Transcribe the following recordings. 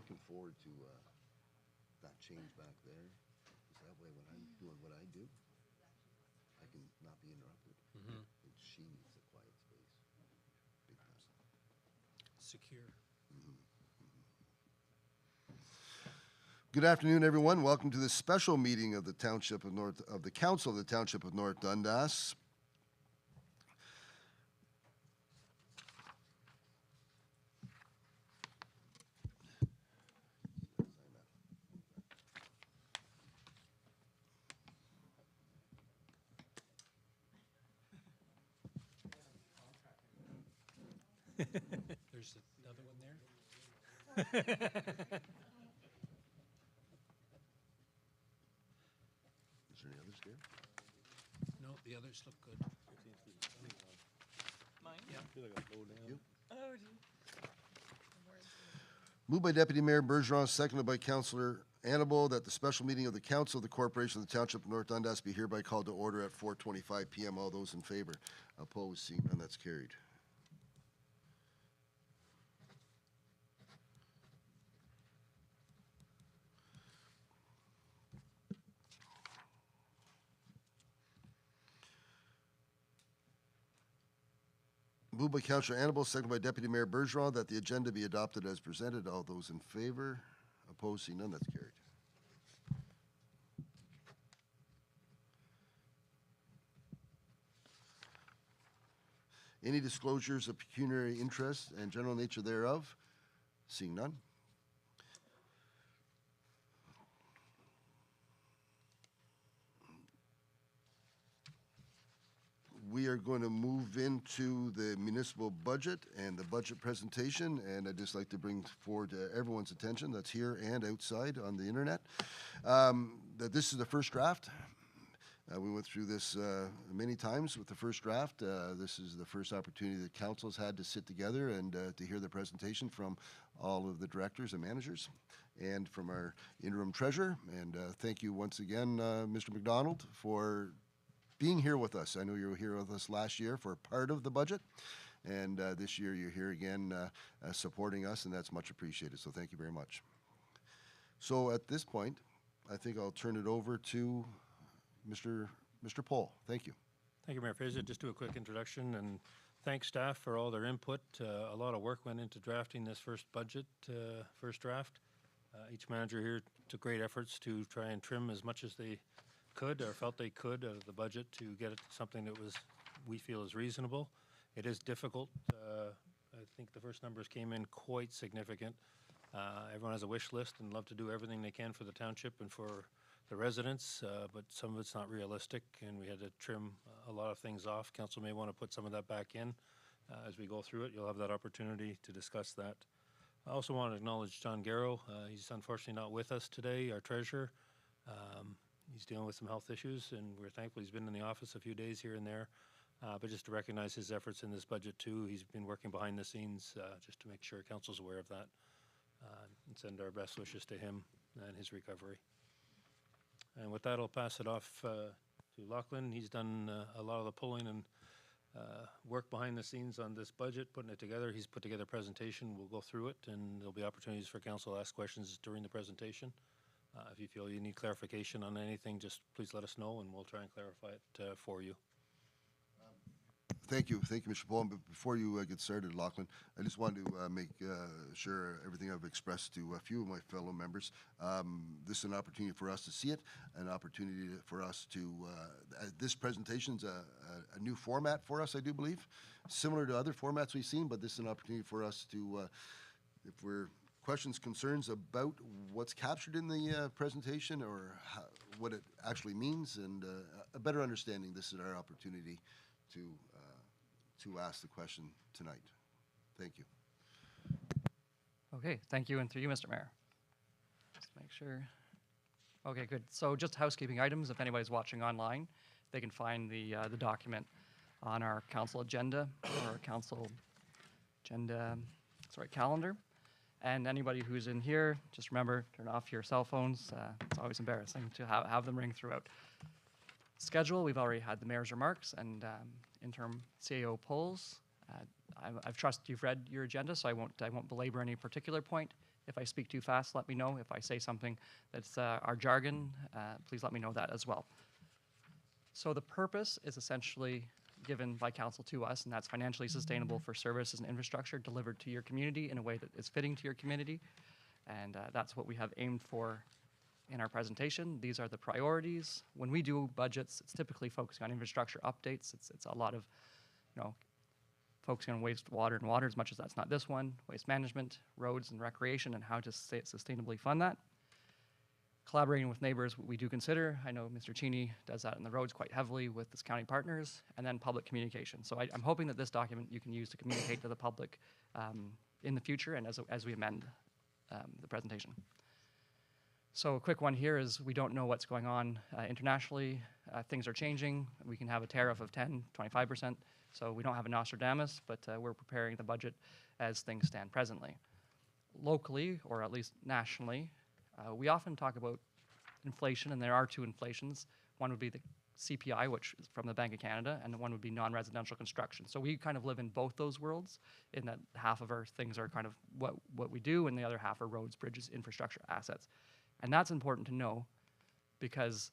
looking forward to that change back there. Because that way, when I'm doing what I do, I can not be interrupted. And she needs a quiet space. Big time. Secure. Good afternoon, everyone. Welcome to this special meeting of the Township of the Council of the Township of North Dundas. There's another one there. Is there any others here? No, the others look good. Mine? Yeah. You? Oh, Moved by Deputy Mayor Bergeron, seconded by Councillor Annable, that the special meeting of the Council of the Corporation of the Township of North Dundas be hereby called to order at 4:25 p.m. All those in favor? Opposed? Seeing none, that's carried. Moved by Councillor Annable, seconded by Deputy Mayor Bergeron, that the agenda be adopted as presented. All those in favor? Opposed? Seeing none, that's carried. Any disclosures of pecuniary interest and general nature thereof? Seeing none. We are going to move into the municipal budget and the budget presentation, and I'd just like to bring forward to everyone's attention that's here and outside on the internet, that this is the first draft. We went through this many times with the first draft. This is the first opportunity that council's had to sit together and to hear the presentation from all of the directors and managers and from our interim treasurer. And thank you once again, Mr. McDonald, for being here with us. I know you were here with us last year for part of the budget, and this year you're here again supporting us, and that's much appreciated. So thank you very much. So at this point, I think I'll turn it over to Mr. Pohl. Thank you. Thank you, Mayor Fraser. Just do a quick introduction and thank staff for all their input. A lot of work went into drafting this first budget, first draft. Each manager here took great efforts to try and trim as much as they could or felt they could of the budget to get it to something that we feel is reasonable. It is difficult. I think the first numbers came in quite significant. Everyone has a wish list and love to do everything they can for the township and for the residents, but some of it's not realistic, and we had to trim a lot of things off. Council may want to put some of that back in as we go through it. You'll have that opportunity to discuss that. I also want to acknowledge John Garrow. He's unfortunately not with us today, our treasurer. He's dealing with some health issues, and we're thankful he's been in the office a few days here and there. But just to recognize his efforts in this budget too, he's been working behind the scenes just to make sure council's aware of that. And send our best wishes to him and his recovery. And with that, I'll pass it off to Lachlan. He's done a lot of the pulling and work behind the scenes on this budget, putting it together. He's put together a presentation. We'll go through it, and there'll be opportunities for council to ask questions during the presentation. If you feel you need clarification on anything, just please let us know, and we'll try and clarify it for you. Thank you, Mr. Pohl. But before you get started, Lachlan, I just wanted to make sure everything I've expressed to a few of my fellow members. This is an opportunity for us to see it, an opportunity for us to. This presentation's a new format for us, I do believe, similar to other formats we've seen. But this is an opportunity for us to, if we're questions, concerns about what's captured in the presentation or what it actually means, and a better understanding. This is our opportunity to ask the question tonight. Thank you. Okay, thank you, and through you, Mr. Mayor. Just make sure. Okay, good. So just housekeeping items. If anybody's watching online, they can find the document on our council agenda or our council agenda, calendar. And anybody who's in here, just remember, turn off your cell phones. It's always embarrassing to have them ring throughout. Schedule, we've already had the mayor's remarks and interim CAO polls. I trust you've read your agenda, so I won't belabor any particular point. If I speak too fast, let me know. If I say something that's our jargon, please let me know that as well. So the purpose is essentially given by council to us, and that's financially sustainable for services and infrastructure delivered to your community in a way that is fitting to your community. And that's what we have aimed for in our presentation. These are the priorities. When we do budgets, it's typically focusing on infrastructure updates. It's a lot of, focusing on wastewater and water, as much as that's not this one, waste management, roads and recreation, and how to sustainably fund that. Collaborating with neighbors, we do consider. I know Mr. Cheney does that in the roads quite heavily with his county partners, and then public communication. So I'm hoping that this document you can use to communicate to the public in the future and as we amend the presentation. So a quick one here is we don't know what's going on internationally. Things are changing. We can have a tariff of 10, 25%. So we don't have a Nostradamus, but we're preparing the budget as things stand presently. Locally, or at least nationally, we often talk about inflation, and there are two inflations. One would be the CPI, which is from the Bank of Canada, and one would be non-residential construction. So we kind of live in both those worlds, in that half of our things are kind of what we do, and the other half are roads, bridges, infrastructure, assets. And that's important to know because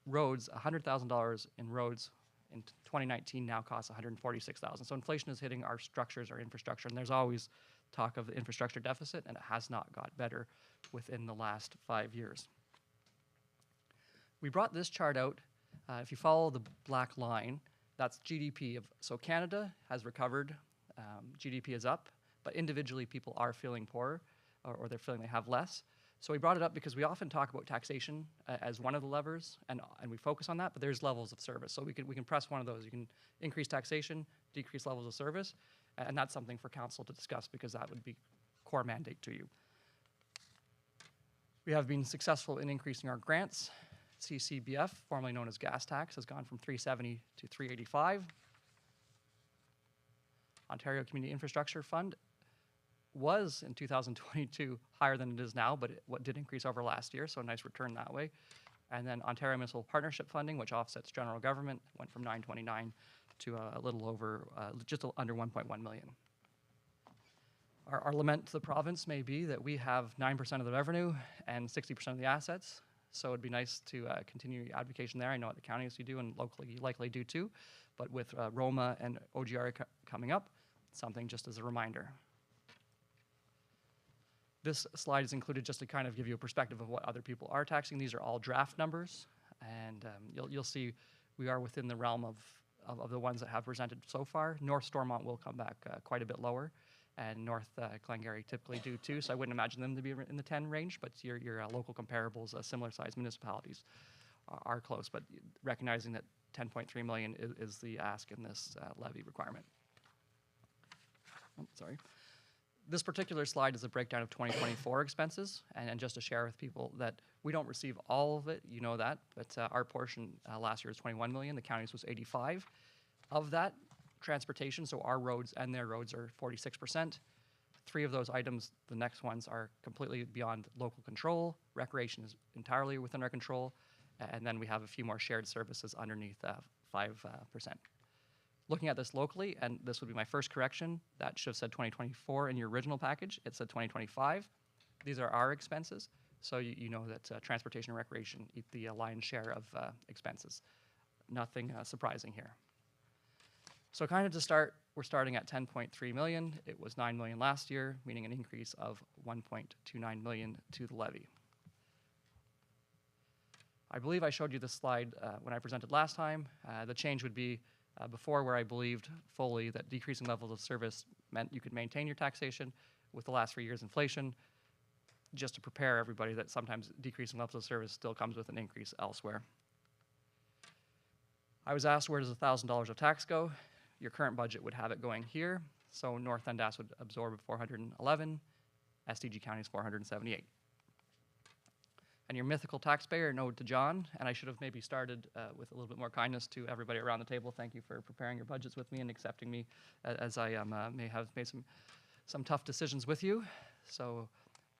roads, $100,000 in roads in 2019 now costs $146,000. So inflation is hitting our structures, our infrastructure, and there's always talk of the infrastructure deficit, and it has not got better within the last 5 years. We brought this chart out. If you follow the black line, that's GDP. So Canada has recovered. GDP is up, but individually people are feeling poorer, or they're feeling they have less. So we brought it up because we often talk about taxation as one of the levers, and we focus on that, but there's levels of service. So we can press one of those. You can increase taxation, decrease levels of service, and that's something for council to discuss because that would be core mandate to you. We have been successful in increasing our grants. CCBF, formerly known as gas tax, has gone from $370 to $385. Ontario Community Infrastructure Fund was in 2022 higher than it is now, but what did increase over last year, so a nice return that way. And then Ontario Municipal Partnership Funding, which offsets general government, went from $929 to a little over, just under $1.1 million. Our lament to the province may be that we have 9% of the revenue and 60% of the assets, so it'd be nice to continue advocacy there. I know at the county as you do, and locally you likely do too, but with Roma and OGR coming up, something just as a reminder. This slide is included just to kind of give you a perspective of what other people are taxing. These are all draft numbers, and you'll see we are within the realm of the ones that have presented so far. North Stormont will come back quite a bit lower, and North Glengarry typically do too, so I wouldn't imagine them to be in the 10 range, but your local comparables, similar sized municipalities are close, but recognizing that 10.3 million is the ask in this levy requirement. Oh, sorry. This particular slide is a breakdown of 2024 expenses, and just to share with people that we don't receive all of it, you know that, but our portion last year was 21 million, the county's was 85. Of that, transportation, so our roads and their roads are 46%. 3 of those items, the next ones are completely beyond local control. Recreation is entirely within our control, and then we have a few more shared services underneath 5%. Looking at this locally, and this would be my first correction, that should have said 2024 in your original package. It said 2025. These are our expenses, so you know that transportation and recreation eat the lion's share of expenses. Nothing surprising here. So kind of to start, we're starting at 10.3 million. It was 9 million last year, meaning an increase of 1.29 million to the levy. I believe I showed you this slide when I presented last time. The change would be before, where I believed fully that decreasing levels of service meant you could maintain your taxation. With the last 3 years inflation, just to prepare everybody that sometimes decreasing levels of service still comes with an increase elsewhere. I was asked, where does $1,000 of tax go? Your current budget would have it going here. So North Dundas would absorb 411, SDG County is 478. And your mythical taxpayer, no to John, and I should have maybe started with a little bit more kindness to everybody around the table. Thank you for preparing your budgets with me and accepting me as I may have made some tough decisions with you. So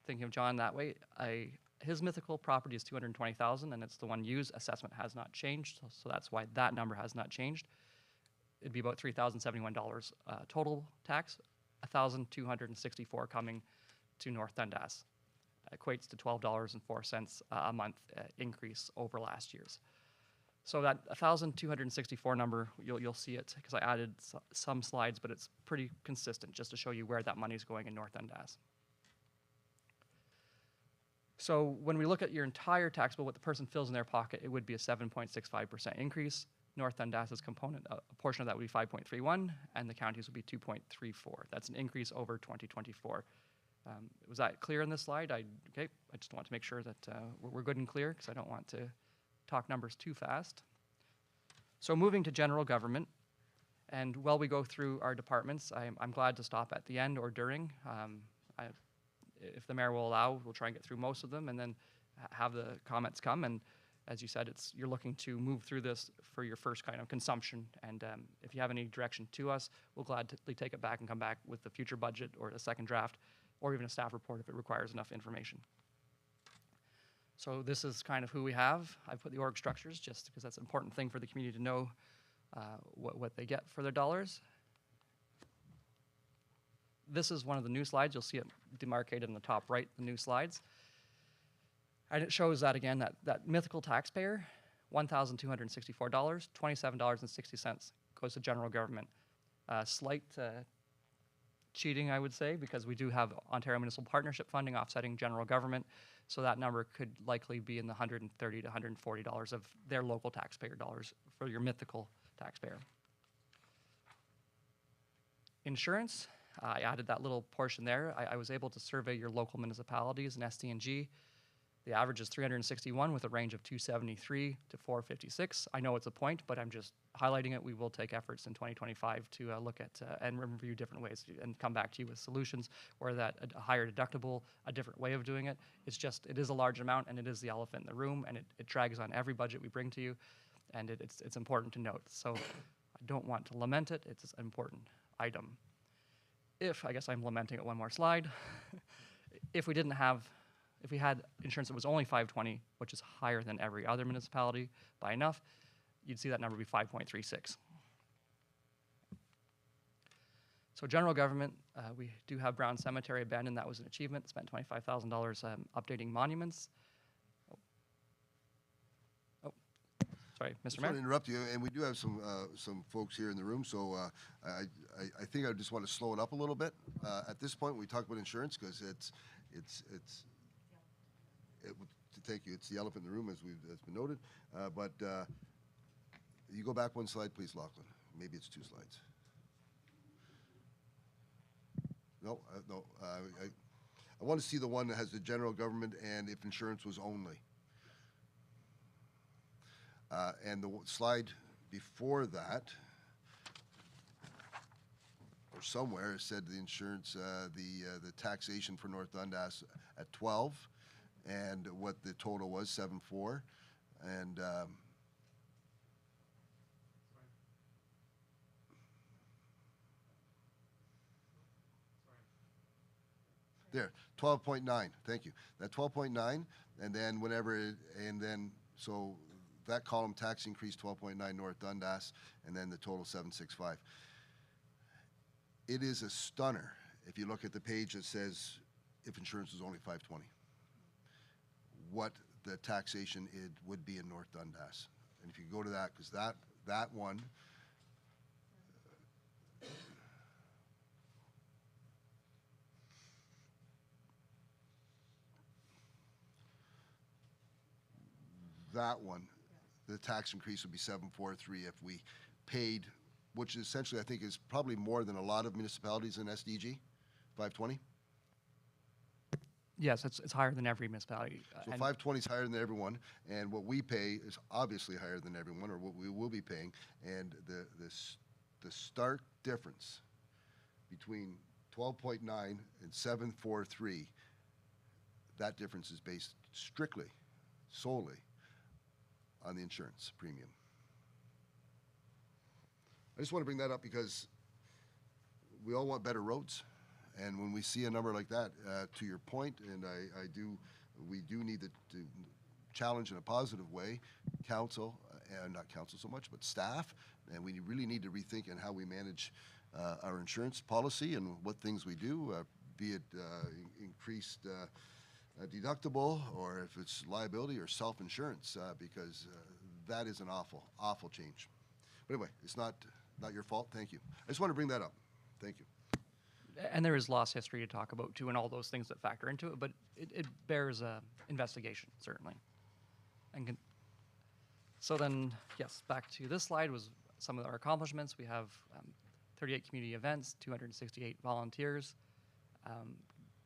thinking of John that way, his mythical property is 220,000, and it's the one used. Assessment has not changed, so that's why that number has not changed. It'd be about $3,071 total tax, $1,264 coming to North Dundas. Equates to $12.04 a month increase over last year's. So that 1,264 number, you'll see it because I added some slides, but it's pretty consistent just to show you where that money is going in North Dundas. So when we look at your entire tax bill, what the person fills in their pocket, it would be a 7.65% increase. North Dundas's component, a portion of that would be 5.31, and the counties would be 2.34. That's an increase over 2024. Was that clear in this slide? Okay, I just want to make sure that we're good and clear because I don't want to talk numbers too fast. So moving to general government, and while we go through our departments, I'm glad to stop at the end or during. If the mayor will allow, we'll try and get through most of them and then have the comments come. And as you said, you're looking to move through this for your first kind of consumption. And if you have any direction to us, we'll gladly take it back and come back with the future budget or a second draft or even a staff report if it requires enough information. So this is kind of who we have. I put the org structures just because that's an important thing for the community to know what they get for their dollars. This is one of the new slides. You'll see it demarcated in the top right, the new slides. And it shows that again, that mythical taxpayer, $1,264, $27.60 goes to general government. Slight cheating, I would say, because we do have Ontario Municipal Partnership funding offsetting general government. So that number could likely be in the $130 to $140 of their local taxpayer dollars for your mythical taxpayer. Insurance. I added that little portion there. I was able to survey your local municipalities and SDNG. The average is 361 with a range of 273 to 456. I know it's a point, but I'm just highlighting it. We will take efforts in 2025 to look at and review different ways and come back to you with solutions, or that a higher deductible, a different way of doing it. It's just, it is a large amount and it is the elephant in the room, and it drags on every budget we bring to you, and it's important to note. So I don't want to lament it. It's an important item. I guess I'm lamenting it one more slide. If we had insurance that was only 520, which is higher than every other municipality by enough, you'd see that number be 5.36. So general government, we do have Brown Cemetery abandoned. That was an achievement. Spent $25,000 updating monuments. Sorry, Mr. Just Mayor. want to interrupt you, and we do have some folks here in the room, so I think I just want to slow it up a little bit. At this point, we talk about insurance because thank you. It's the elephant in the room, as been noted. But you go back one slide, please, Lachlan. Maybe it's two slides. No, no. I want to see the one that has the general government and if insurance was only. And the slide before that, or somewhere, said the insurance, the taxation for North Dundas at 12, and what the total was, 7.4, and there, 12.9. Thank you. That 12.9, and then so that column tax increase 12.9 North Dundas, and then the total 765. It is a stunner if you look at the page that says if insurance was only 520. What the taxation would be in North Dundas. And if you go to that, because that one, the tax increase would be 743 if we paid, which essentially I think is probably more than a lot of municipalities in SDG, 520. Yes, it's higher than every municipality. So 520 is higher than everyone, and what we pay is obviously higher than everyone, or what we will be paying. And the stark difference between 12.9 and 743, that difference is based solely on the insurance premium. I just want to bring that up because we all want better roads. And when we see a number like that, to your point, and we do need to challenge in a positive way, council, and not council so much, but staff, and we really need to rethink on how we manage our insurance policy and what things we do. be it increased deductible, or if it's liability or self-insurance, because that is an awful, awful change. But anyway, it's not your fault. Thank you. I just want to bring that up. Thank you. And there is loss history to talk about too, and all those things that factor into it. But it bears investigation certainly. And so then, yes, back to this slide was some of our accomplishments. We have 38 community events, 268 volunteers.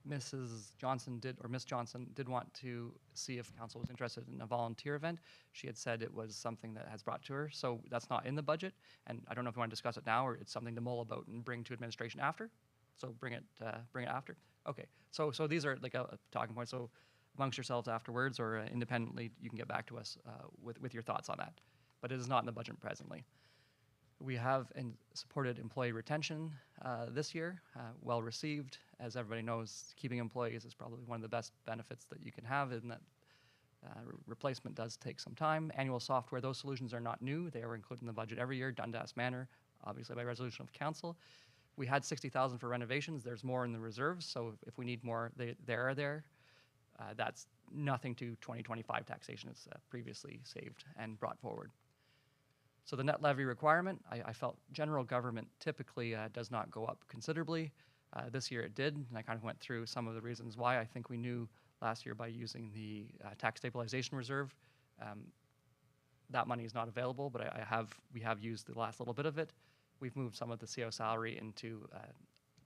Miss Johnson did want to see if council was interested in a volunteer event. She had said it was something that has brought to her, so that's not in the budget. And I don't know if you want to discuss it now or it's something to mull about and bring to administration after. So bring it after. Okay. So these are like a talking point. So amongst yourselves afterwards or independently, you can get back to us with your thoughts on that. But it is not in the budget presently. We have supported employee retention this year, well received. As everybody knows, keeping employees is probably one of the best benefits that you can have, in that replacement does take some time. Annual software, those solutions are not new. They are included in the budget every year, Dundas manner, obviously by resolution of council. We had 60,000 for renovations. There's more in the reserves, so if we need more, they are there. That's nothing to 2025 taxation. It's previously saved and brought forward. So the net levy requirement, I felt general government typically does not go up considerably. This year it did, and I kind of went through some of the reasons why. I think we knew last year by using the tax stabilization reserve, that money is not available, but we have used the last little bit of it. We've moved some of the CO salary into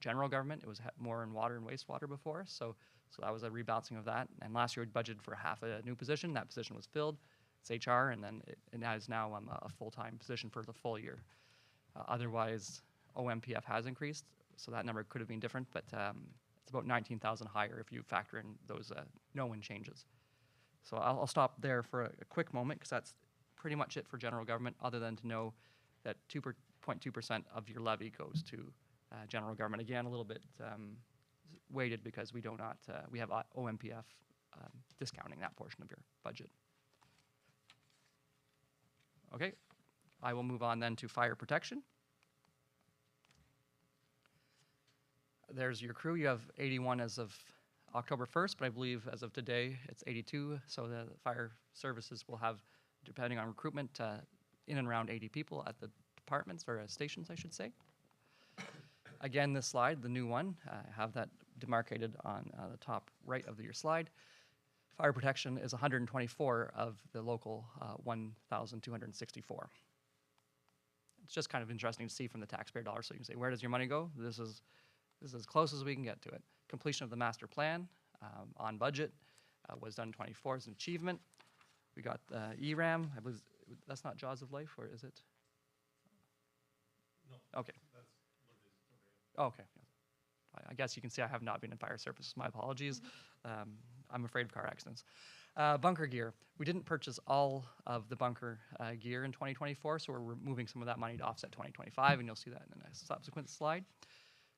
general government. It was more in water and wastewater before, so that was a rebalancing of that. And last year we budgeted for half a new position. That position was filled. It's HR, and then it is now a full-time position for the full year. Otherwise, OMPF has increased, so that number could have been different, but it's about 19,000 higher if you factor in those no-win changes. So I'll stop there for a quick moment, because that's pretty much it for general government, other than to know that 2.2% of your levy goes to general government. Again, a little bit weighted because we have OMPF discounting that portion of your budget. Okay, I will move on then to fire protection. There's your crew. You have 81 as of October 1st, but I believe as of today it's 82. So the fire services will have, depending on recruitment, in and around 80 people at the departments, or stations, I should say. Again, this slide, the new one, I have that demarcated on the top right of your slide. Fire protection is 124 of the local 1,264. It's just kind of interesting to see from the taxpayer dollar, so you can say, where does your money go? This is as close as we can get to it. Completion of the master plan on budget was done in 24 as an achievement. We got ERAM. I believe that's not Jaws of Life, or is it? No. Okay. That's what it is. Oh, okay. I guess you can see I have not been in fire services. My apologies. I'm afraid of car accidents. Bunker gear. We didn't purchase all of the bunker gear in 2024, so we're moving some of that money to offset 2025, and you'll see that in a subsequent slide.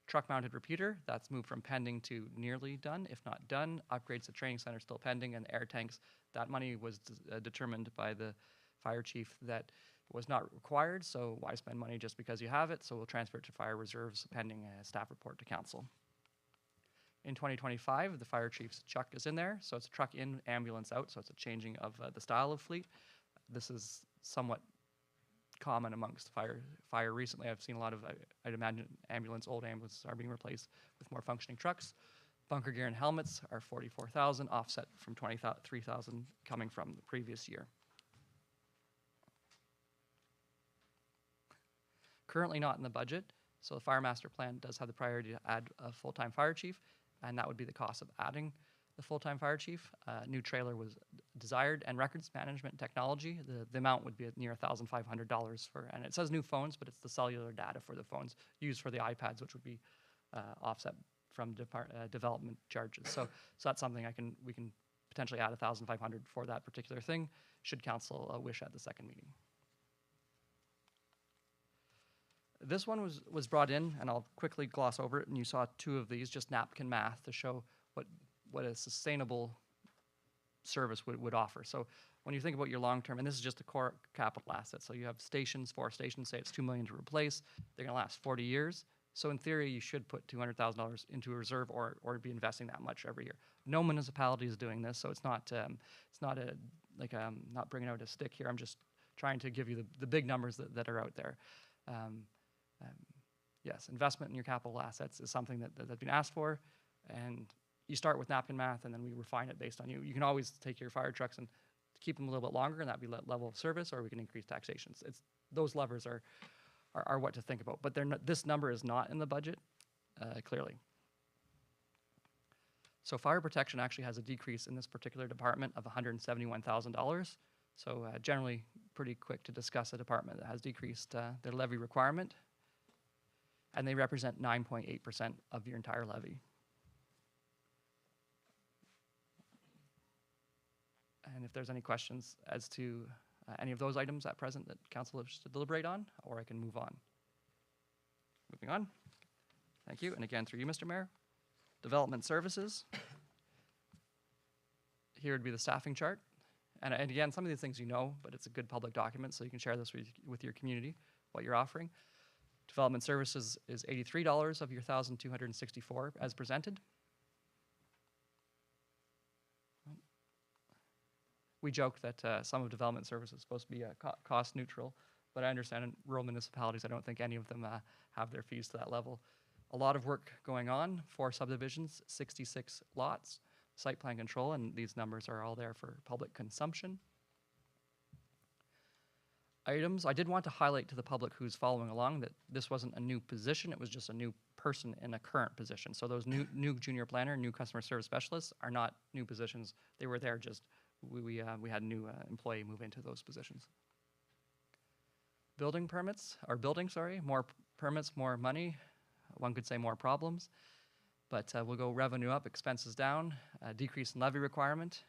Truck-mounted repeater, that's moved from pending to nearly done, if not done. Upgrades to training center still pending, and air tanks, that money was determined by the fire chief that was not required, so why spend money just because you have it? So we'll transfer it to fire reserves pending a staff report to council. In 2025, the fire chief's truck is in there, so it's a truck in, ambulance out, so it's a changing of the style of fleet. This is somewhat common amongst fire recently. I've seen a lot of, I'd imagine, old ambulances are being replaced with more functioning trucks. Bunker gear and helmets are 44,000, offset from 23,000 coming from the previous year. Currently not in the budget, so the fire master plan does have the priority to add a full-time fire chief, and that would be the cost of adding the full-time fire chief. New trailer was desired, and records management technology, the amount would be at near $1,500 for, and it says new phones, but it's the cellular data for the phones used for the iPads, which would be offset from development charges. So that's something we can potentially add $1,500 for that particular thing, should council wish at the second meeting. This one was brought in, and I'll quickly gloss over it, and you saw two of these, just napkin math to show what a sustainable service would offer. So when you think about your long-term, and this is just a core capital asset, so you have stations, 4 stations, say it's $2 million to replace, they're gonna last 40 years. So in theory, you should put $200,000 into a reserve or be investing that much every year. No municipality is doing this, so it's not not bringing out a stick here. I'm just trying to give you the big numbers that are out there. Yes, investment in your capital assets is something that's been asked for, and you start with napkin math, and then we refine it based on you. You can always take your fire trucks and keep them a little bit longer, and that'd be level of service, or we can increase taxation. Those levers are what to think about. But this number is not in the budget, clearly. So fire protection actually has a decrease in this particular department of $171,000. So generally pretty quick to discuss a department that has decreased their levy requirement. And they represent 9.8% of your entire levy. And if there's any questions as to any of those items at present that council wishes to deliberate on, or I can move on. Moving on. Thank you. And again, through you, Mr. Mayor. Development services. Here would be the staffing chart. And again, some of these things you know, but it's a good public document, so you can share this with your community, what you're offering. Development services is $83 of your $1,264 as presented. We joke that some of development services is supposed to be cost neutral, but I understand in rural municipalities, I don't think any of them have their fees to that level. A lot of work going on, 4 subdivisions, 66 lots, site plan control, and these numbers are all there for public consumption. Items, I did want to highlight to the public who's following along that this wasn't a new position, it was just a new person in a current position. So those new junior planner, new customer service specialists are not new positions. They were there just, we had a new employee move into those positions. Building permits, or building, sorry, more permits, more money. One could say more problems, but we'll go revenue up, expenses down, decrease in levy requirement.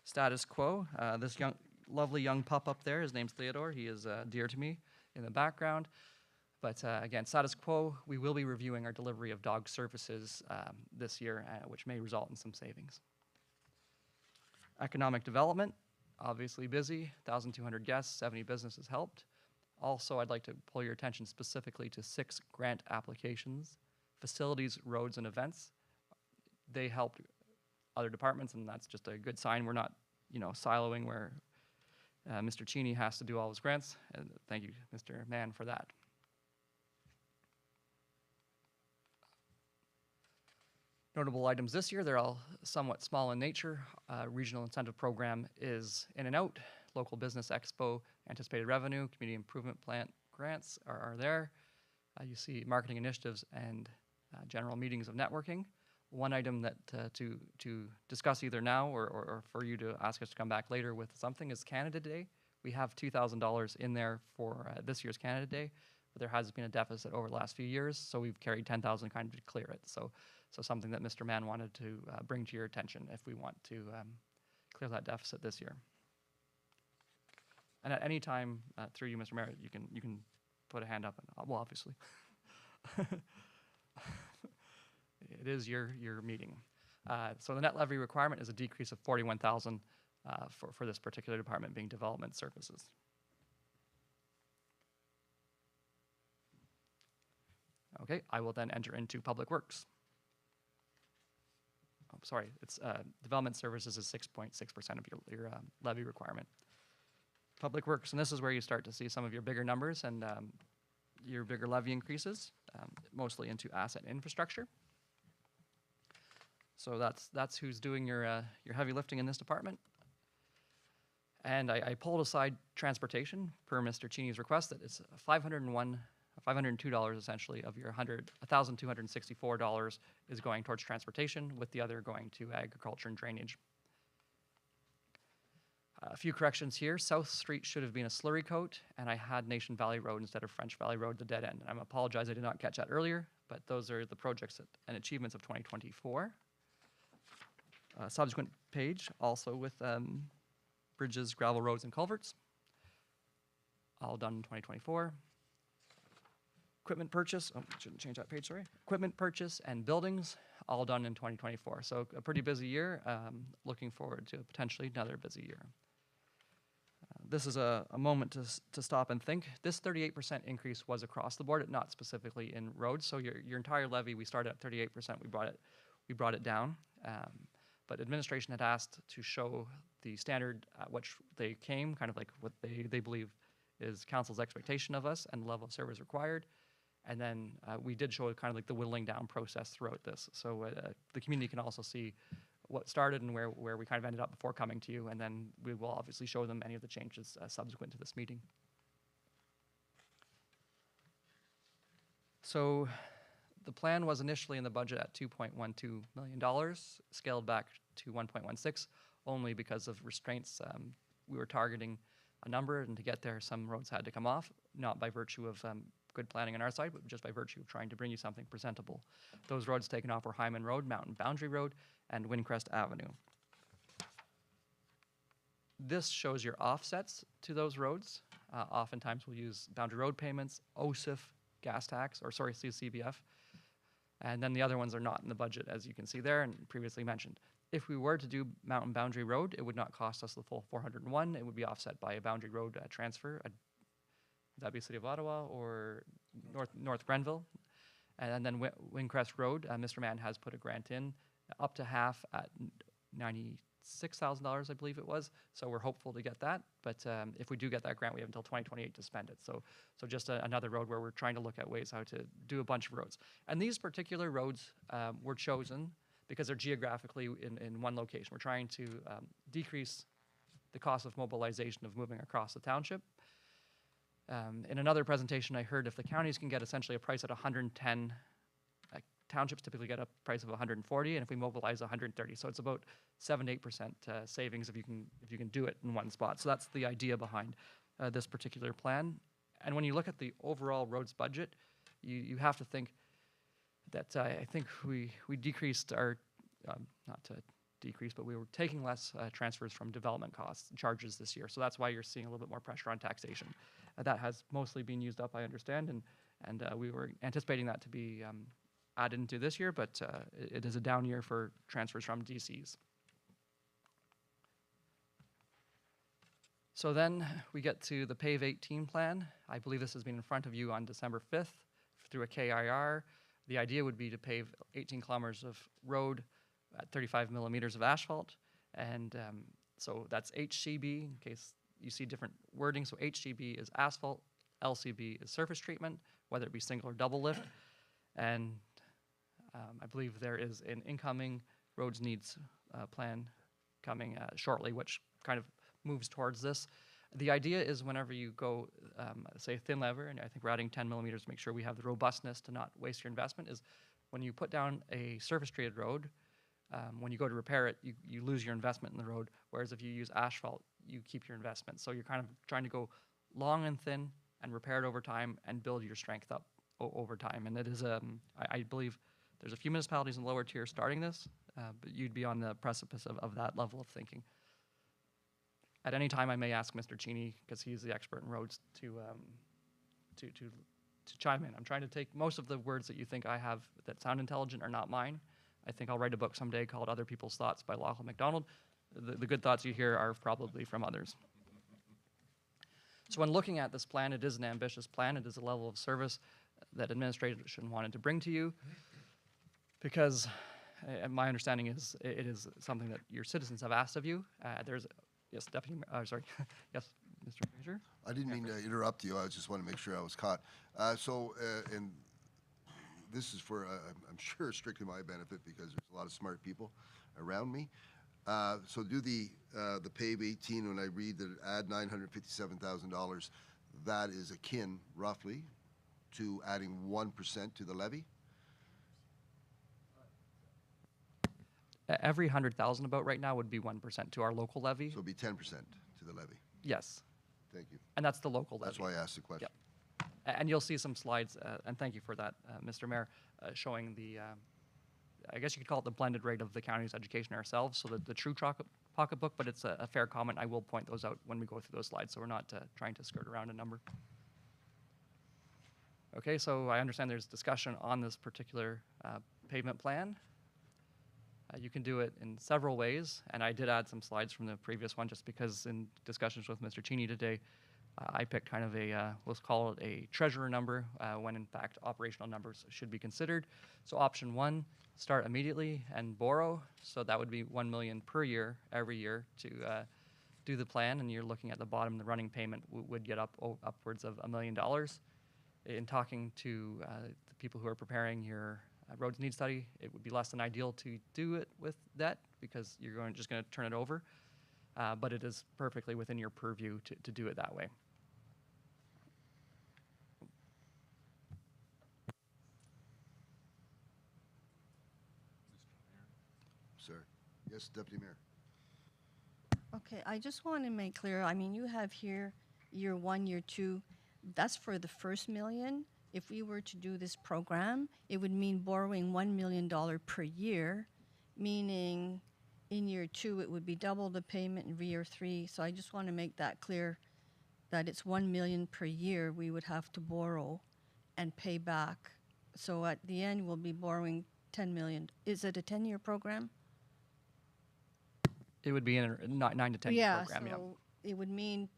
Status quo, this lovely young pup up there, his name's Theodore, he is dear to me in the background. But again, status quo, we will be reviewing our delivery of dog services this year, which may result in some savings. Economic development, obviously busy, 1,200 guests, 70 businesses helped. Also, I'd like to pull your attention specifically to 6 grant applications. Facilities, roads, and events. They helped other departments, and that's just a good sign. We're not, siloing where Mr. Cheney has to do all his grants. And thank you, Mr. Mann, for that. Notable items this year, they're all somewhat small in nature. Regional incentive program is in and out. Local business expo, anticipated revenue, community improvement plant grants are there. You see marketing initiatives and general meetings of networking. One item that to discuss either now or for you to ask us to come back later with something is Canada Day. We have $2,000 in there for this year's Canada Day, but there has been a deficit over the last few years, so we've carried $10,000 kind of to clear it. So something that Mr. Mann wanted to bring to your attention if we want to clear that deficit this year. And at any time, through you, Mr. Mayor, you can put a hand up. And, well, obviously, it is your meeting. So the net levy requirement is a decrease of $41,000 for this particular department, being development services. Okay, I will then enter into public works. Oh, sorry, it's development services is 6.6% of your levy requirement. Public works, and this is where you start to see some of your bigger numbers and your bigger levy increases, mostly into asset infrastructure. So that's who's doing your heavy lifting in this department. And I pulled aside transportation per Mr. Cheney's request. That it's $502 essentially of your $1,264 is going towards transportation, with the other going to agriculture and drainage. A few corrections here. South Street should have been a slurry coat, and I had Nation Valley Road instead of French Valley Road, the dead end. And I apologize I did not catch that earlier, but those are the projects and achievements of 2024. Subsequent page, also with bridges, gravel roads, and culverts. All done in 2024. Equipment purchase, shouldn't change that page, sorry. Equipment purchase and buildings, all done in 2024. So a pretty busy year. Looking forward to potentially another busy year. this is a moment to stop and think. This 38% increase was across the board, not specifically in roads. So your entire levy, we started at 38%. We brought it down. But administration had asked to show the standard at which they came, kind of like what they believe is council's expectation of us and the level of service required. And then we did show kind of like the whittling down process throughout this. So the community can also see what started and where we kind of ended up before coming to you. And then we will obviously show them any of the changes subsequent to this meeting. So the plan was initially in the budget at $2.12 million, scaled back to 1.16, only because of restraints. We were targeting a number, and to get there, some roads had to come off, not by virtue of good planning on our side, but just by virtue of trying to bring you something presentable. Those roads taken off were Hyman Road, Mountain Boundary Road, and Windcrest Avenue. This shows your offsets to those roads. Oftentimes we'll use boundary road payments, OSIF, gas tax, or sorry, CCBF. And then the other ones are not in the budget, as you can see there and previously mentioned. If we were to do Mountain Boundary Road, it would not cost us the full 401. It would be offset by a boundary road transfer. That'd be City of Ottawa or North Grenville. And then Windcrest Road, Mr. Mann has put a grant in up to half at $96,000, I believe it was. So we're hopeful to get that. But if we do get that grant, we have until 2028 to spend it. So just another road where we're trying to look at ways how to do a bunch of roads. And these particular roads were chosen because they're geographically in one location. We're trying to decrease the cost of mobilization of moving across the township. In another presentation, I heard if the counties can get essentially a price at 110, townships typically get a price of 140, and if we mobilize 130, so it's about 7-8% savings if you can do it in one spot. So that's the idea behind this particular plan. And when you look at the overall roads budget, you have to think that I think we decreased our not to decrease, but we were taking less transfers from development costs charges this year. So that's why you're seeing a little bit more pressure on taxation. That has mostly been used up, I understand, and we were anticipating that to be added into this year, but it is a down year for transfers from DCs. So then we get to the PAVE 18 plan. I believe this has been in front of you on December 5th through a KIR. The idea would be to pave 18 kilometers of road at 35 millimeters of asphalt. And so that's HCB, in case you see different wording. So HCB is asphalt, LCB is surface treatment, whether it be single or double lift. And I believe there is an incoming roads needs plan coming shortly, which kind of moves towards this. The idea is whenever you go, say, thin lever, and I think we're adding 10 millimeters to make sure we have the robustness to not waste your investment, is when you put down a surface-treated road, when you go to repair it, you lose your investment in the road, whereas if you use asphalt, you keep your investment. So you're kind of trying to go long and thin and repair it over time and build your strength up over time. And it is, I believe there's a few municipalities in the lower tier starting this, but you'd be on the precipice of that level of thinking. At any time, I may ask Mr. Cheney, because he's the expert in roads, to chime in. I'm trying to take most of the words that you think I have that sound intelligent are not mine. I think I'll write a book someday called Other People's Thoughts by Lachlan MacDonald. The good thoughts you hear are probably from others. So when looking at this plan, it is an ambitious plan. It is a level of service that administration wanted to bring to you because my understanding is it is something that your citizens have asked of you. Yes, Deputy, sorry. Yes, Mr. Fraser? I didn't mean to interrupt you. I just want to make sure I was caught. And this is for, I'm sure, strictly my benefit because there's a lot of smart people around me. So do the PAVE 18, when I read that it add $957,000, that is akin, roughly, to adding 1% to the levy? Every 100,000 about right now would be 1% to our local levy. So it'd be 10% to the levy. Yes, Thank you. and that's the local levy. That's why I asked the question. Yep. And you'll see some slides, and thank you for that, Mr. Mayor, showing the, I guess you could call it the blended rate of the county's education ourselves, so the true pocketbook, but it's a fair comment. I will point those out when we go through those slides, so we're not trying to skirt around a number. Okay, so I understand there's discussion on this particular pavement plan. You can do it in several ways, and I did add some slides from the previous one just because in discussions with Mr. Cheney today, I picked kind of a, let's call it a treasurer number, when in fact operational numbers should be considered. So option 1, start immediately and borrow. So that would be 1 million per year, every year to do the plan, and you're looking at the bottom, the running payment would get upwards of $1 million. In talking to the people who are preparing your roads need study, it would be less than ideal to do it with debt because you're just going to turn it over, but it is perfectly within your purview to do it that way. Sir. Yes, Deputy Mayor. Okay, I just want to make clear, I mean, you have here year 1, year 2, that's for the first million. If we were to do this program, it would mean borrowing $1 million per year, meaning in year 2, it would be double the payment in year 3. So I just want to make that clear that it's 1 million per year we would have to borrow and pay back. So at the end, we'll be borrowing 10 million. Is it a 10-year program? It would be in a 9 to 10 year program. So it would mean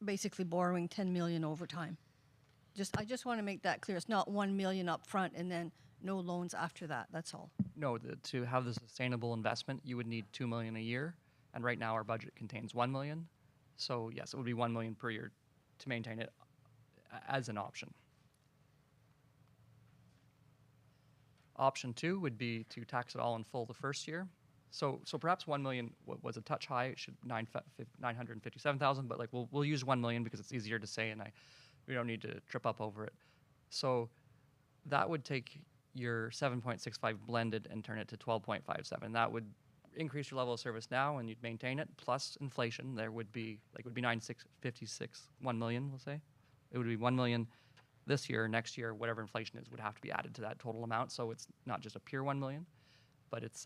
basically borrowing 10 million over time. I just want to make that clear. It's not 1 million up front and then no loans after that. That's all. No, to have the sustainable investment, you would need 2 million a year, and right now our budget contains 1 million. So yes, it would be 1 million per year to maintain it as an option. Option 2 would be to tax it all in full the first year. So perhaps 1 million was a touch high. It should 957,000, but like we'll use 1 million because it's easier to say, and we don't need to trip up over it. So that would take your 7.65 blended and turn it to 12.57. That would increase your level of service now, and you'd maintain it plus inflation. There would be 9,656, 1 million, we'll say. It would be 1 million this year, next year, whatever inflation is would have to be added to that total amount. So it's not just a pure 1 million, but it's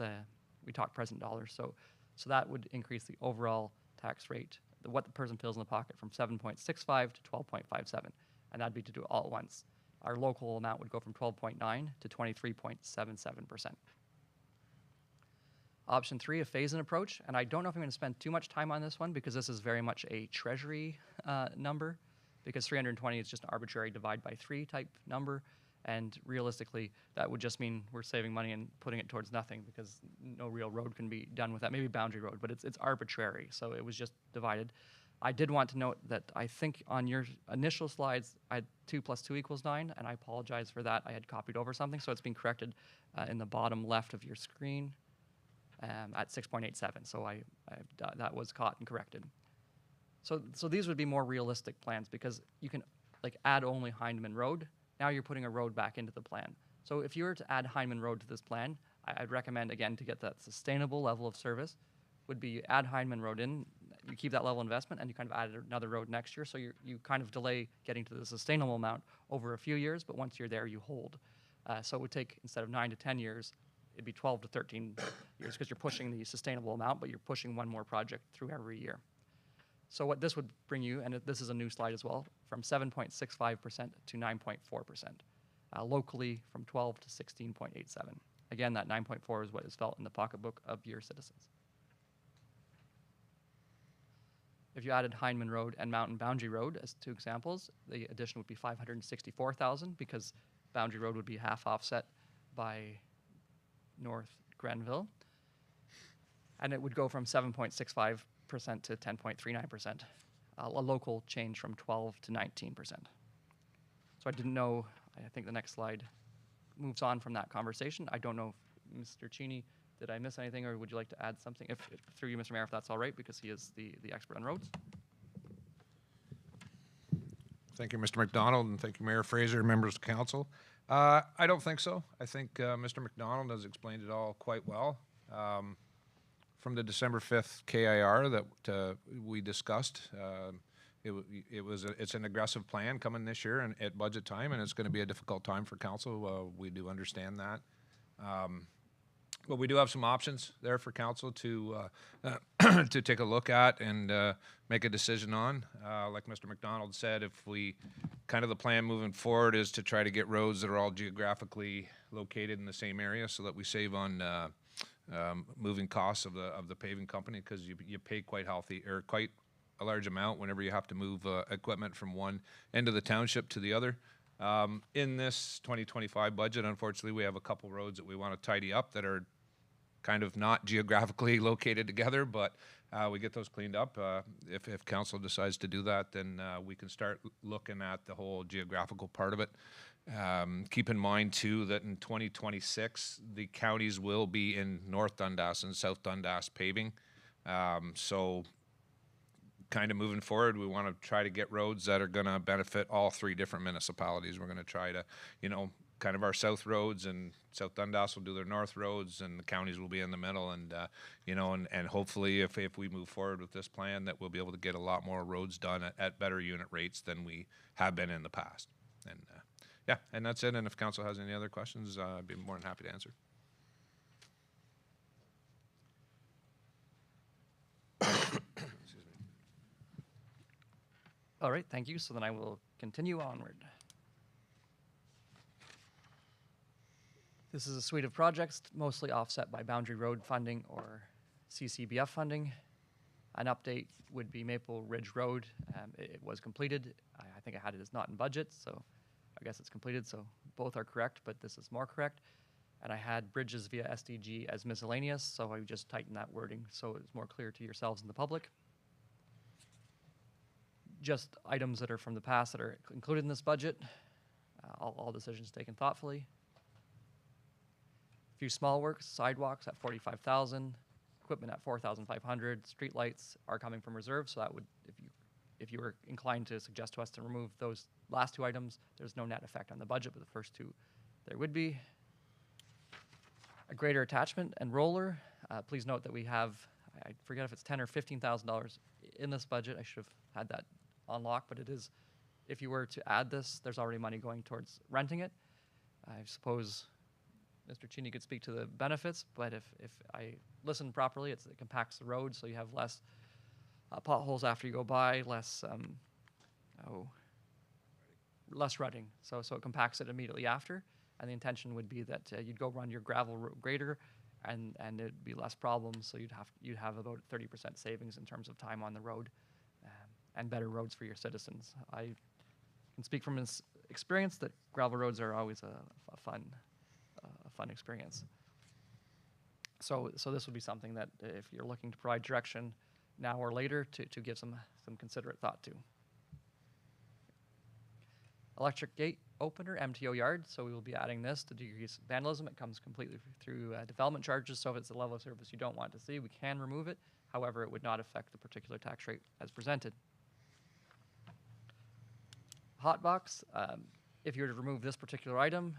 we talk present dollars. So that would increase the overall tax rate, what the person feels in the pocket, from 7.65 to 12.57, and that'd be to do it all at once. Our local amount would go from 12.9 to 23.77%. Option 3, a phase-in approach, and I don't know if I'm going to spend too much time on this one because this is very much a treasury number, because 320 is just an arbitrary divide by 3 type number, and realistically that would just mean we're saving money and putting it towards nothing because no real road can be done with that. Maybe boundary road, but it's arbitrary, so it was just divided. I did want to note that I think on your initial slides I had 2 + 2 = 9, and I apologize for that. I had copied over something, so it's been corrected in the bottom left of your screen at 6.87. So that was caught and corrected. So these would be more realistic plans because you can add only Heineman Road. Now you're putting a road back into the plan. So if you were to add Heineman Road to this plan, I'd recommend, again, to get that sustainable level of service, would be you add Heineman Road in, you keep that level of investment, and you kind of add another road next year. So you kind of delay getting to the sustainable amount over a few years, but once you're there, you hold. So it would take, instead of 9 to 10 years, it'd be 12 to 13 years because you're pushing the sustainable amount, but you're pushing one more project through every year. So what this would bring you, and this is a new slide as well, from 7.65% to 9.4%. Locally, from 12 to 16.87. Again, that 9.4 is what is felt in the pocketbook of your citizens. If you added Heineman Road and Mountain Boundary Road as 2 examples, the addition would be 564,000 because Boundary Road would be half offset by North Grenville. And it would go from 7.65% to 10.39%, a local change from 12 to 19%. So I didn't know, I think the next slide moves on from that conversation. I don't know if Mr. Cheney, did I miss anything, or would you like to add something? If through you, Mr. Mayor, if that's all right, because he is the expert on roads. Thank you, Mr. McDonald, and thank you, Mayor Fraser, members of council. I don't think so. I think Mr. McDonald has explained it all quite well. From the December 5th KIR that we discussed, it's an aggressive plan coming this year and at budget time, and it's going to be a difficult time for council. We do understand that. But we do have some options there for council to to take a look at and make a decision on. Like Mr. McDonald said, if we the plan moving forward is to try to get roads that are all geographically located in the same area so that we save on moving costs of the paving company, because you pay quite healthy, or quite a large amount whenever you have to move equipment from one end of the township to the other. In this 2025 budget, unfortunately, we have a couple roads that we want to tidy up that are kind of not geographically located together, but we get those cleaned up. If council decides to do that, then we can start looking at the whole geographical part of it. Keep in mind too that in 2026, the counties will be in North Dundas and South Dundas paving. So kind of moving forward, we want to try to get roads that are going to benefit all three different municipalities. We're going to try to, kind of our south roads, and South Dundas will do their north roads, and the counties will be in the middle. And and hopefully, if we move forward with this plan, that we'll be able to get a lot more roads done at better unit rates than we have been in the past. And yeah, and that's it. And if council has any other questions, I'd be more than happy to answer. All right, thank you. So then I will continue onward. This is a suite of projects mostly offset by Boundary Road funding or CCBF funding. An update would be Maple Ridge Road. It was completed. I think I had it as not in budget, so I guess it's completed, so both are correct, but this is more correct. And I had bridges via SDG as miscellaneous, so I just tightened that wording so it's more clear to yourselves and the public. Just items that are from the past that are included in this budget. All decisions taken thoughtfully. A few small works, sidewalks at 45,000, equipment at 4,500. Streetlights are coming from reserve, so that would, if you were inclined to suggest to us to remove those last two items, there's no net effect on the budget, but the first two there would be. A grader attachment and roller. Please note that we have, I forget if it's $10,000 or $15,000 in this budget. I should have had that on lock, but it is, if you were to add this, there's already money going towards renting it. I suppose Mr. Cheney could speak to the benefits, but if I listen properly, it compacts the road, so you have less potholes after you go by, less rutting. So it compacts it immediately after, and the intention would be that you'd go run your gravel grader, and it'd be less problems. So you'd have about 30% savings in terms of time on the road, and better roads for your citizens. I can speak from experience that gravel roads are always a fun experience. So this would be something that if you're looking to provide direction now or later to give some considerate thought to. Electric gate opener, MTO yard. So we will be adding this to decrease vandalism. It comes completely through development charges. So if it's a level of service you don't want to see, we can remove it. However, it would not affect the particular tax rate as presented. Hotbox, if you were to remove this particular item,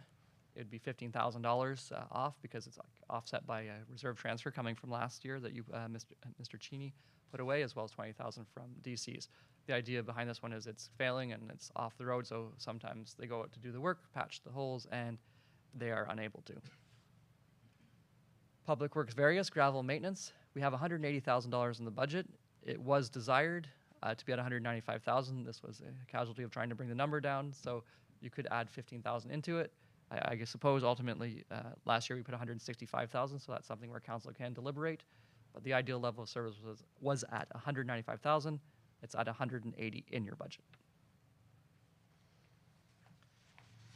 it would be $15,000 off, because it's offset by a reserve transfer coming from last year that you, Mr. Cheney, put away, as well as $20,000 from DCs. The idea behind this one is it's failing and it's off the road, so sometimes they go out to do the work, patch the holes, and they are unable to. Public Works various, gravel maintenance. We have $180,000 in the budget. It was desired to be at $195,000. This was a casualty of trying to bring the number down, so you could add $15,000 into it. I suppose ultimately last year we put $165,000, so that's something where council can deliberate. But the ideal level of service was at $195,000. It's at $180,000 in your budget.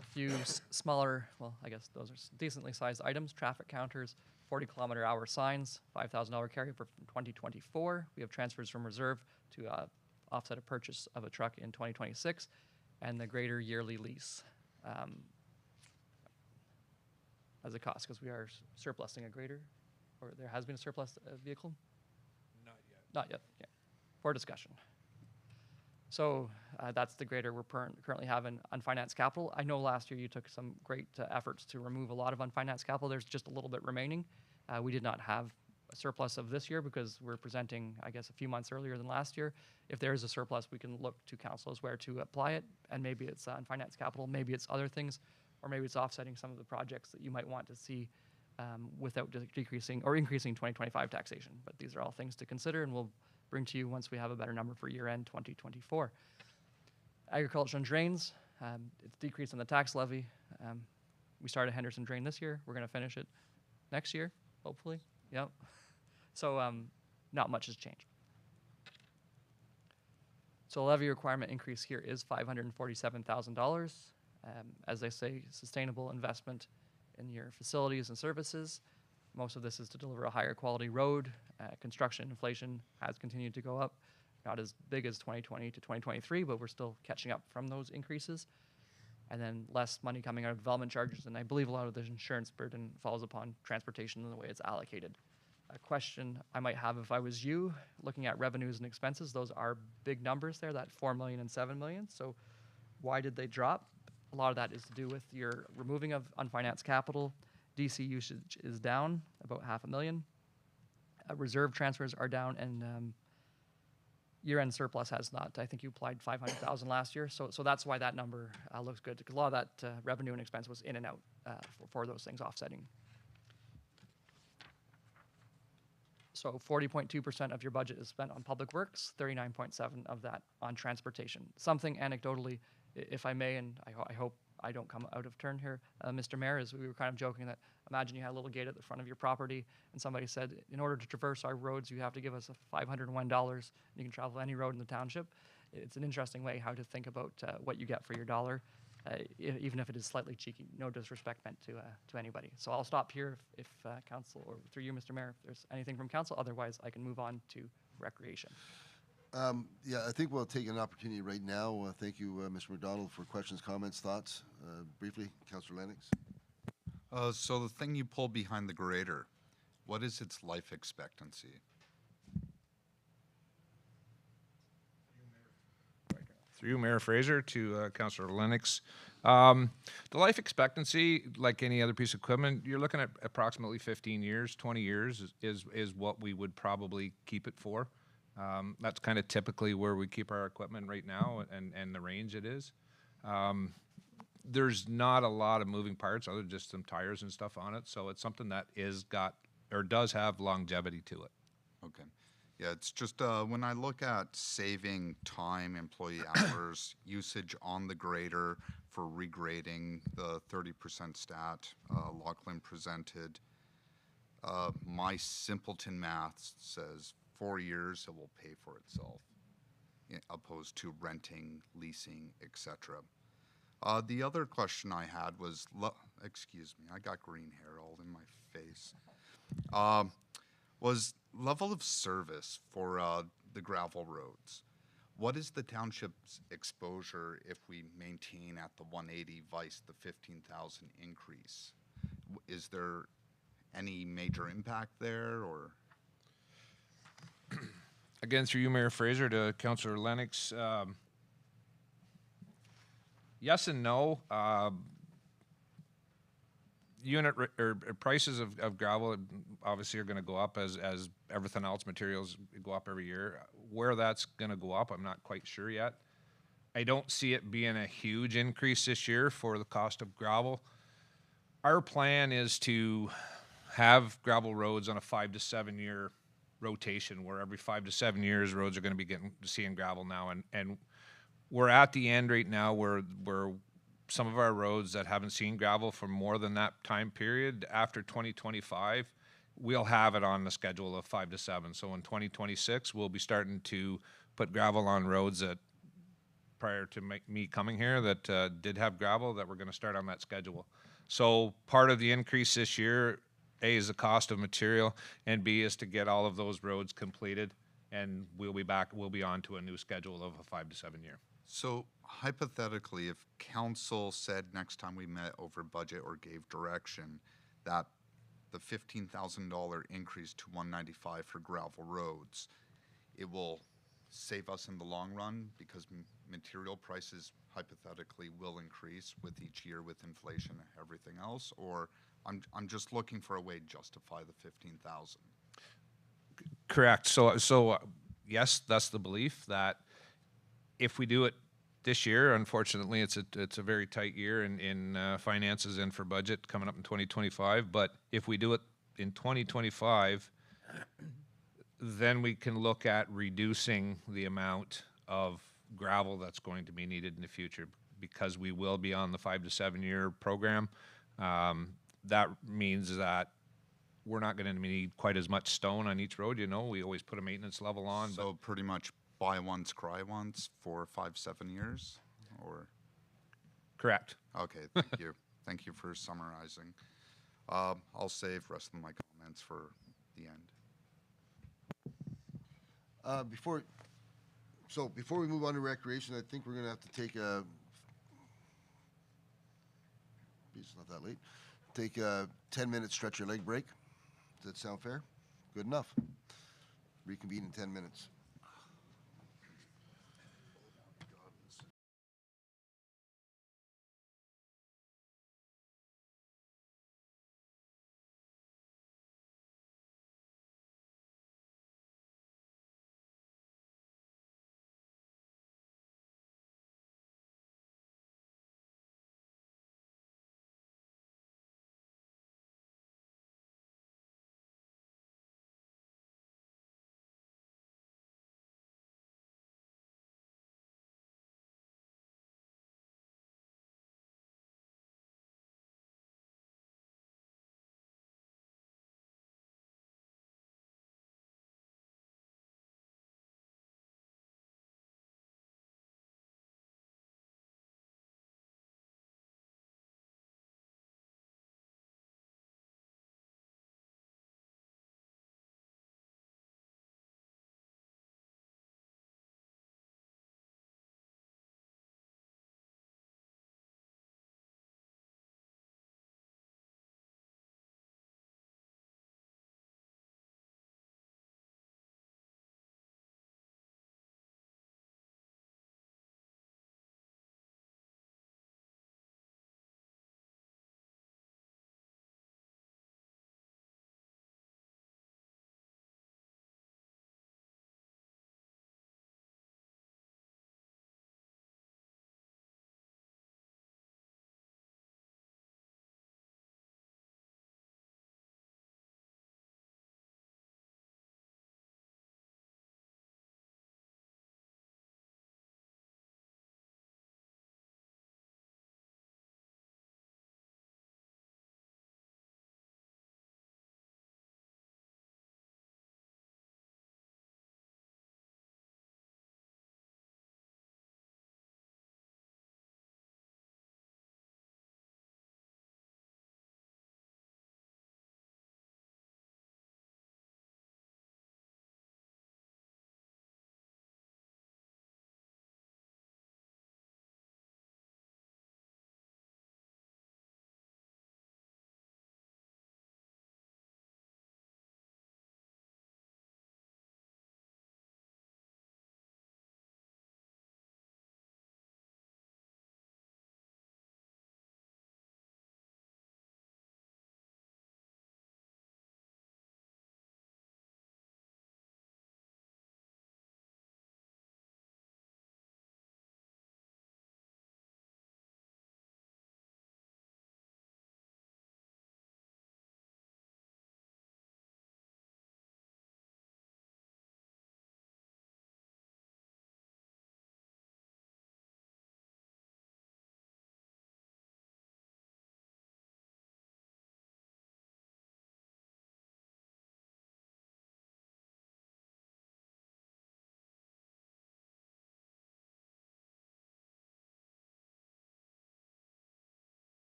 A few smaller, well, I guess those are decently sized items. Traffic counters, 40-kilometer-hour signs, $5,000 carryover from 2024. We have transfers from reserve to offset a purchase of a truck in 2026, and the greater yearly lease as a cost, because we are surplusing a grader, or there has been a surplus vehicle? Not yet. Not yet, yeah. For discussion. So that's the grader we're currently having unfinanced capital. I know last year you took some great efforts to remove a lot of unfinanced capital. There's just a little bit remaining. We did not have a surplus of this year because we're presenting, I guess, a few months earlier than last year. If there is a surplus, we can look to council as where to apply it, and maybe it's unfinanced capital, maybe it's other things, or maybe it's offsetting some of the projects that you might want to see without decreasing or increasing 2025 taxation. But these are all things to consider, and we'll bring to you once we have a better number for year-end 2024. Agriculture and drains, it's decreased in the tax levy. We started Henderson Drain this year. We're going to finish it next year, hopefully. Yep. So not much has changed. So levy requirement increase here is $547,000. As I say, sustainable investment in your facilities and services. Most of this is to deliver a higher quality road. Construction inflation has continued to go up, not as big as 2020 to 2023, but we're still catching up from those increases. And then less money coming out of development charges, and I believe a lot of the insurance burden falls upon transportation and the way it's allocated. A question I might have if I was you, looking at revenues and expenses, those are big numbers there, that 4 million and 7 million. So why did they drop? A lot of that is to do with your removing of unfinanced capital. DC usage is down about $500,000. Reserve transfers are down, and year-end surplus has not. I think you applied 500,000 last year, so that's why that number looks good, because a lot of that revenue and expense was in and out for those things offsetting. So 40.2% of your budget is spent on public works, 39.7% of that on transportation. Something anecdotally, if I may, and I hope I don't come out of turn here, Mr. Mayor, is we were kind of joking that imagine you had a little gate at the front of your property and somebody said, in order to traverse our roads, you have to give us $501 and you can travel any road in the township. It's an interesting way how to think about what you get for your dollar, even if it is slightly cheeky. No disrespect meant to anybody. So I'll stop here if council, or through you, Mr. Mayor, if there's anything from council. Otherwise, I can move on to recreation. Yeah, I think we'll take an opportunity right now. Thank you, Mr. McDonald, for questions, comments, thoughts. Briefly, Councillor Lennox. So the thing you pull behind the grader, what is its life expectancy? Through you, Mayor Fraser, to Councillor Lennox. The life expectancy, like any other piece of equipment, you're looking at approximately 15 years, 20 years is what we would probably keep it for. That's kind of typically where we keep our equipment right now, and the range it is. There's not a lot of moving parts other than just some tires and stuff on it, so it's something that is got or does have longevity to it. Okay. Yeah, it's just when I look at saving time, employee hours, usage on the grader for regrading, the 30% stat Lachlan presented, my simpleton math says 4 years it will pay for itself, opposed to renting, leasing, etc. The other question I had was, excuse me, I got green hair all in my face, was level of service for the gravel roads. What is the township's exposure if we maintain at the 180 vice the 15,000 increase? Is there any major impact there, or? Again, through you, Mayor Fraser, to Councillor Lennox. Yes and no. Prices of gravel obviously are going to go up as everything else, materials go up every year. Where that's going to go up, I'm not quite sure yet. I don't see it being a huge increase this year for the cost of gravel. Our plan is to have gravel roads on a 5 to 7 year rotation, where every 5 to 7 years roads are going to be seeing gravel now, and we're at the end right now where some of our roads that haven't seen gravel for more than that time period, after 2025, we'll have it on the schedule of 5 to 7. So in 2026, we'll be starting to put gravel on roads that, prior to me coming here, that did have gravel, that we're going to start on that schedule. So part of the increase this year, A, is the cost of material, and B, is to get all of those roads completed, and we'll be on to a new schedule of a 5 to 7 year. So hypothetically, if council said next time we met over budget or gave direction that the $15,000 increase to 195 for gravel roads, it will save us in the long run because material prices hypothetically will increase with each year with inflation and everything else, or I'm just looking for a way to justify the 15,000. Correct. So yes, that's the belief that if we do it this year, unfortunately, it's a very tight year in finances and for budget coming up in 2025. But if we do it in 2025, then we can look at reducing the amount of gravel that's going to be needed in the future, because we will be on the 5 to 7 year program. That means that we're not going to need quite as much stone on each road. You know, we always put a maintenance level on. So pretty much buy once, cry once for 5, 7 years, or? Correct. Okay, thank you. Thank you for summarizing. I'll save rest of my comments for the end. Before we move on to recreation, I think we're going to have to take a. It's not that late. Take a 10-minute stretch your leg break. Does that sound fair? Good enough. Reconvene in 10 minutes.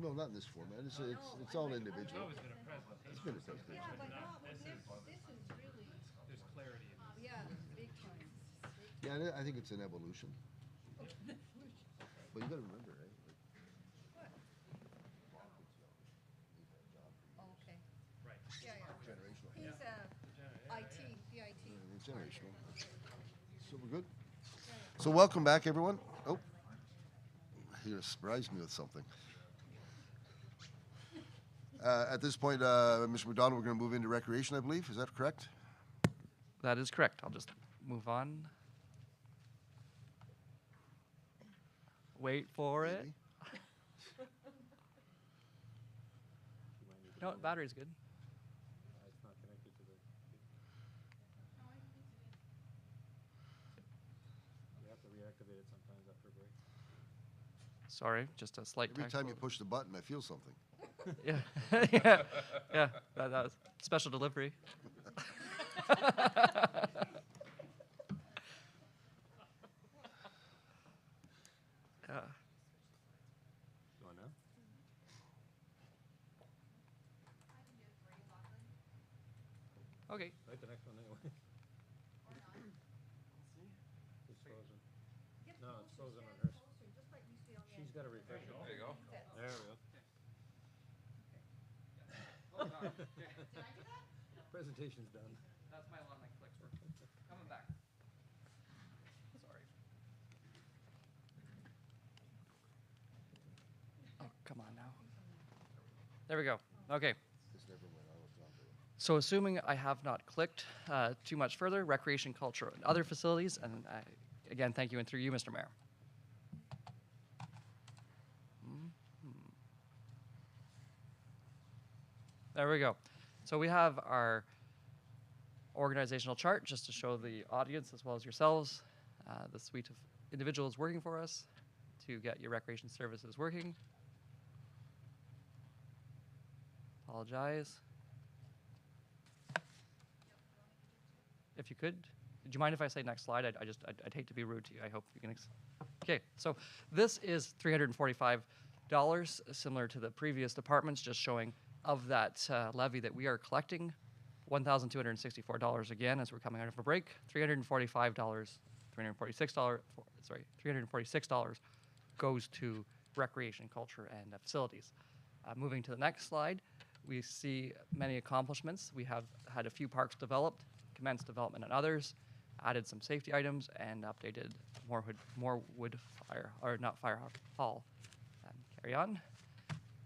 No, not in this format. It's all individual. It's been a presentation. There's clarity in this. Yeah, big time. Yeah, I think it's an evolution. But you gotta remember, right? Okay. Right. Yeah, yeah. Generational. He's IT, the IT. Generational. So we're good? So welcome back, everyone. Oh, you surprised me with something. At this point, Mr. McDonald, we're going to move into recreation, I believe. Is that correct? That is correct. I'll just move on. Wait for it. Maybe. No, battery's good. It's not connected to the. You have to reactivate it sometimes after a break. Sorry, just a slight Every time you technical- push the button, I feel something. Yeah, yeah, yeah. That was special delivery. Yeah. You want now? Okay. Right, the next one anyway. It's frozen. No, it's frozen on hers. She's got to refresh it. There you go. There we go. Presentation's done. That's my alarm, my clicks were coming back. Sorry. Oh, come on now. There we go. Okay. This never went on with John Daly. So assuming I have not clicked too much further, recreation, culture, and other facilities, and again, thank you, and through you, Mr. Mayor. There we go. So we have our organizational chart just to show the audience as well as yourselves the suite of individuals working for us to get your recreation services working. Apologize. If you could, do you mind if I say next slide? I'd hate to be rude to you. I hope you can. Okay, so this is $345, similar to the previous departments, just showing of that levy that we are collecting, $1,264 again as we're coming out of a break. $346 goes to recreation, culture, and facilities. Moving to the next slide, we see many accomplishments. We have had a few parks developed, commenced development on others, added some safety items, and updated Morewood Fire, or not Fire Hall. Carry on.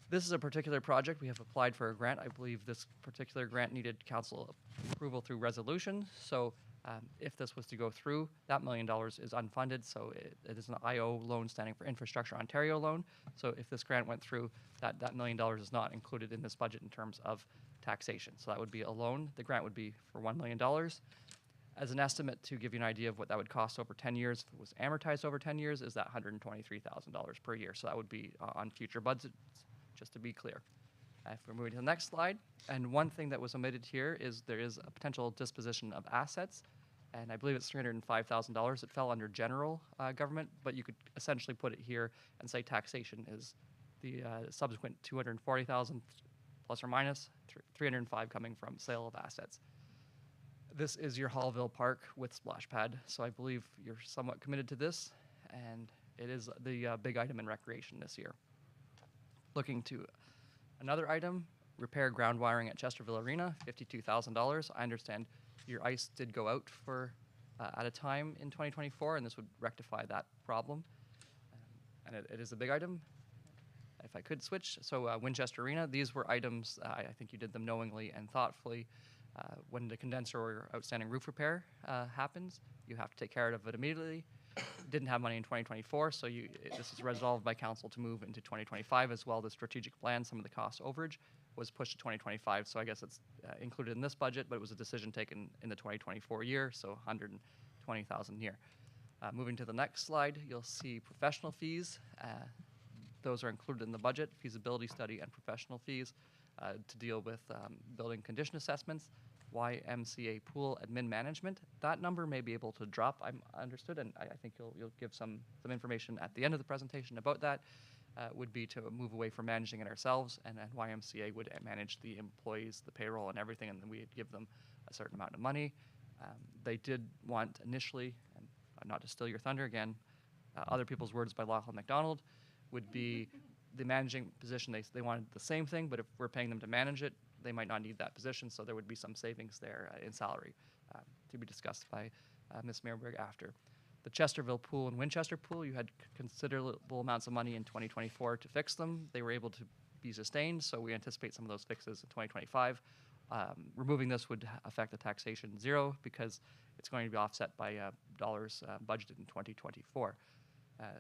This is a particular project. We have applied for a grant. I believe this particular grant needed council approval through resolution. So if this was to go through, that $1 million is unfunded. So it is an IO loan standing for Infrastructure Ontario loan. So if this grant went through, that $1 million is not included in this budget in terms of taxation. So that would be a loan. The grant would be for $1 million. As an estimate, to give you an idea of what that would cost over 10 years, if it was amortized over 10 years, is that $123,000 per year. So that would be on future budgets, just to be clear. If we're moving to the next slide, and one thing that was omitted here is there is a potential disposition of assets, and I believe it's $305,000. It fell under general government, but you could essentially put it here and say taxation is the subsequent $240,000 plus or minus, 305 coming from sale of assets. This is your Hallville Park with splash pad, so I believe you're somewhat committed to this, and it is the big item in recreation this year. Looking to another item, repair ground wiring at Chesterville Arena, $52,000. I understand your ice did go out for at a time in 2024, and this would rectify that problem. And it is a big item. If I could switch, so Winchester Arena, these were items, I think you did them knowingly and thoughtfully. When the condenser or outstanding roof repair happens, you have to take care of it immediately. Didn't have money in 2024, so this is resolved by council to move into 2025 as well. The strategic plan, some of the cost overage was pushed to 2025, so I guess it's included in this budget, but it was a decision taken in the 2024 year, so 120,000 year. Moving to the next slide, you'll see professional fees. Those are included in the budget, feasibility study and professional fees to deal with building condition assessments. YMCA pool admin management. That number may be able to drop, I'm understood, and I think you'll give some information at the end of the presentation about that. would be to move away from managing it ourselves, and then YMCA would manage the employees, the payroll, and everything, and then we'd give them a certain amount of money. They did want initially, and not to steal your thunder again, other people's words by Lachlan McDonald, would be the managing position. They wanted the same thing, but if we're paying them to manage it, they might not need that position, so there would be some savings there in salary to be discussed by Ms. Meerberg after. The Chesterville pool and Winchester pool, you had considerable amounts of money in 2024 to fix them. They were able to be sustained, so we anticipate some of those fixes in 2025. Removing this would affect the taxation zero because it's going to be offset by dollars budgeted in 2024.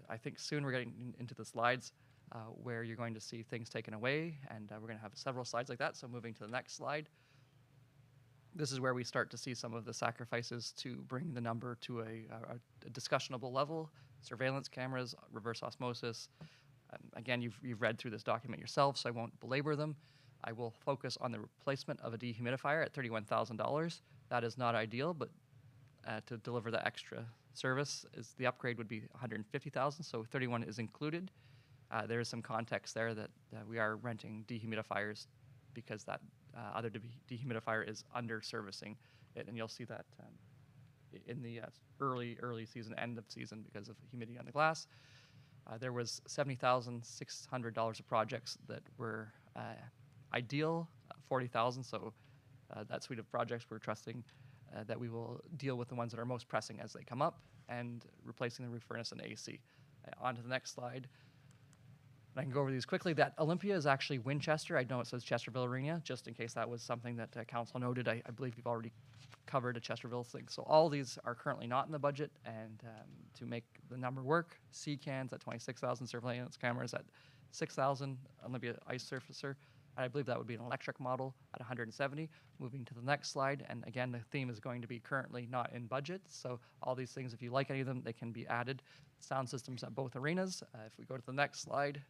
I think soon we're getting into the slides where you're going to see things taken away, and we're going to have several slides like that. So moving to the next slide. This is where we start to see some of the sacrifices to bring the number to a discussionable level. Surveillance cameras, reverse osmosis. Again, you've read through this document yourself, so I won't belabor them. I will focus on the replacement of a dehumidifier at $31,000. That is not ideal, but to deliver the extra service, the upgrade would be $150,000, so 31 is included. There is some context there that we are renting dehumidifiers because that other dehumidifier is under servicing it, and you'll see that in the early season, end of season because of humidity on the glass. There was $70,600 of projects that were ideal, 40,000. So that suite of projects we're trusting that we will deal with the ones that are most pressing as they come up, and replacing the roof furnace and AC. On to the next slide. I can go over these quickly. That Olympia is actually Winchester. I know it says Chesterville Arena, just in case that was something that council noted. I believe you've already covered a Chesterville thing. So all these are currently not in the budget, and to make the number work, C-cans at 26,000, surveillance cameras at 6,000, Olympia ice surfacer. I believe that would be an electric model at 170. Moving to the next slide, and again, the theme is going to be currently not in budget. So all these things, if you like any of them, they can be added. Sound systems at both arenas. If we go to the next slide,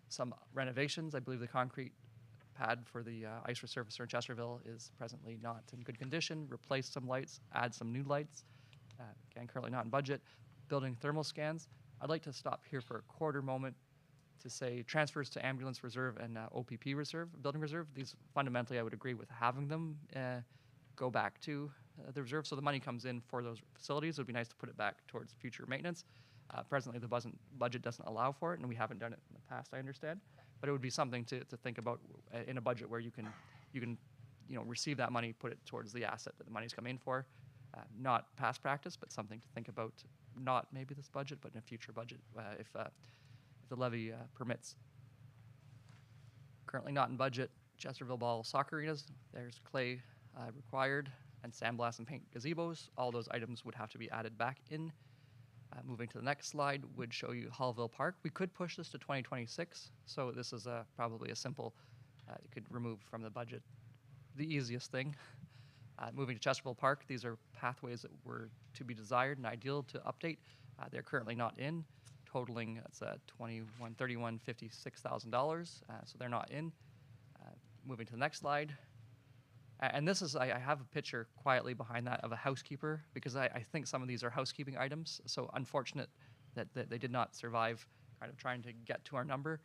some renovations. I believe the concrete pad for the ice resurfacer in Chesterville is presently not in good condition. Replace some lights, add some new lights. Again, currently not in budget. Building thermal scans. I'd like to stop here for a quarter moment to say transfers to ambulance reserve and OPP reserve, building reserve. These fundamentally I would agree with having them go back to the reserve, so the money comes in for those facilities. It would be nice to put it back towards future maintenance. Presently, the budget doesn't allow for it, and we haven't done it in the past, I understand. But it would be something to think about in a budget where you can receive that money, put it towards the asset that the money's come in for. Not past practice, but something to think about. Not maybe this budget, but in a future budget if the levy permits. Currently not in budget. Chesterville Ball soccer arenas. There's clay required, and sandblast and paint gazebos. All those items would have to be added back in. Moving to the next slide would show you Hallville Park. We could push this to 2026, so this is probably a simple, you could remove from the budget, the easiest thing. Moving to Chesterville Park, these are pathways that were to be desired and ideal to update. They're currently not in, totaling that's $56,000, so they're not in. Moving to the next slide. And this is, I have a picture quietly behind that of a housekeeper, because I think some of these are housekeeping items. So unfortunate that they did not survive kind of trying to get to our number.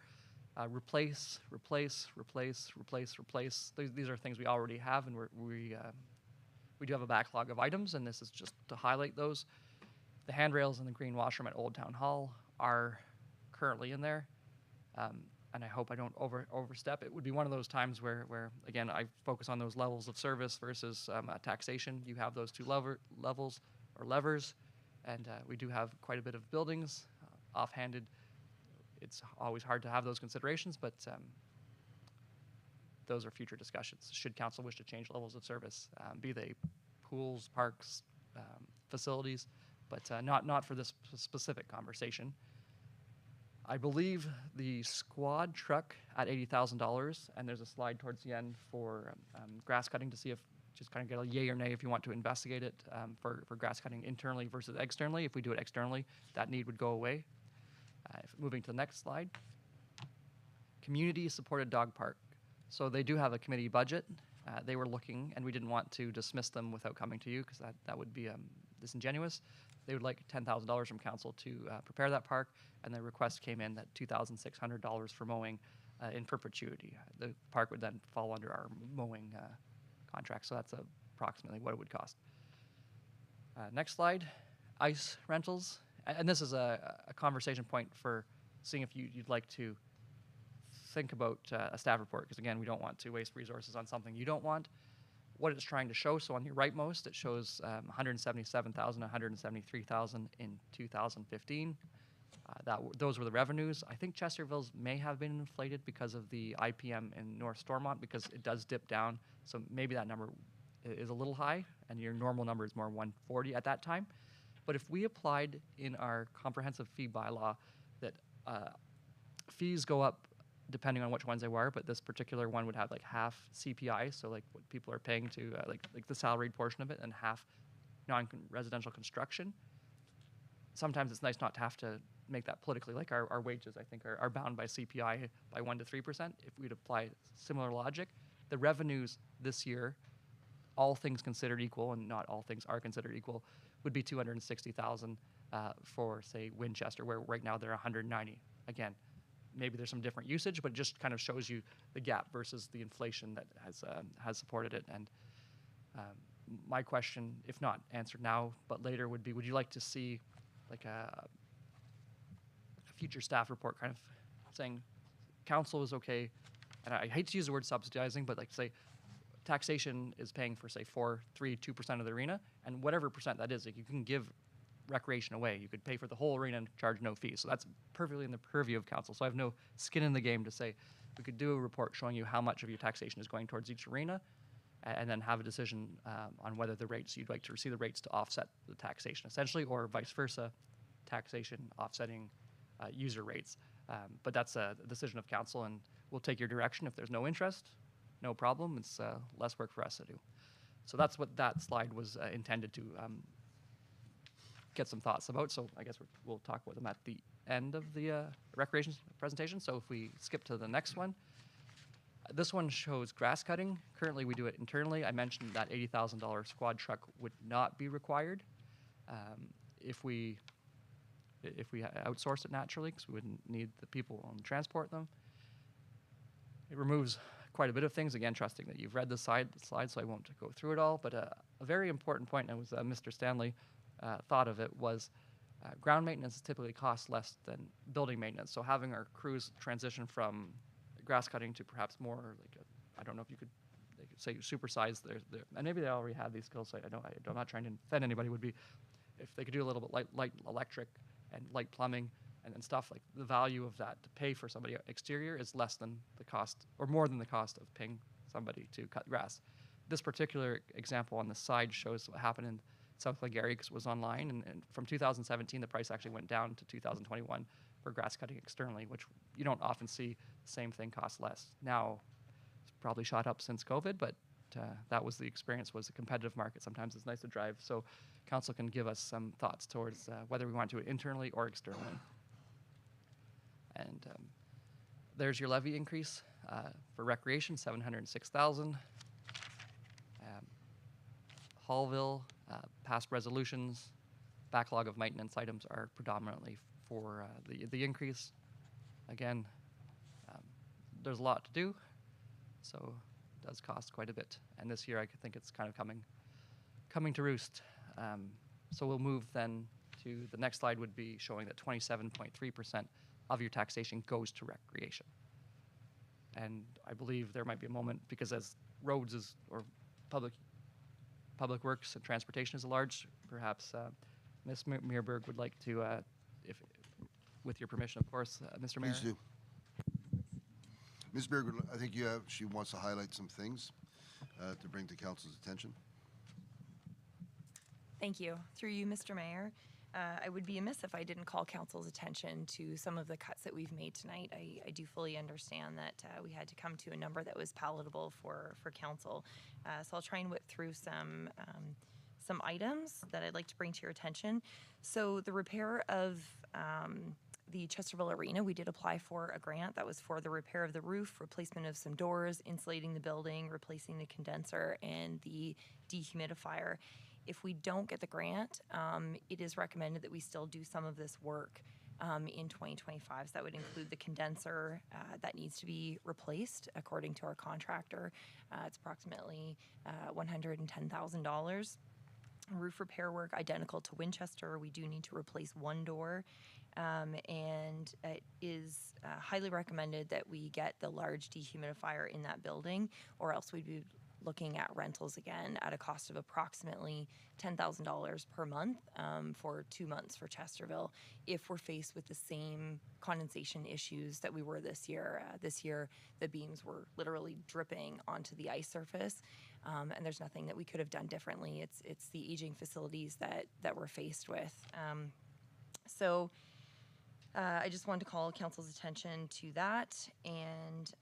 Replace, replace, replace, replace, replace. These are things we already have, and we do have a backlog of items, and this is just to highlight those. The handrails and the green washroom at Old Town Hall are currently in there. And I hope I don't overstep. It would be one of those times where again, I focus on those levels of service versus taxation. You have those two levels or levers, and we do have quite a bit of buildings. Offhanded, it's always hard to have those considerations, but those are future discussions. Should council wish to change levels of service, be they pools, parks, facilities, but not for this specific conversation. I believe the squad truck at $80,000, and there's a slide towards the end for grass cutting to see if, just kind of get a yay or nay if you want to investigate it for grass cutting internally versus externally. If we do it externally, that need would go away. Moving to the next slide. Community supported dog park. So they do have a committee budget. They were looking, and we didn't want to dismiss them without coming to you, because that would be disingenuous. They would like $10,000 from council to prepare that park, and the request came in that $2,600 for mowing in perpetuity. The park would then fall under our mowing contract, so that's approximately what it would cost. Next slide, ice rentals. And this is a conversation point for seeing if you'd like to think about a staff report, because again, we don't want to waste resources on something you don't want. What it's trying to show, so on your rightmost, it shows 177,000, 173,000 in 2015. Those were the revenues. I think Chesterville's may have been inflated because of the IPM in North Stormont, because it does dip down. So maybe that number is a little high, and your normal number is more 140 at that time. But if we applied in our comprehensive fee bylaw that fees go up depending on which ones they were, but this particular one would have like half CPI, so like what people are paying to like the salaried portion of it, and half non-residential construction. Sometimes it's nice not to have to make that politically, like our wages, I think, are bound by CPI by 1 to 3%. If we'd apply similar logic, the revenues this year, all things considered equal, and not all things are considered equal, would be 260,000 for, say, Winchester, where right now they're 190. Again, maybe there's some different usage, but it just kind of shows you the gap versus the inflation that has supported it. And my question, if not answered now, but later, would be, would you like to see like a future staff report kind of saying council is okay, and I hate to use the word subsidizing, but like say taxation is paying for say 2% of the arena, and whatever percent that is, like you can give recreation away. You could pay for the whole arena and charge no fees. So that's perfectly in the purview of council. So I have no skin in the game to say we could do a report showing you how much of your taxation is going towards each arena, and then have a decision on whether the rates you'd like to receive the rates to offset the taxation essentially, or vice versa, taxation offsetting user rates. But that's a decision of council, and we'll take your direction. If there's no interest, no problem. It's less work for us to do. So that's what that slide was intended to get some thoughts about. So I guess we'll talk about them at the end of the recreation presentation. So if we skip to the next one, this one shows grass cutting. Currently, we do it internally. I mentioned that $80,000 squad truck would not be required if we outsource it naturally, because we wouldn't need the people to transport them. It removes quite a bit of things. Again, trusting that you've read the slide, so I won't go through it all. But a very important point, and it was Mr. Stanley thought of it, was ground maintenance typically costs less than building maintenance. So having our crews transition from grass cutting to perhaps more like I don't know if you could say supersize their and maybe they already have these skills. So I'm not trying to offend anybody. Would be if they could do a little bit light electric and light plumbing and stuff, like the value of that to pay for somebody exterior is less than the cost, or more than the cost of paying somebody to cut grass. This particular example on the side shows what happened in South Glengarry, because it was online, and from 2017 the price actually went down to 2021 for grass cutting externally, which you don't often see. The same thing costs less. Now it's probably shot up since COVID, but that was the experience, was a competitive market. Sometimes it's nice to drive. So council can give us some thoughts towards whether we want to do it internally or externally. And there's your levy increase for recreation, 706,000. Hallville, past resolutions, backlog of maintenance items are predominantly for the increase. Again, there's a lot to do, so it does cost quite a bit. And this year I think it's kind of coming to roost. So we'll move then to the next slide, would be showing that 27.3% of your taxation goes to recreation. And I believe there might be a moment, because as roads is, or public works and transportation is large, perhaps Ms. Meerberg would like to, if with your permission, of course, Mr. Mayor. Please do. Ms. Berger, I think she wants to highlight some things to bring to council's attention. Thank you. Through you, Mr. Mayor, I would be amiss if I didn't call council's attention to some of the cuts that we've made tonight. I do fully understand that we had to come to a number that was palatable for council. So I'll try and whip through some items that I'd like to bring to your attention. So the repair of the Chesterville Arena, we did apply for a grant that was for the repair of the roof, replacement of some doors, insulating the building, replacing the condenser and the dehumidifier. If we don't get the grant, it is recommended that we still do some of this work in 2025. So that would include the condenser that needs to be replaced according to our contractor. It's approximately $110,000. Roof repair work identical to Winchester. We do need to replace one door, and it is highly recommended that we get the large dehumidifier in that building, or else we'd be looking at rentals again at a cost of approximately $10,000 per month for 2 months for Chesterville if we're faced with the same condensation issues that we were this year. This year, the beams were literally dripping onto the ice surface, and there's nothing that we could have done differently. It's the aging facilities that we're faced with. So I just wanted to call council's attention to that, and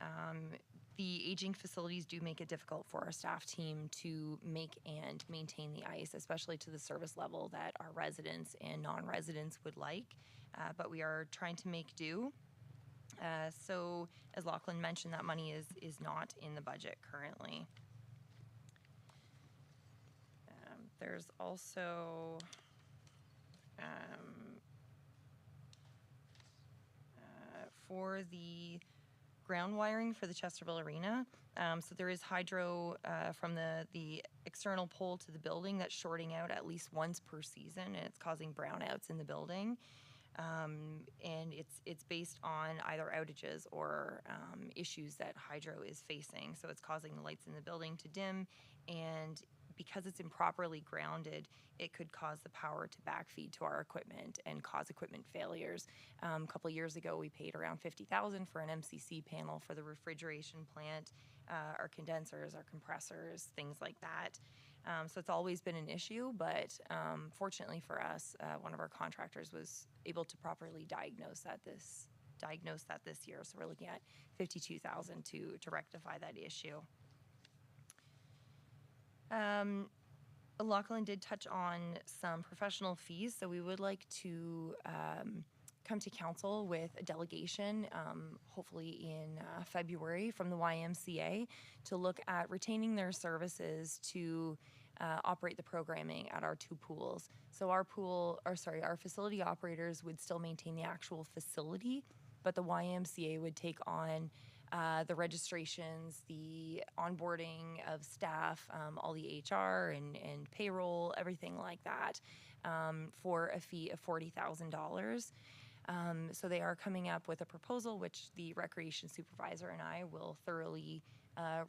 the aging facilities do make it difficult for our staff team to make and maintain the ice, especially to the service level that our residents and non-residents would like. But we are trying to make do. So as Lachlan mentioned, that money is not in the budget currently. There's also for the ground wiring for the Chesterville Arena. So there is hydro from the external pole to the building that's shorting out at least once per season, and it's causing brownouts in the building. And it's based on either outages or issues that hydro is facing. So it's causing the lights in the building to dim, and because it's improperly grounded, it could cause the power to backfeed to our equipment and cause equipment failures. A couple years ago, we paid around $50,000 for an MCC panel for the refrigeration plant, our condensers, our compressors, things like that. So it's always been an issue, but fortunately for us, one of our contractors was able to properly diagnose that this year. So we're looking at $52,000 to rectify that issue. Lachlan did touch on some professional fees, so we would like to come to council with a delegation, hopefully in February, from the YMCA to look at retaining their services to operate the programming at our 2 pools. So our facility operators would still maintain the actual facility, but the YMCA would take on the registrations, the onboarding of staff, all the HR and payroll, everything like that, for a fee of $40,000. So they are coming up with a proposal, which the recreation supervisor and I will thoroughly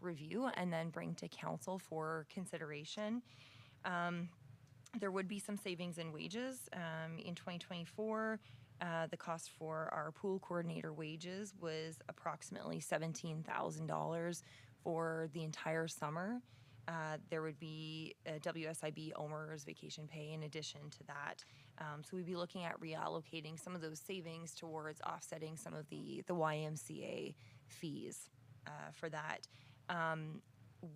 review and then bring to council for consideration. There would be some savings in wages. In 2024, the cost for our pool coordinator wages was approximately $17,000 for the entire summer. There would be WSIB OMERS vacation pay in addition to that. So we'd be looking at reallocating some of those savings towards offsetting some of the YMCA fees for that.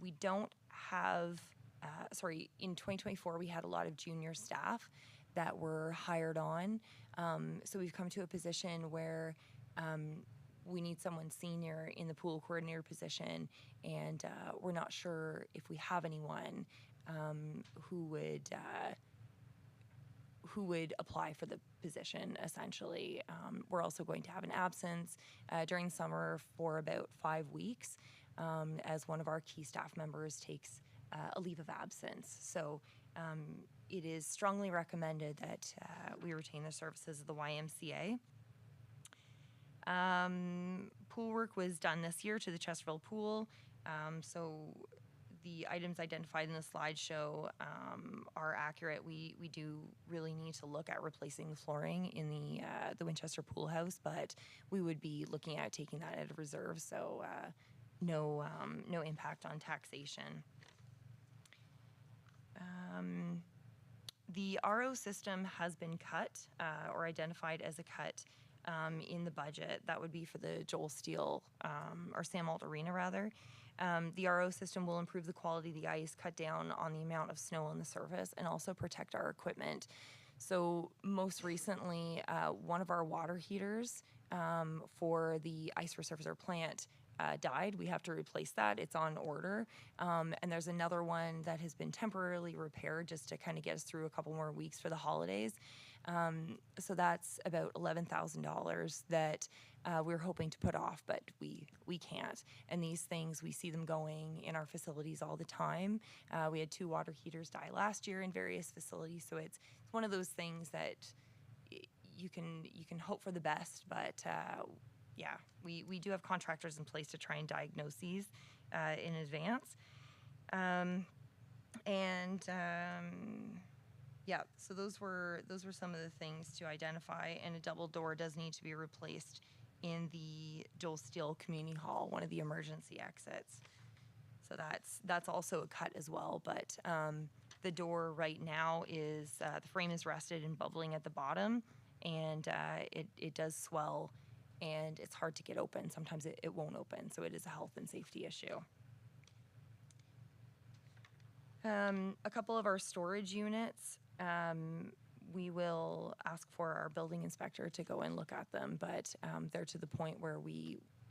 We don't have, in 2024, we had a lot of junior staff that were hired on. So we've come to a position where we need someone senior in the pool coordinator position, and we're not sure if we have anyone who would apply for the position, essentially. We're also going to have an absence during summer for about 5 weeks as one of our key staff members takes a leave of absence. So it is strongly recommended that we retain the services of the YMCA. Pool work was done this year to the Chesterville Pool. So the items identified in the slideshow are accurate. We do really need to look at replacing the flooring in the Winchester Pool House, but we would be looking at taking that out of reserve, so no impact on taxation. The RO system has been cut or identified as a cut in the budget. That would be for the Joel Steele or Sam Alt Arena, rather. The RO system will improve the quality of the ice, cut down on the amount of snow on the surface, and also protect our equipment. So most recently, one of our water heaters for the ice resurfacer plant died. We have to replace that. It's on order. And there's another one that has been temporarily repaired just to kind of get us through a couple more weeks for the holidays. So that's about $11,000 that we're hoping to put off, but we can't. And these things, we see them going in our facilities all the time. We had 2 water heaters die last year in various facilities, so it's one of those things that you can hope for the best, but yeah, we do have contractors in place to try and diagnose these in advance. Yeah, so those were some of the things to identify, and a double door does need to be replaced in the Joel Steele Community Hall, one of the emergency exits. So that's also a cut as well, but the door right now is, the frame is rusted and bubbling at the bottom, and it does swell, and it's hard to get open. Sometimes it won't open, so it is a health and safety issue. A couple of our storage units, we will ask for our building inspector to go and look at them, but they're to the point where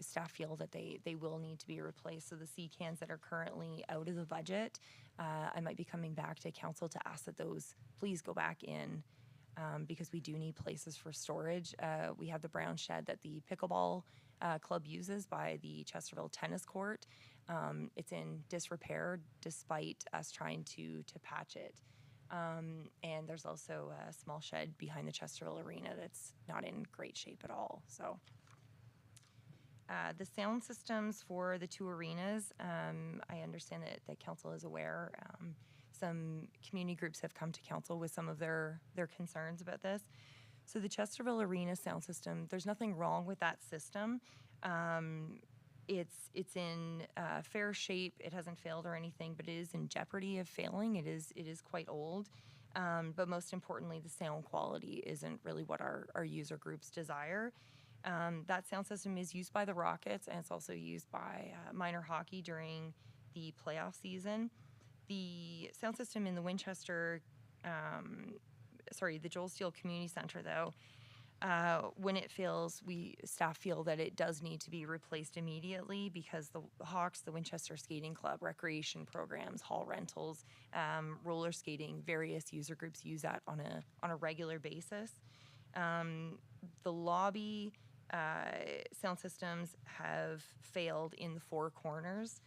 staff feel that they will need to be replaced. So the sea cans that are currently out of the budget, I might be coming back to council to ask that those please go back in, because we do need places for storage. We have the brown shed that the pickleball club uses by the Chesterville tennis court. It's in disrepair despite us trying to patch it. And there's also a small shed behind the Chesterville Arena that's not in great shape at all. So the sound systems for the 2 arenas, I understand that council is aware. Some community groups have come to council with some of their concerns about this. So the Chesterville Arena sound system, there's nothing wrong with that system. It's in fair shape. It hasn't failed or anything, but it is in jeopardy of failing. It is quite old. But most importantly, the sound quality isn't really what our user groups desire. That sound system is used by the Rockets, and it's also used by minor hockey during the playoff season. The sound system in the the Joel Steele Community Center, though, when it fails, staff feel that it does need to be replaced immediately because the Hawks, the Winchester Skating Club, recreation programs, hall rentals, roller skating, various user groups use that on a regular basis. The lobby sound systems have failed in the 4 corners.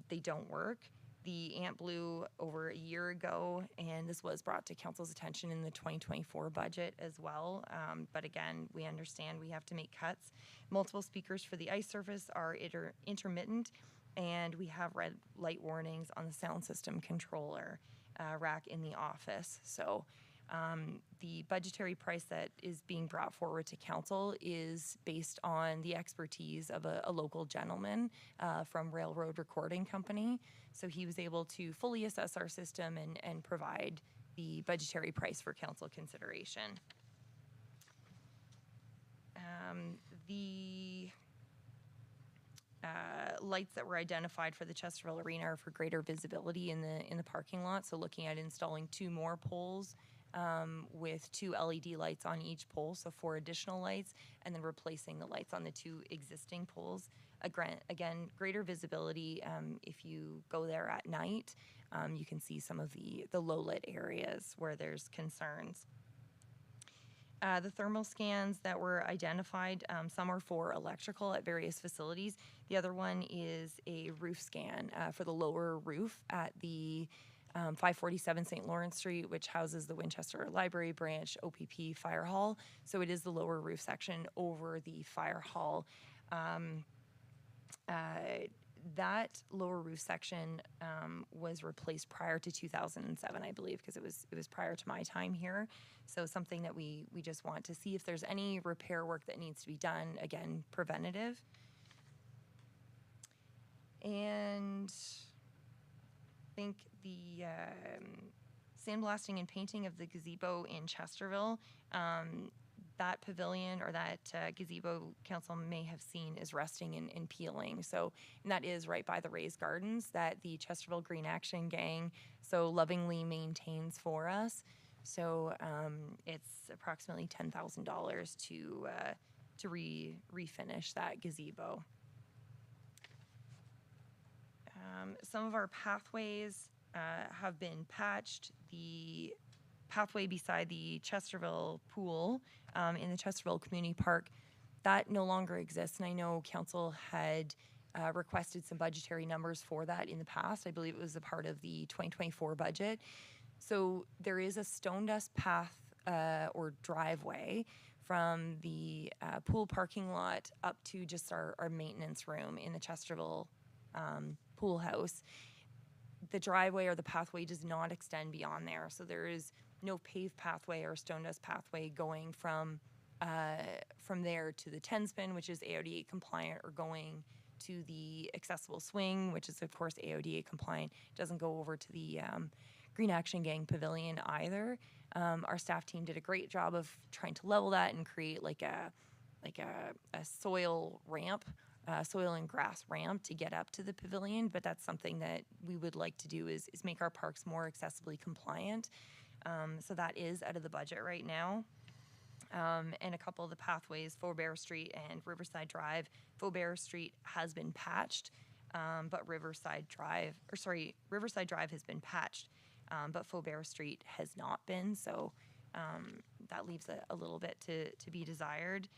They don't work. The Ant blew over a year ago, and this was brought to council's attention in the 2024 budget as well. But again, we understand we have to make cuts. Multiple speakers for the ice surface are intermittent, and we have red light warnings on the sound system controller rack in the office. So the budgetary price that is being brought forward to council is based on the expertise of a local gentleman from Railroad Recording Company. So he was able to fully assess our system and provide the budgetary price for council consideration. The lights that were identified for the Chesterville Arena are for greater visibility in the parking lot. So looking at installing 2 more poles with 2 LED lights on each pole, so 4 additional lights, and then replacing the lights on the 2 existing poles. Again, greater visibility. If you go there at night, you can see some of the low-lit areas where there's concerns. The thermal scans that were identified, some are for electrical at various facilities. The other one is a roof scan for the lower roof at the 547 St. Lawrence Street, which houses the Winchester Library Branch OPP Fire Hall. So it is the lower roof section over the fire hall. That lower roof section was replaced prior to 2007, I believe, because it was prior to my time here. So something that we just want to see if there's any repair work that needs to be done, again, preventative. And I think the sandblasting and painting of the gazebo in Chesterville, that pavilion or that gazebo council may have seen is rusting and peeling. So, and that is right by the raised gardens that the Chesterville Green Action Gang so lovingly maintains for us. So it's approximately $10,000 to refinish that gazebo. Some of our pathways have been patched. The pathway beside the Chesterville pool in the Chesterville Community Park, that no longer exists. And I know council had requested some budgetary numbers for that in the past. I believe it was a part of the 2024 budget. So there is a stone dust path or driveway from the pool parking lot up to just our maintenance room in the Chesterville pool house. The driveway or the pathway does not extend beyond there. So there is no paved pathway or stone dust pathway going from there to the 10-spin, which is AODA compliant, or going to the accessible swing, which is of course AODA compliant. It doesn't go over to the Green Action Gang Pavilion either. Our staff team did a great job of trying to level that and create like a soil ramp, soil and grass ramp to get up to the pavilion. But that's something that we would like to do is make our parks more accessibly compliant. So that is out of the budget right now. And a couple of the pathways, Faubert Street and Riverside Drive. Faubert Street has been patched, but Riverside Drive has been patched, but Faubert Street has not been. So that leaves a little bit to be desired.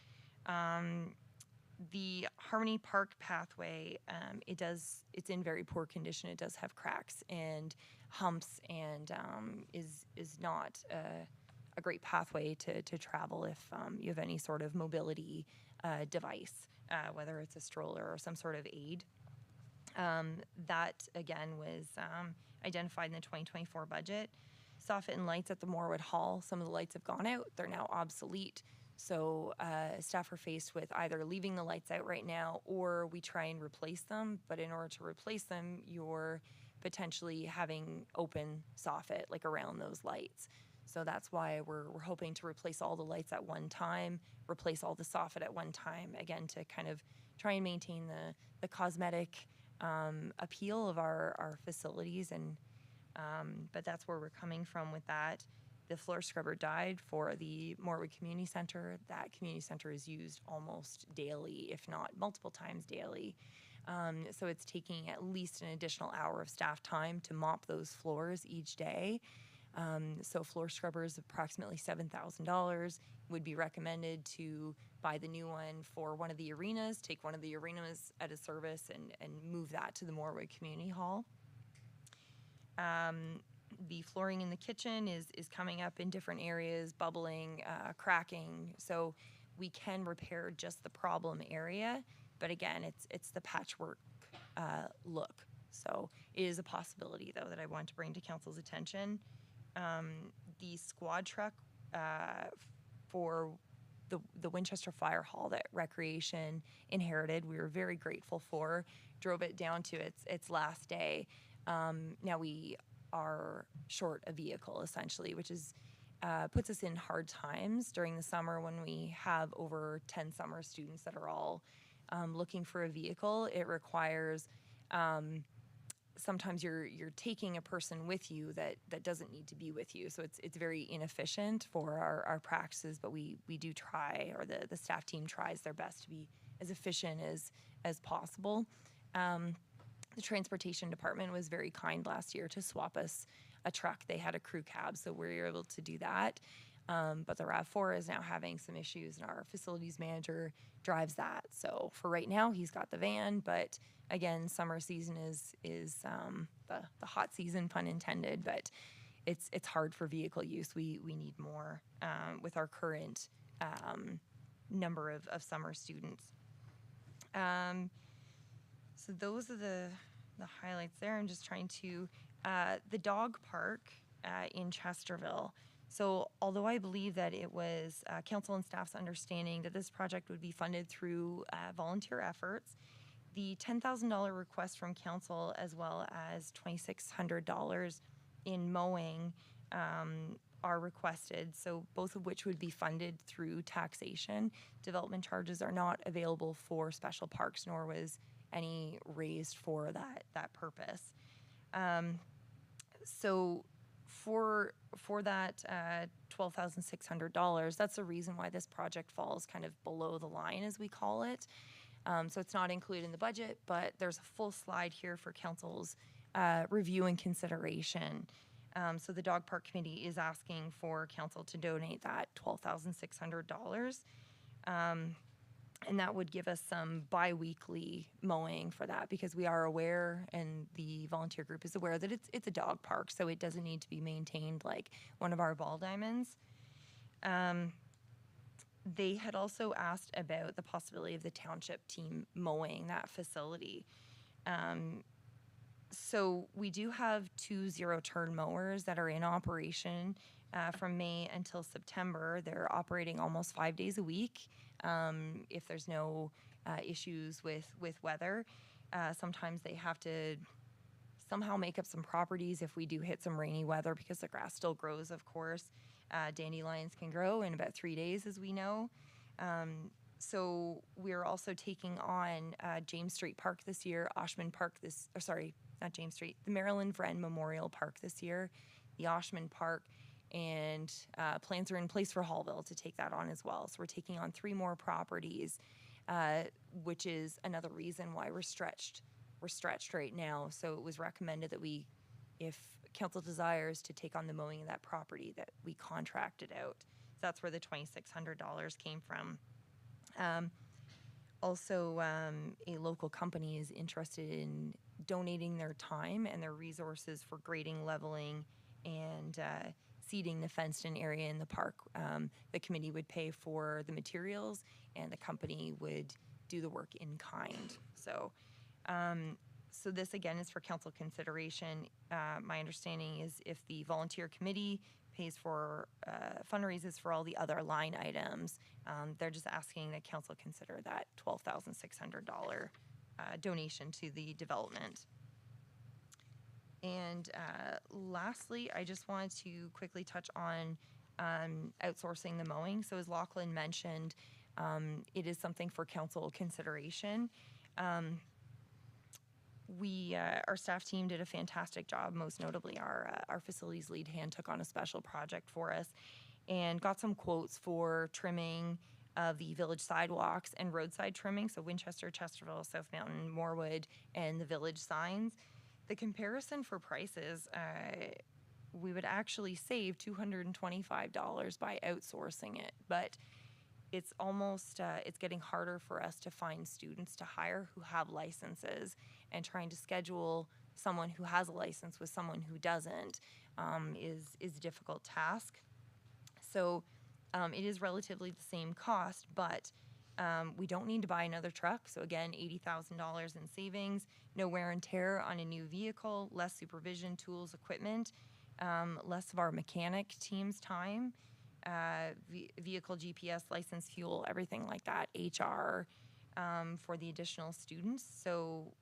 The Harmony Park pathway, it's in very poor condition. It does have cracks and humps, and is not a great pathway to travel if you have any sort of mobility device, whether it's a stroller or some sort of aid. That, again, was identified in the 2024 budget. Soffit and lights at the Moorwood Hall, some of the lights have gone out. They're now obsolete. So staff are faced with either leaving the lights out right now, or we try and replace them. But in order to replace them, you're potentially having open soffit like around those lights. So that's why we're hoping to replace all the lights at one time, replace all the soffit at one time, again, to kind of try and maintain the cosmetic appeal of our facilities. And but that's where we're coming from with that. The floor scrubber died for the Moorwood Community Center. That community center is used almost daily, if not multiple times daily. So it's taking at least an additional hour of staff time to mop those floors each day. So floor scrubbers, approximately $7,000, would be recommended to buy the new one for one of the arenas, take one of the arenas at a service and move that to the Moorwood Community Hall. The flooring in the kitchen is coming up in different areas, bubbling, cracking. So we can repair just the problem area, but again, it's the patchwork look. So it is a possibility, though, that I want to bring to council's attention. The squad truck for the Winchester Fire Hall that Recreation inherited, we were very grateful for. Drove it down to its last day. Now we are short a vehicle, essentially, which is puts us in hard times during the summer when we have over 10 summer students that are all looking for a vehicle. It requires sometimes you're taking a person with you that doesn't need to be with you. So it's very inefficient for our practices, but we do try, or the staff team tries their best to be as efficient as possible. The transportation department was very kind last year to swap us a truck. They had a crew cab, so we were able to do that. But the RAV4 is now having some issues, and our facilities manager drives that. So for right now, he's got the van, but again, summer season is the hot season, pun intended, but it's hard for vehicle use. We need more with our current number of summer students. So those are the highlights there. I'm just trying to, the dog park in Chesterville. So although I believe that it was council and staff's understanding that this project would be funded through volunteer efforts, the $10,000 request from council, as well as $2,600 in mowing, are requested, so both of which would be funded through taxation. Development charges are not available for special parks, nor was any raised for that purpose. So for that $12,600, that's the reason why this project falls kind of below the line, as we call it. So it's not included in the budget, but there's a full slide here for council's review and consideration. So the dog park committee is asking for council to donate that $12,600. And that would give us some bi-weekly mowing for that, because we are aware, and the volunteer group is aware, that it's a dog park, so it doesn't need to be maintained like one of our ball diamonds. They had also asked about the possibility of the township team mowing that facility. So we do have 2 zero-turn mowers that are in operation from May until September. They're operating almost 5 days a week if there's no issues with weather. Sometimes they have to somehow make up some properties if we do hit some rainy weather, because the grass still grows, of course. Dandelions can grow in about 3 days, as we know. So we're also taking on James Street Park this year, Oshman Park not James Street, the Marilyn Vren Memorial Park this year, the Oshman Park, and plans are in place for Hallville to take that on as well. So we're taking on 3 more properties, which is another reason why we're stretched. We're stretched right now. So it was recommended that we, if council desires to take on the mowing of that property, that we contract it out. So that's where the $2,600 came from. Also, a local company is interested in donating their time and their resources for grading, leveling, and seeding the fenced-in area in the park. The committee would pay for the materials, and the company would do the work in kind. So this, again, is for council consideration. My understanding is if the volunteer committee pays for fundraisers for all the other line items, they're just asking that council consider that $12,600 donation to the development. And lastly, I just wanted to quickly touch on outsourcing the mowing. So as Lachlan mentioned, it is something for council consideration. Our staff team did a fantastic job. Most notably, our facilities lead hand took on a special project for us and got some quotes for trimming of the village sidewalks and roadside trimming. So Winchester, Chesterville, South Mountain, Morewood, and the village signs. The comparison for prices, we would actually save $225 by outsourcing it, but it's almost, it's getting harder for us to find students to hire who have licenses, and trying to schedule someone who has a license with someone who doesn't is a difficult task. So it is relatively the same cost, but we don't need to buy another truck. So again, $80,000 in savings, no wear and tear on a new vehicle, less supervision, tools, equipment, less of our mechanic team's time, vehicle GPS, license, fuel, everything like that, HR for the additional students. So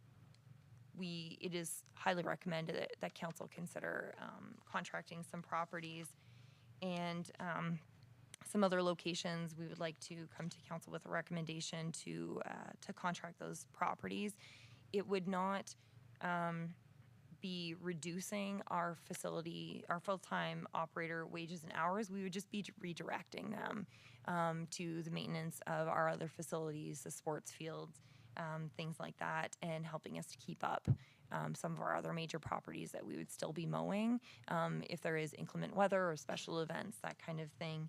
it is highly recommended that council consider contracting some properties, and some other locations. We would like to come to council with a recommendation to contract those properties. It would not be reducing our facility, our full-time operator wages and hours. We would just be redirecting them to the maintenance of our other facilities, the sports fields, things like that, and helping us to keep up some of our other major properties that we would still be mowing if there is inclement weather or special events, that kind of thing.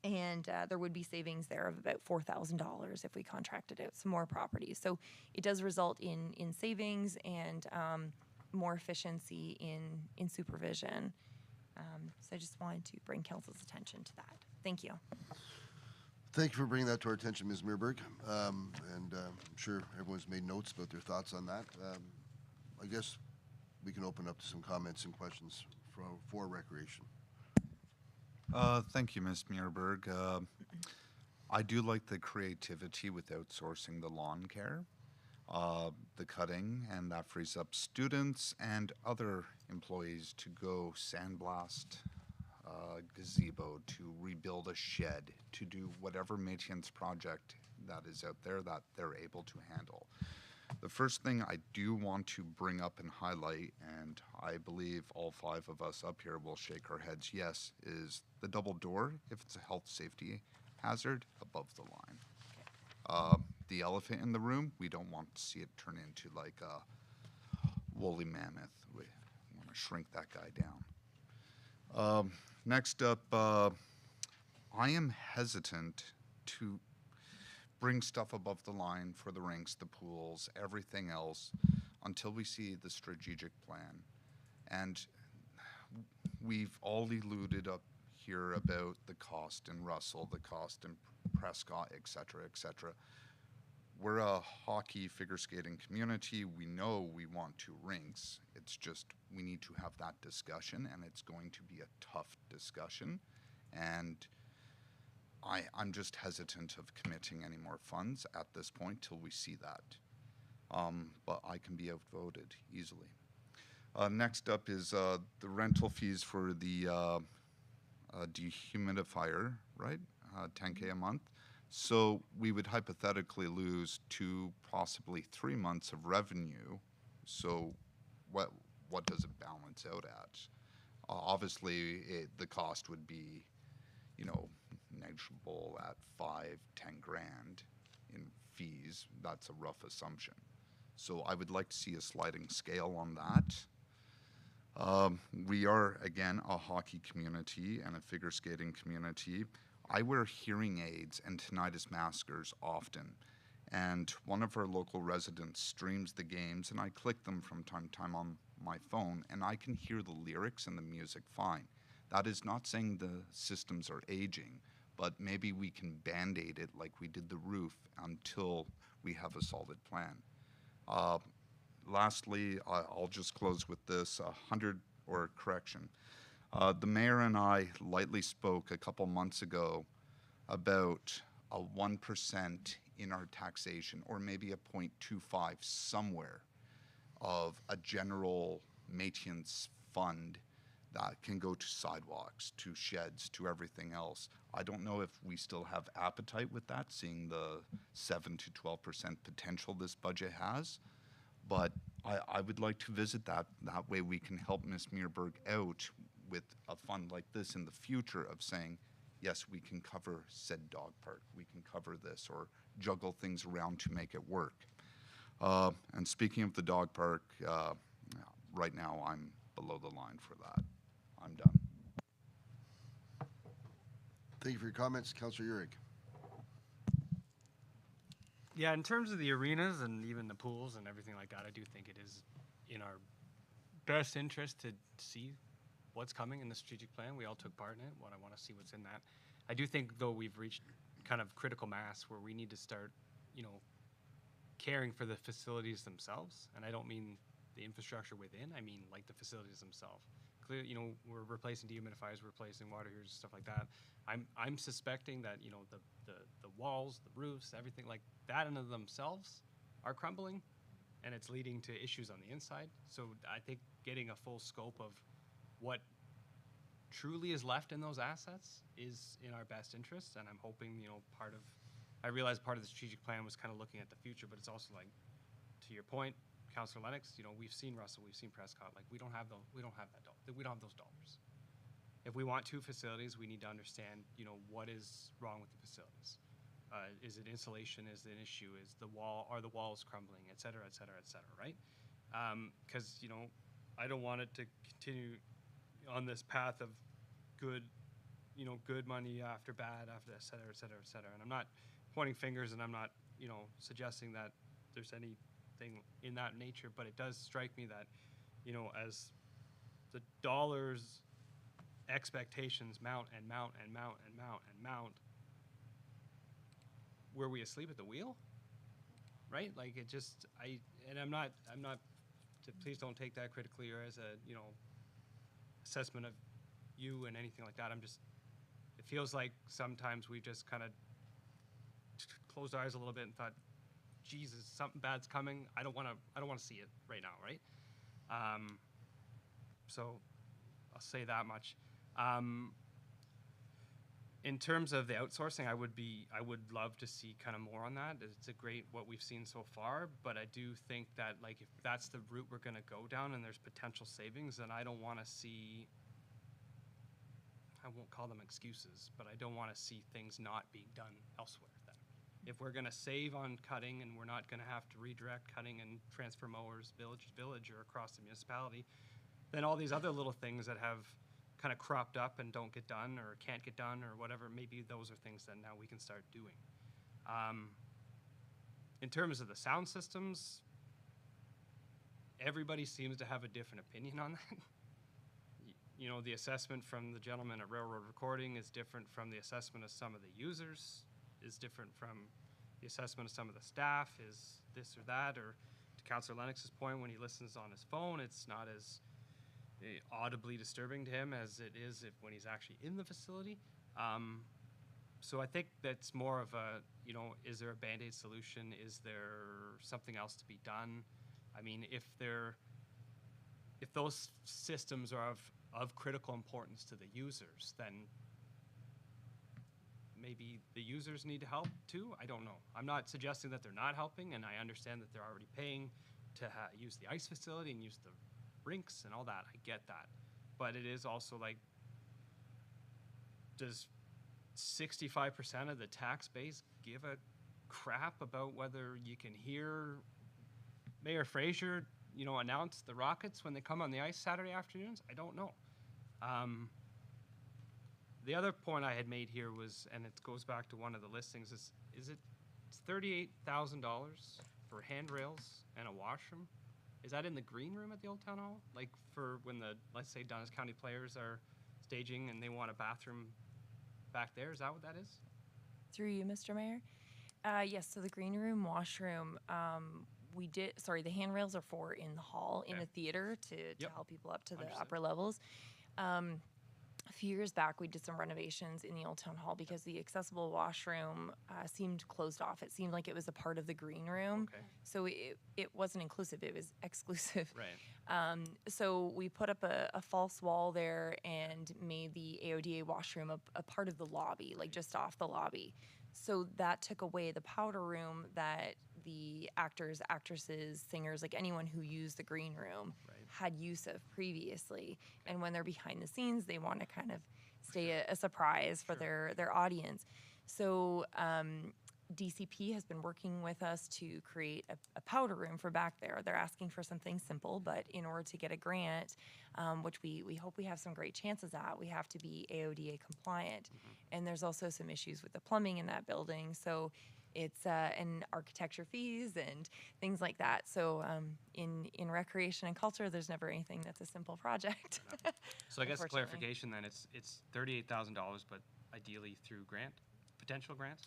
And there would be savings there of about $4,000 if we contracted out some more properties. So it does result in savings and more efficiency in supervision. So I just wanted to bring council's attention to that. Thank you. Thank you for bringing that to our attention, Ms. Meerberg. I'm sure everyone's made notes about their thoughts on that. I guess we can open up to some comments and questions for recreation. Thank you, Ms. Meerberg. I do like the creativity with outsourcing the lawn care, the cutting, and that frees up students and other employees to go sandblast gazebo, to rebuild a shed, to do whatever maintenance project that is out there that they're able to handle. The first thing I do want to bring up and highlight, and I believe all 5 of us up here will shake our heads yes, is the double door if it's a health safety hazard above the line. the elephant in the room. We don't want to see it turn into like a woolly mammoth. We want to shrink that guy down. Next up, I am hesitant to bring stuff above the line for the rinks, the pools, everything else until we see the strategic plan. And we've all alluded up here about the cost in Russell, the cost in Prescott, et cetera, et cetera. We're a hockey figure skating community. We know we want 2 rinks. It's just we need to have that discussion, and it's going to be a tough discussion. And I'm just hesitant of committing any more funds at this point till we see that. But I can be outvoted easily. Next up is the rental fees for the dehumidifier, right? 10K a month. So we would hypothetically lose 2, possibly 3 months of revenue. So what does it balance out at? Obviously, the cost would be, negligible at 5, 10 grand in fees. That's a rough assumption. So I would like to see a sliding scale on that. We are, again, a hockey community and a figure skating community. I wear hearing aids and tinnitus maskers often, and one of our local residents streams the games, and I click them from time to time on my phone, and I can hear the lyrics and the music fine. That is not saying the systems are aging, but maybe we can band-aid it like we did the roof until we have a solid plan. Lastly, I'll just close with this, the mayor and I lightly spoke a couple months ago about a 1% in our taxation, or maybe a 0.25 somewhere, of a general maintenance fund that can go to sidewalks, to sheds, to everything else. I don't know if we still have appetite with that, seeing the 7 to 12% potential this budget has, but I would like to visit that. That way we can help Ms. Meerberg out with a fund like this in the future of saying, yes, we can cover said dog park, we can cover this, or juggle things around to make it work. And speaking of the dog park, right now I'm below the line for that. I'm done. Thank you for your comments. Councillor Urick. Yeah, in terms of the arenas and even the pools and everything like that, I do think it is in our best interest to see what's coming in the strategic plan. We all took part in it. I want to see what's in that. I do think, though, we've reached kind of critical mass where we need to start, caring for the facilities themselves. And I don't mean the infrastructure within. I mean like the facilities themselves. Clearly, we're replacing dehumidifiers, replacing water heaters, stuff like that. I'm suspecting that the walls, the roofs, everything like that in of themselves are crumbling, and it's leading to issues on the inside. So I think getting a full scope of what truly is left in those assets is in our best interest, and I'm hoping I realize part of the strategic plan was kind of looking at the future, but it's also like, to your point, Councillor Lennox, we've seen Russell, we've seen Prescott. Like we don't have those dollars. If we want 2 facilities, we need to understand, what is wrong with the facilities. Is it insulation? Is it an issue? Are the walls crumbling, et cetera, et cetera, et cetera, right? Because, I don't want it to continue on this path of good money after bad, after et cetera, et cetera, et cetera. And I'm not pointing fingers, and I'm not, suggesting that there's anything in that nature, but it does strike me that, as the dollars expectations mount and mount and mount and mount and mount, were we asleep at the wheel? Right? Like it just, I'm not, please don't take that critically or as a, assessment of you and anything like that. It feels like sometimes we just kind of closed our eyes a little bit and thought, Jesus, something bad's coming. I don't want to see it right now, right? So I'll say that much. In terms of the outsourcing, I would love to see kind of more on that. It's a great what we've seen so far, but I do think that like if that's the route we're going to go down and there's potential savings, then I don't want to see, I won't call them excuses, but I don't want to see things not being done elsewhere then. If we're gonna save on cutting and we're not gonna have to redirect cutting and transfer mowers village to village or across the municipality, then all these other little things that have kind of cropped up and don't get done or can't get done or whatever, maybe those are things that now we can start doing. In terms of the sound systems, everybody seems to have a different opinion on that. You know, the assessment from the gentleman at Railroad Recording is different from the assessment of some of the users, is different from the assessment of some of the staff, is this or that, or to Councillor Lennox's point, when he listens on his phone, it's not as audibly disturbing to him as it is when he's actually in the facility. So I think that's more of a, you know, is there a Band-Aid solution? Is there something else to be done? I mean, if those systems are of critical importance to the users, then maybe the users need help too. I don't know. I'm not suggesting that they're not helping, and I understand that they're already paying to use the ice facility and use the rinks and all that. I get that. But it is also like, does 65% of the tax base give a crap about whether you can hear Mayor Fraser, you know, announce the Rockets when they come on the ice Saturday afternoons? I don't know. The other point I had made here was, and it goes back to one of the listings, is it's $38,000 for handrails and a washroom? Is that in the green room at the Old Town Hall? Like for when the, let's say, Dundas County players are staging and they want a bathroom back there? Is that what that is? Through you, Mr. Mayor. Yes, so the green room, washroom, the handrails are for in the hall, in Okay. the theater to Yep. help people up to the Understood. upper levels. A few years back, we did some renovations in the Old Town Hall because the accessible washroom seemed closed off. It seemed like it was a part of the green room. Okay. So it wasn't inclusive, it was exclusive. Right. So we put up a false wall there and made the AODA washroom a part of the lobby, like just off the lobby. So that took away the powder room that the actors, actresses, singers, like anyone who used the green room had use of previously. And when they're behind the scenes, they want to kind of stay a surprise for their audience. So DCP has been working with us to create a powder room for back there. They're asking for something simple, but in order to get a grant, which we hope we have some great chances at, we have to be AODA compliant. And there's also some issues with the plumbing in that building. So it's and architecture fees and things like that. So in recreation and culture, there's never anything that's a simple project. So I guess the Unfortunately. clarification then, it's $38,000, but ideally through potential grants?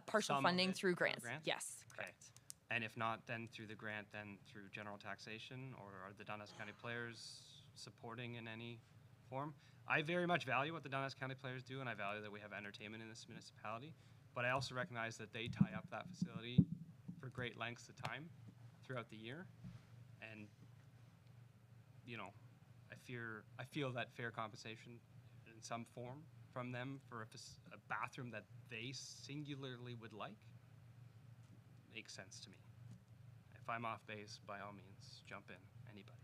Partial Some of funding it through are grants. grants? Yes, Okay. correct. And if not, then through the grant, then through general taxation, or are the Dundas County players supporting in any form? I very much value what the Dundas County players do, and I value that we have entertainment in this municipality, but I also recognize that they tie up that facility for great lengths of time throughout the year, and, you know, I feel that fair compensation in some form from them for a bathroom that they singularly would like makes sense to me. If I'm off base, by all means, jump in, anybody.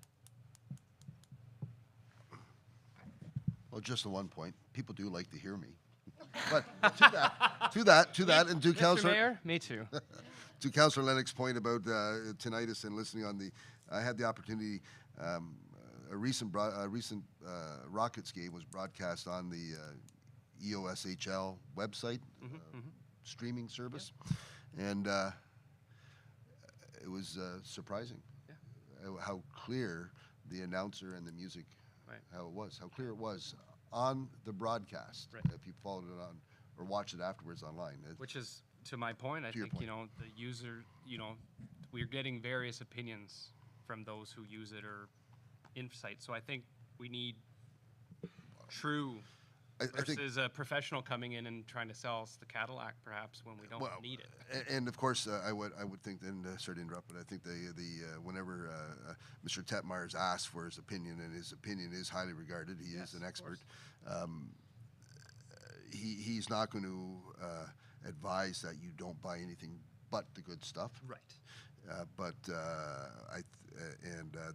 Well, just the one point, people do like to hear me. But to that, and to Mr. Councillor, Mayor, me too. to Councillor Lennox's point about tinnitus and listening on I had the opportunity, a recent Rockets game was broadcast on the EOSHL website, streaming service, and it was surprising how clear the announcer and the music, Right. how clear it was on the broadcast. Right. If you followed it on or watched it afterwards online. Which is, to my point, I To your think, you point. know, the user, you know, we're getting various opinions from those who use it or insight. So I think we need true I think versus a professional coming in and trying to sell us the Cadillac perhaps when we don't Well, need it. And of course, I would think, and sorry to interrupt, but I think whenever Mr. Tetmeyer's asked for his opinion, and his opinion is highly regarded, he is an expert. He's not going to advise that you don't buy anything but the good stuff. Right. But the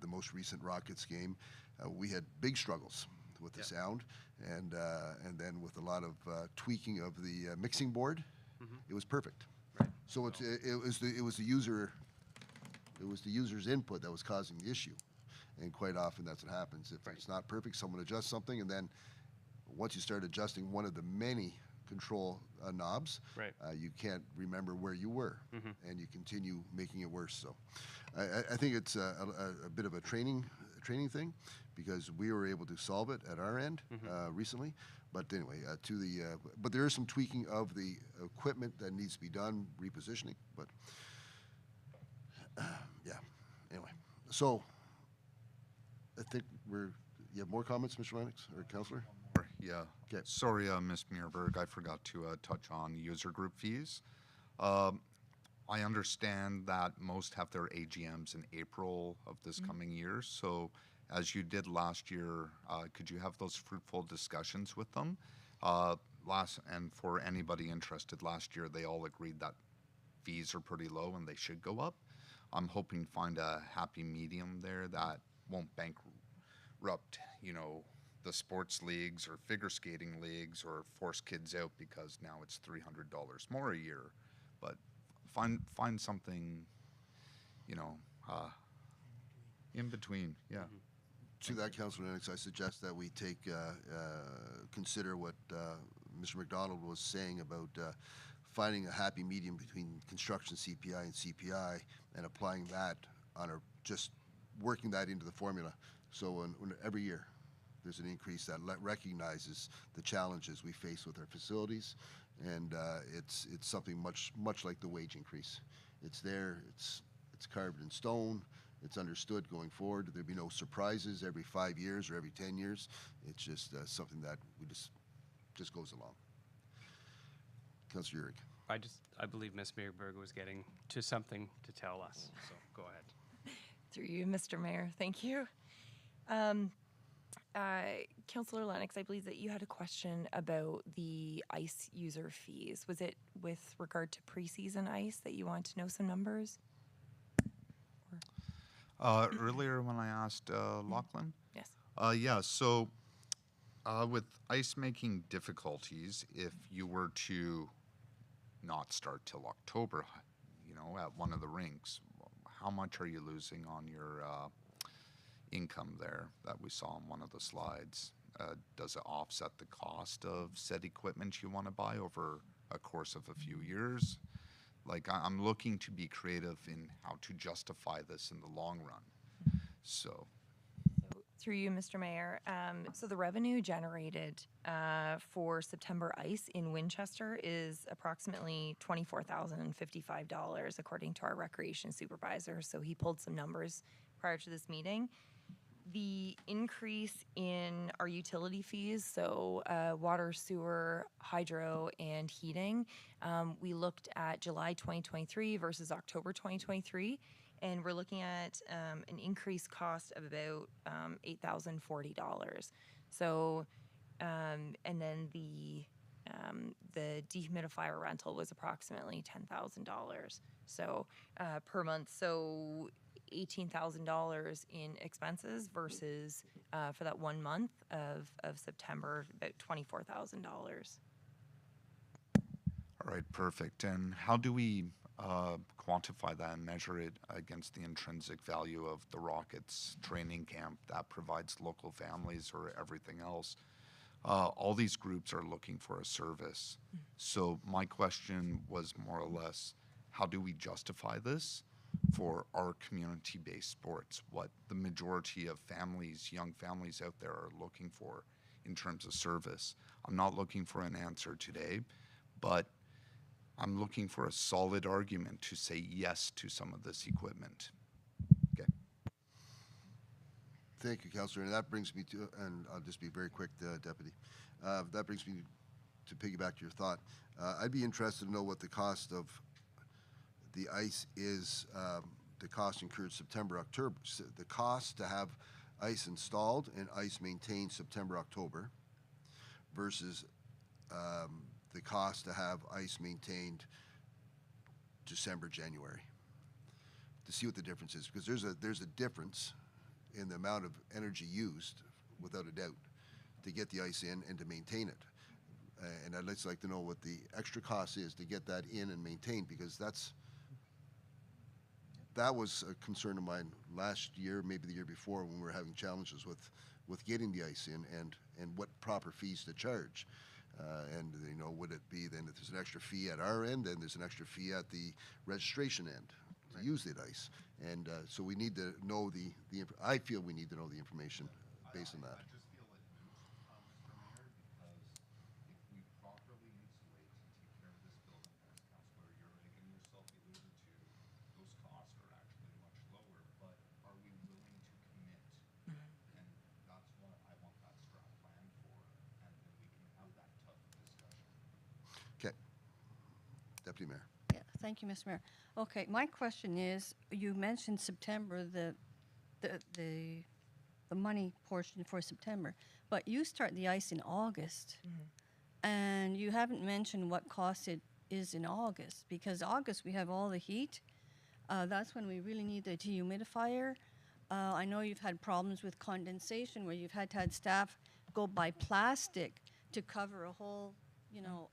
most recent Rockets game, we had big struggles with the sound, and then with a lot of tweaking of the mixing board, it was perfect. Right. So it was the user's input that was causing the issue, and quite often that's what happens. If it's not perfect, someone adjusts something, and then once you start adjusting one of the many control knobs, Right. You can't remember where you were, and you continue making it worse. So, I think it's a bit of a training thing, because we were able to solve it at our end recently. But anyway, but there is some tweaking of the equipment that needs to be done, repositioning. But yeah, anyway, so I think you have more comments, Mr. Lennox or Councillor? Yeah. 'Kay. Sorry, Ms. Meerberg, I forgot to touch on user group fees. I understand that most have their AGMs in April of this coming year. So as you did last year, could you have those fruitful discussions with them? And for anybody interested, last year they all agreed that fees are pretty low and they should go up. I'm hoping to find a happy medium there that won't bankrupt, the sports leagues or figure skating leagues, or force kids out because now it's $300 more a year. But find something, in between. Yeah. To that, Councillor Lennox, I suggest that we consider what Mr. McDonald was saying about finding a happy medium between construction CPI and CPI, and applying that just working that into the formula. So when every year there's an increase that recognizes the challenges we face with our facilities, and it's something much like the wage increase. It's there. It's carved in stone. It's understood going forward. There'd be no surprises every 5 years or every 10 years. It's just something that we just goes along. Councillor Urick. I believe Ms. Meerberg was getting to something to tell us, so go ahead. Through you, Mr. Mayor. Thank you. Councillor Lennox, I believe that you had a question about the ICE user fees. Was it with regard to preseason ICE that you want to know some numbers? Earlier when I asked Lachlan? Yes. Yeah, so with ice making difficulties, if you were to not start till October, at one of the rinks, how much are you losing on your income there that we saw on one of the slides? Does it offset the cost of said equipment you want to buy over a course of a few years? Like, I'm looking to be creative in how to justify this in the long run. So Through you, Mr. Mayor. So the revenue generated for September ICE in Winchester is approximately $24,055, according to our recreation supervisor. So he pulled some numbers prior to this meeting. The increase in our utility fees, so water, sewer, hydro, and heating, we looked at July 2023 versus October 2023, and we're looking at an increased cost of about $8,040. So, and then the dehumidifier rental was approximately $10,000. So per month. So $18,000 in expenses versus for that 1 month of September, about $24,000. all right, perfect. And how do we quantify that and measure it against the intrinsic value of the Rockets training camp that provides local families or everything else? All these groups are looking for a service. So my question was more or less, how do we justify this for our community-based sports? What the majority of families, young families out there are looking for in terms of service. I'm not looking for an answer today, but I'm looking for a solid argument to say yes to some of this equipment. Okay. Thank you, Councillor. And that brings me to, and I'll just be very quick, Deputy. That brings me to piggyback to your thought. I'd be interested to know what the cost of the ice is, the cost incurred September, October, the cost to have ice installed and ice maintained September, October versus the cost to have ice maintained December, January, to see what the difference is, because there's a difference in the amount of energy used, without a doubt, to get the ice in and to maintain it. And I'd just like to know what the extra cost is to get that in and maintained, because that was a concern of mine last year, maybe the year before, when we were having challenges with getting the ice in and what proper fees to charge. And, you know, would it be then if there's an extra fee at our end, then there's an extra fee at the registration end to use the ice? And so we need to know I feel we need to know the information based on that. I just feel it moot, Mr. Mayor, because if we properly insulate and take care of this building, as Councillor Yurek and yourself alluded to, those costs are actually much lower, but are we willing to commit? And that's what I want that strat plan for, and then we can have that tough discussion. Okay. Deputy Mayor. Yeah, thank you, Mr. Mayor. Okay, my question is, you mentioned September, the money portion for September, but you start the ice in August, and you haven't mentioned what cost it is in August, because August we have all the heat. That's when we really need the dehumidifier. I know you've had problems with condensation where you've had to have staff go buy plastic to cover a whole, you know,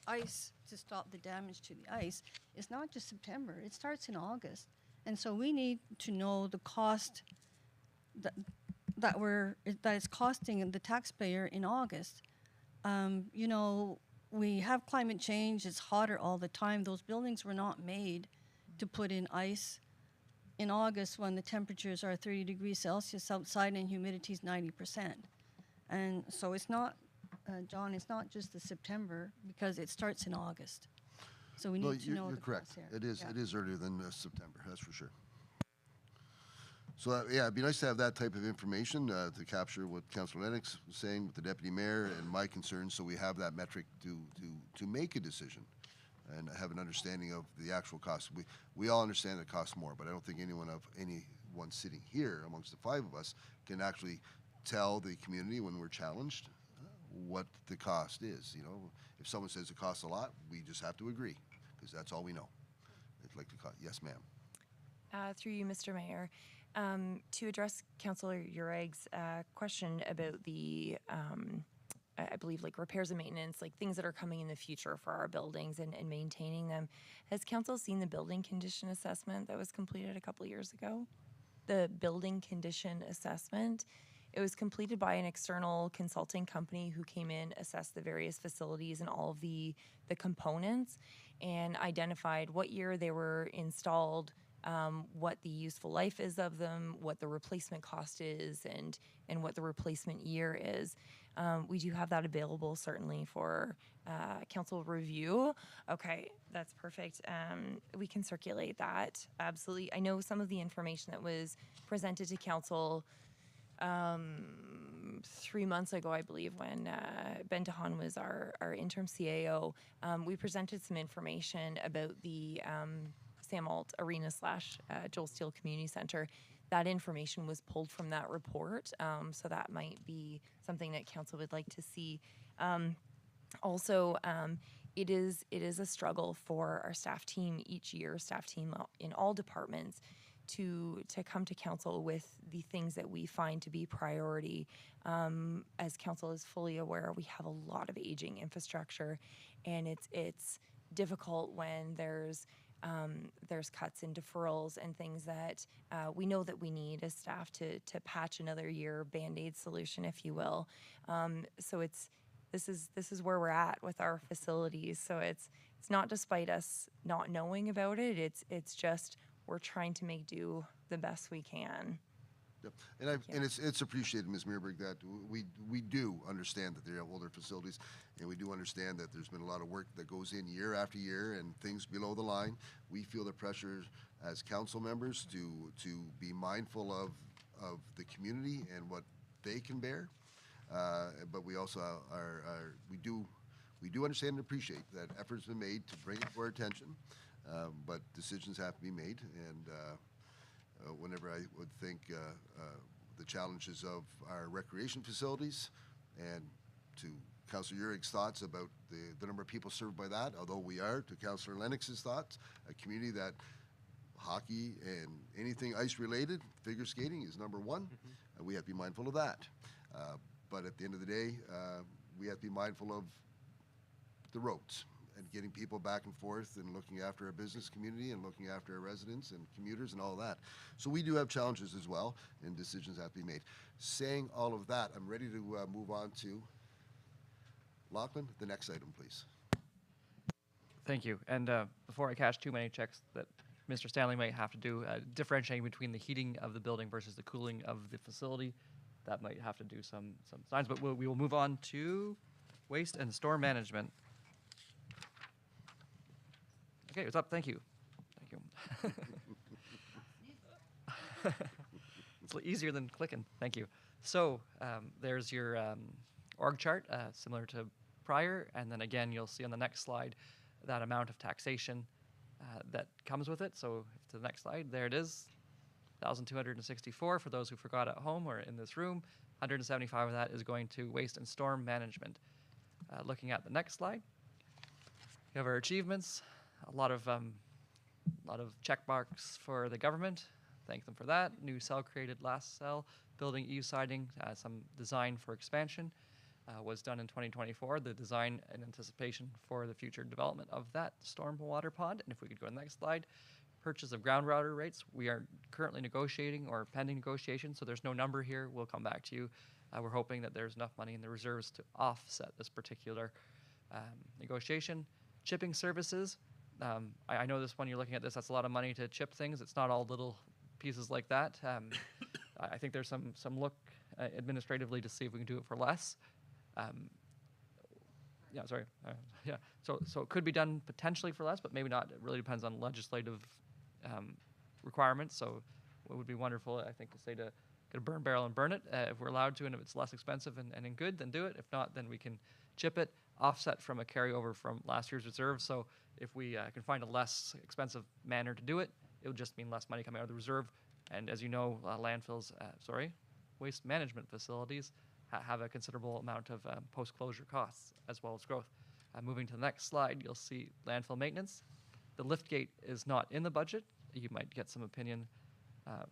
ice to stop the damage to the ice. It's not just September, it starts in August. And so we need to know the cost that it's costing the taxpayer in August. You know, we have climate change, it's hotter all the time. Those buildings were not made to put in ice in August when the temperatures are 30 degrees Celsius outside and humidity is 90%. And so it's not, John, it's not just the September, because it starts in August. So we need to know You're the correct. cost here. It is. Yeah. It is earlier than September. That's for sure. So yeah, it'd be nice to have that type of information to capture what Councillor Lennox was saying with the deputy mayor and my concerns, so we have that metric to make a decision and have an understanding of the actual cost. We all understand it costs more, but I don't think anyone sitting here amongst the five of us can actually tell the community when we're challenged what the cost is. You know, if someone says it costs a lot, we just have to agree, because that's all we know. It's like the cost. Yes, ma'am. Through you, Mr. Mayor, to address Councillor Ureg's question about the, I believe, like repairs and maintenance, like things that are coming in the future for our buildings and maintaining them. Has Council seen the building condition assessment that was completed a couple years ago? The building condition assessment. It was completed by an external consulting company who came in, assessed the various facilities and all of the components, and identified what year they were installed, what the useful life is of them, what the replacement cost is, and what the replacement year is. We do have that available certainly for council review. Okay, that's perfect. We can circulate that, absolutely. I know some of the information that was presented to council 3 months ago, I believe, when Ben Tahan was our interim CAO. We presented some information about the Sam Alt Arena / Joel Steele Community Center. That information was pulled from that report, so that might be something that council would like to see. Also, it is a struggle for our staff team each year, staff team in all departments, to come to council with the things that we find to be priority. As council is fully aware, we have a lot of aging infrastructure, and it's difficult when there's cuts and deferrals and things that we know that we need as staff to patch another year, Band-Aid solution, if you will. So this is where we're at with our facilities. So it's not despite us not knowing about it. It's just we're trying to make do the best we can. Yep. And it's appreciated, Ms. Meerberg, that we do understand that they have older facilities, and we do understand that there's been a lot of work that goes in year after year and things below the line. We feel the pressure as council members to be mindful of the community and what they can bear. But we also we do understand and appreciate that efforts have been made to bring it to our attention, but decisions have to be made, and whenever I would think the challenges of our recreation facilities, and to Councillor Ureg's thoughts about the number of people served by that, although we are, to Councillor Lennox's thoughts, a community that hockey and anything ice related, figure skating is number one. We have to be mindful of that. But at the end of the day, we have to be mindful of the roads and getting people back and forth and looking after our business community and looking after our residents and commuters and all that. So we do have challenges as well, and decisions have to be made. Saying all of that, I'm ready to move on to Lachlan, the next item, please. Thank you. And before I cash too many checks that Mr. Stanley might have to do, differentiating between the heating of the building versus the cooling of the facility, that might have to do some signs. But we will move on to waste and storm management. Okay, what's up? Thank you. Thank you. It's easier than clicking. Thank you. So there's your org chart, similar to prior. And then again, you'll see on the next slide that amount of taxation that comes with it. So to the next slide, there it is, 1,264 for those who forgot at home or in this room. 175 of that is going to waste and storm management. Looking at the next slide, you have our achievements. A lot of check marks for the government. Thank them for that. New cell created last cell. Building EU siding, some design for expansion was done in 2024. The design and anticipation for the future development of that stormwater pond. And if we could go to the next slide, purchase of groundwater rates. We are currently negotiating or pending negotiation, so there's no number here. We'll come back to you. We're hoping that there's enough money in the reserves to offset this particular negotiation. Chipping services. I know this one, you're looking at this, that's a lot of money to chip things. It's not all little pieces like that. I think there's some look administratively to see if we can do it for less. So it could be done potentially for less, but maybe not. It really depends on legislative requirements. So it would be wonderful, I think, to say to get a burn barrel and burn it if we're allowed to, and if it's less expensive and in good, then do it. If not, then we can chip it, offset from a carryover from last year's reserve. So if we can find a less expensive manner to do it, it would just mean less money coming out of the reserve. And as you know, waste management facilities have a considerable amount of post-closure costs as well as growth. Moving to the next slide, you'll see landfill maintenance. The lift gate is not in the budget. You might get some opinion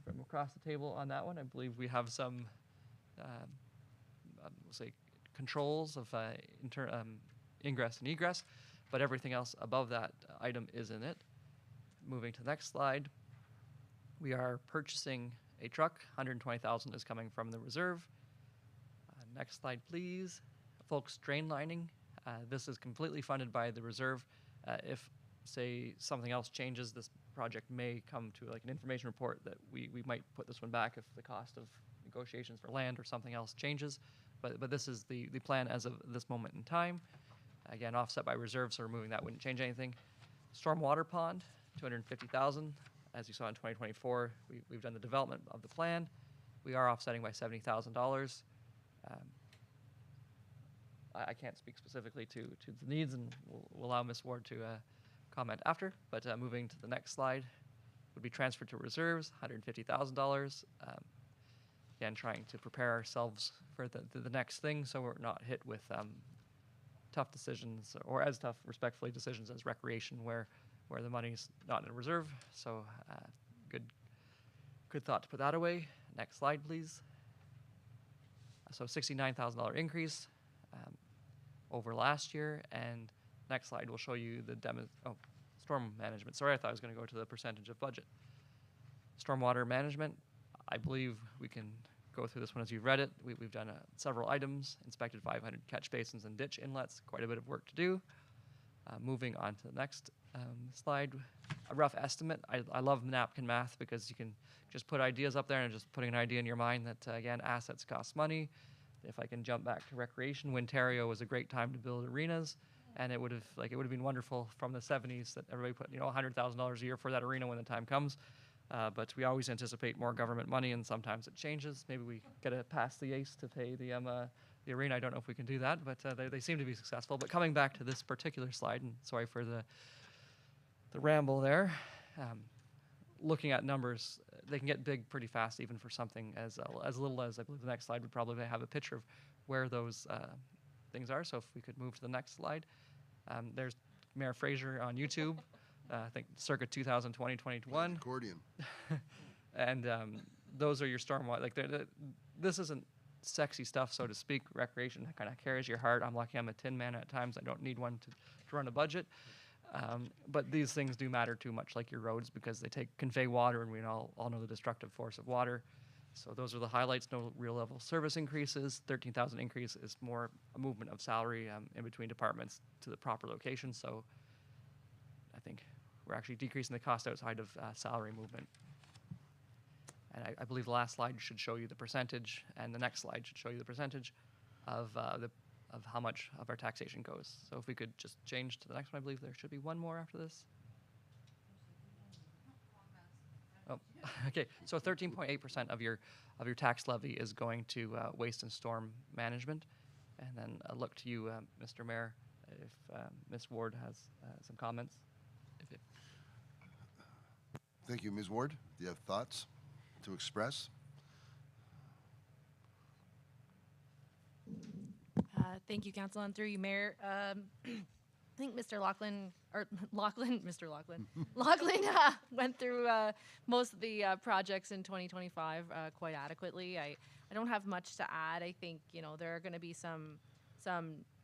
from across the table on that one. I believe we have some, controls of ingress and egress, but everything else above that item is in it. Moving to the next slide, we are purchasing a truck. 120,000 is coming from the reserve. Next slide, please. Folks, drain lining. This is completely funded by the reserve. If, say, something else changes, this project may come to like an information report that we might put this one back if the cost of negotiations for land or something else changes. But this is the plan as of this moment in time. Again, offset by reserve, so removing that wouldn't change anything. Stormwater pond, 250,000. As you saw in 2024, we've done the development of the plan. We are offsetting by $70,000. I can't speak specifically to the needs, and we'll allow Ms. Ward to comment after. But moving to the next slide would be transferred to reserves, $150,000. Again, trying to prepare ourselves for the next thing, so we're not hit with tough decisions, or as tough, respectfully, decisions as recreation, where the money's not in a reserve. So good thought to put that away. Next slide, please. So $69,000 increase over last year. And next slide will show you the storm management. Sorry, I thought I was going to go to the percentage of budget. Stormwater management, I believe we can go through this one as you've read it. We've done several items, inspected 500 catch basins and ditch inlets, quite a bit of work to do. Moving on to the next slide, a rough estimate. I love napkin math because you can just put ideas up there and just putting an idea in your mind that, again, assets cost money. If I can jump back to recreation, Wintario was a great time to build arenas, and it would have been wonderful from the 70s that everybody put $100,000 a year for that arena when the time comes. But we always anticipate more government money, and sometimes it changes. Maybe we get to pass the ACE to pay the arena. I don't know if we can do that, but they seem to be successful. But coming back to this particular slide, and sorry for the ramble there, looking at numbers, they can get big pretty fast, even for something as little as, I believe the next slide would probably have a picture of where those things are. So if we could move to the next slide. There's Mayor Fraser on YouTube, I think circa 2020, 2021. Accordion. And those are your stormwater. This isn't sexy stuff, so to speak. Recreation kind of carries your heart. I'm lucky I'm a tin man at times. I don't need one to run a budget. But these things do matter too much, like your roads, because they convey water, and we all know the destructive force of water. So those are the highlights. No real level service increases. 13,000 increase is more a movement of salary in between departments to the proper location. So I think we're actually decreasing the cost outside of salary movement. And I believe the last slide should show you the percentage, and the next slide should show you the percentage of how much of our taxation goes. So if we could just change to the next one, I believe there should be one more after this. Oh, okay. So 13.8% of your tax levy is going to waste and storm management, and then I look to you, Mr. Mayor, if Ms. Ward has some comments. Thank you, Ms. Ward. Do you have thoughts to express? Thank you, Council, and through you, Mayor. I think Mr. Lachlan went through most of the projects in 2025 quite adequately. I don't have much to add. I think, there are going to be some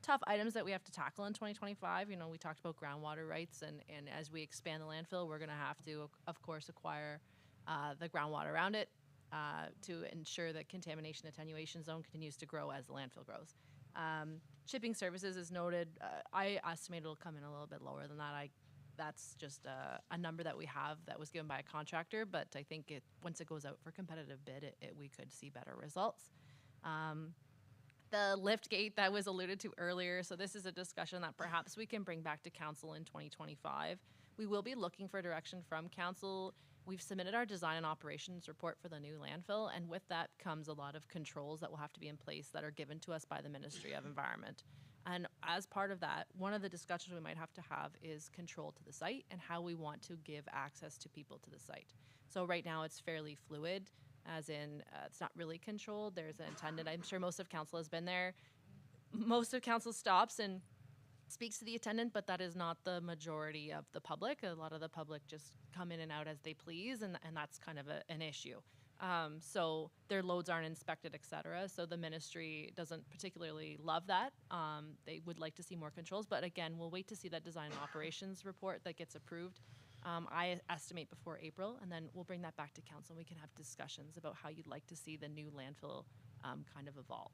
tough items that we have to tackle in 2025. We talked about groundwater rights, and as we expand the landfill, we're going to have to, of course, acquire the groundwater around it to ensure that contamination attenuation zone continues to grow as the landfill grows. Shipping services is noted. I estimate it'll come in a little bit lower than that. That's just a number that we have that was given by a contractor, but I think once it goes out for competitive bid, we could see better results. The lift gate that was alluded to earlier, so this is a discussion that perhaps we can bring back to council in 2025. We will be looking for direction from council. We've submitted our design and operations report for the new landfill, and with that comes a lot of controls that will have to be in place that are given to us by the Ministry of Environment. And as part of that, one of the discussions we might have to have is control to the site and how we want to give access to people to the site. So right now it's fairly fluid, as in it's not really controlled. There's an attendant. I'm sure most of council has been there. Most of council stops and speaks to the attendant, but that is not the majority of the public. A lot of the public just come in and out as they please, and that's kind of an issue. So their loads aren't inspected, et cetera. So the ministry doesn't particularly love that. They would like to see more controls, but again, we'll wait to see that design and operations report that gets approved. I estimate before April, and then we'll bring that back to council, and we can have discussions about how you'd like to see the new landfill kind of evolve.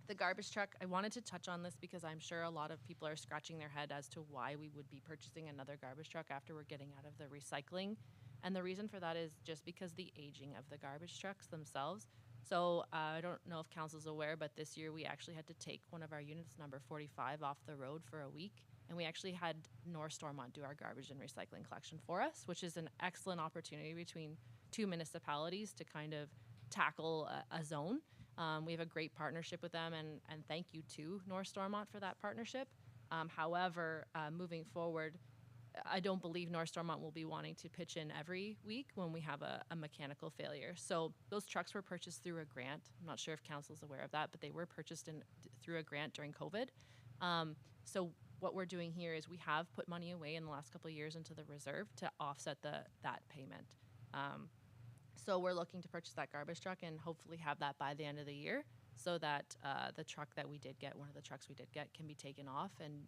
The garbage truck, I wanted to touch on this because I'm sure a lot of people are scratching their head as to why we would be purchasing another garbage truck after we're getting out of the recycling. And the reason for that is just because the aging of the garbage trucks themselves. So I don't know if council's aware, but this year we actually had to take one of our units, number 45, off the road for a week. And we actually had North Stormont do our garbage and recycling collection for us, which is an excellent opportunity between two municipalities to kind of tackle a zone. We have a great partnership with them, and thank you to North Stormont for that partnership. However, moving forward, I don't believe North Stormont will be wanting to pitch in every week when we have a mechanical failure. So those trucks were purchased through a grant. I'm not sure if council's aware of that, but they were purchased through a grant during COVID. So what we're doing here is we have put money away in the last couple of years into the reserve to offset that payment. So we're looking to purchase that garbage truck and hopefully have that by the end of the year, so that the truck that we did get, one of the trucks we did get, can be taken off and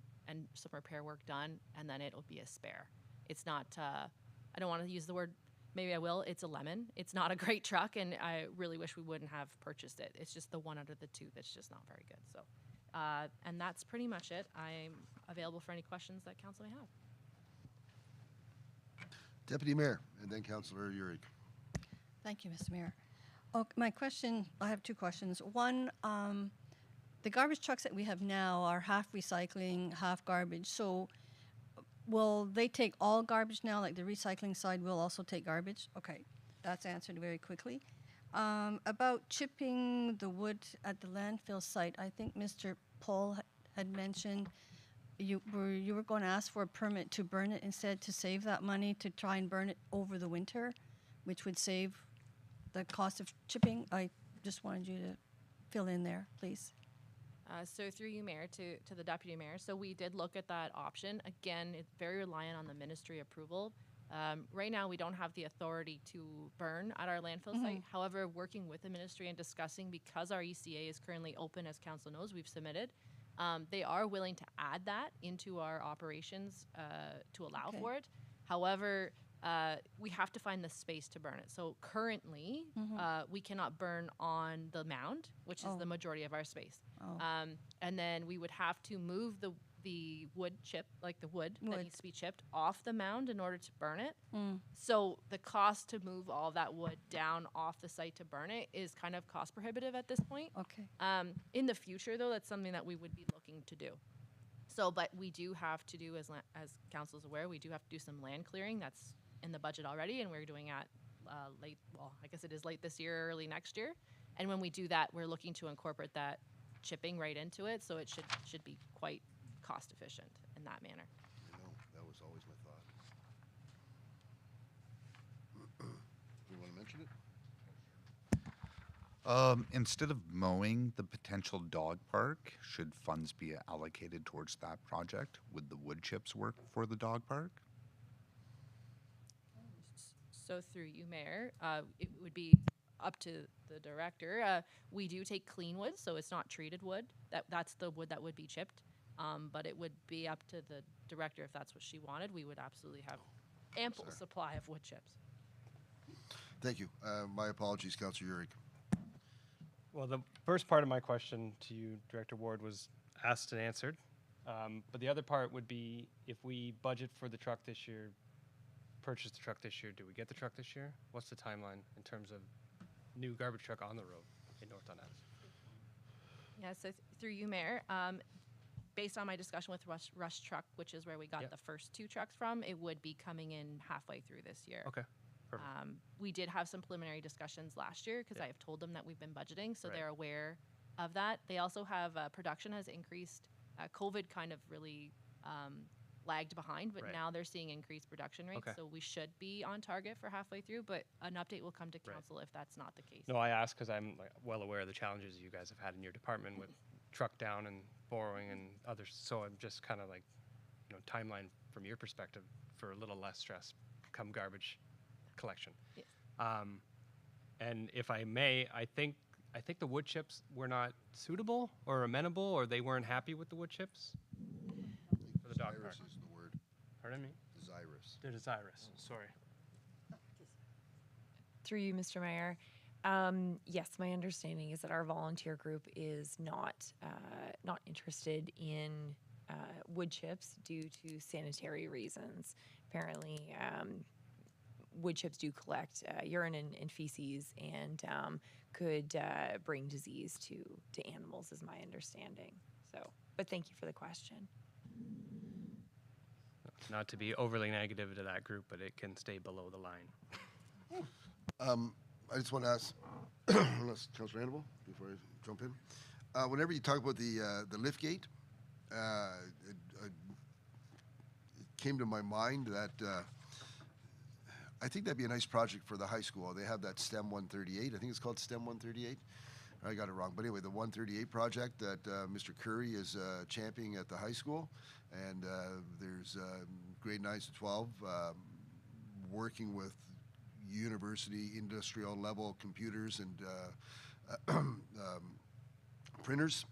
some repair work done, and then it'll be a spare. It's not, I don't want to use the word, maybe I will, it's a lemon. It's not a great truck, and I really wish we wouldn't have purchased it. It's just the one out of the two that's just not very good. So, and that's pretty much it. I'm available for any questions that council may have. Deputy Mayor, and then Councillor Urick. Thank you, Mr. Mayor. My question, I have two questions. One, the garbage trucks that we have now are half recycling, half garbage. So will they take all garbage now, like the recycling side will also take garbage? Okay, that's answered very quickly. About chipping the wood at the landfill site, I think Mr. Paul had mentioned you were going to ask for a permit to burn it instead, to save that money, to try and burn it over the winter, which would save the cost of chipping. I just wanted you to fill in there, please. So through you, Mayor, to the Deputy Mayor. So we did look at that option. Again, it's very reliant on the ministry approval. Right now, we don't have the authority to burn at our landfill site. However, working with the ministry and discussing, because our ECA is currently open, as council knows, we've submitted. They are willing to add that into our operations to allow Okay. for it. However, we have to find the space to burn it. So currently, we cannot burn on the mound, which is the majority of our space. Oh. And then we would have to move the wood chip, like the wood that Wood. needs to be chipped, off the mound in order to burn it. Mm. So the cost to move all that wood down off the site to burn it is kind of cost prohibitive at this point. Okay. In the future, though, that's something that we would be looking to do. So, but we do have to do, as council is aware, we do have to do some land clearing. That's in the budget already, and we're doing at late, well, I guess it is late this year, early next year. And when we do that, we're looking to incorporate that chipping right into it, so it should be quite cost efficient in that manner. I know, that was always my thought. You want to mention it? Instead of mowing the potential dog park, should funds be allocated towards that project? Would the wood chips work for the dog park? So through you, Mayor, it would be up to the director. We do take clean wood, so it's not treated wood. That's the wood that would be chipped. But it would be up to the director if that's what she wanted. We would absolutely have ample supply of wood chips. Thank you. My apologies, Councillor Urick. Well, the first part of my question to you, Director Ward, was asked and answered. But the other part would be, if we budget for the truck this year, purchase the truck this year, do we get the truck this year? What's the timeline in terms of new garbage truck on the road in North Dundas? Yeah, so through you, Mayor, based on my discussion with Rush Truck, which is where we got Yep. the first two trucks from, it would be coming in halfway through this year. Okay, perfect. We did have some preliminary discussions last year because I have told them that we've been budgeting, so Right. they're aware of that. They also have production has increased. COVID kind of really lagged behind, but Right. now they're seeing increased production rates, Okay. so we should be on target for halfway through. But an update will come to Right. council if that's not the case. No, I ask because I'm well aware of the challenges you guys have had in your department with truck down and borrowing and others. So I'm just kind of like, timeline from your perspective for a little less stress come garbage collection. Yes. And if I may, I think the wood chips were not suitable or amenable, or they weren't happy with the wood chips for the dog park. Desirous is the word. Pardon me? Desirous. They're desirous. Sorry. Through you, Mr. Mayor. Yes, my understanding is that our volunteer group is not interested in wood chips due to sanitary reasons. Apparently, wood chips do collect urine and feces and could bring disease to animals, is my understanding. So, but thank you for the question. Not to be overly negative to that group, but it can stay below the line. I just want to ask, unless Councillor Hannibal, before I jump in, whenever you talk about the lift gate, it came to my mind that I think that'd be a nice project for the high school. They have that STEM 138. I think it's called STEM 138. I got it wrong, but anyway, the 138 project that Mr. Curry is championing at the high school, and there's grade 9s to 12 working with university industrial level computers and printers,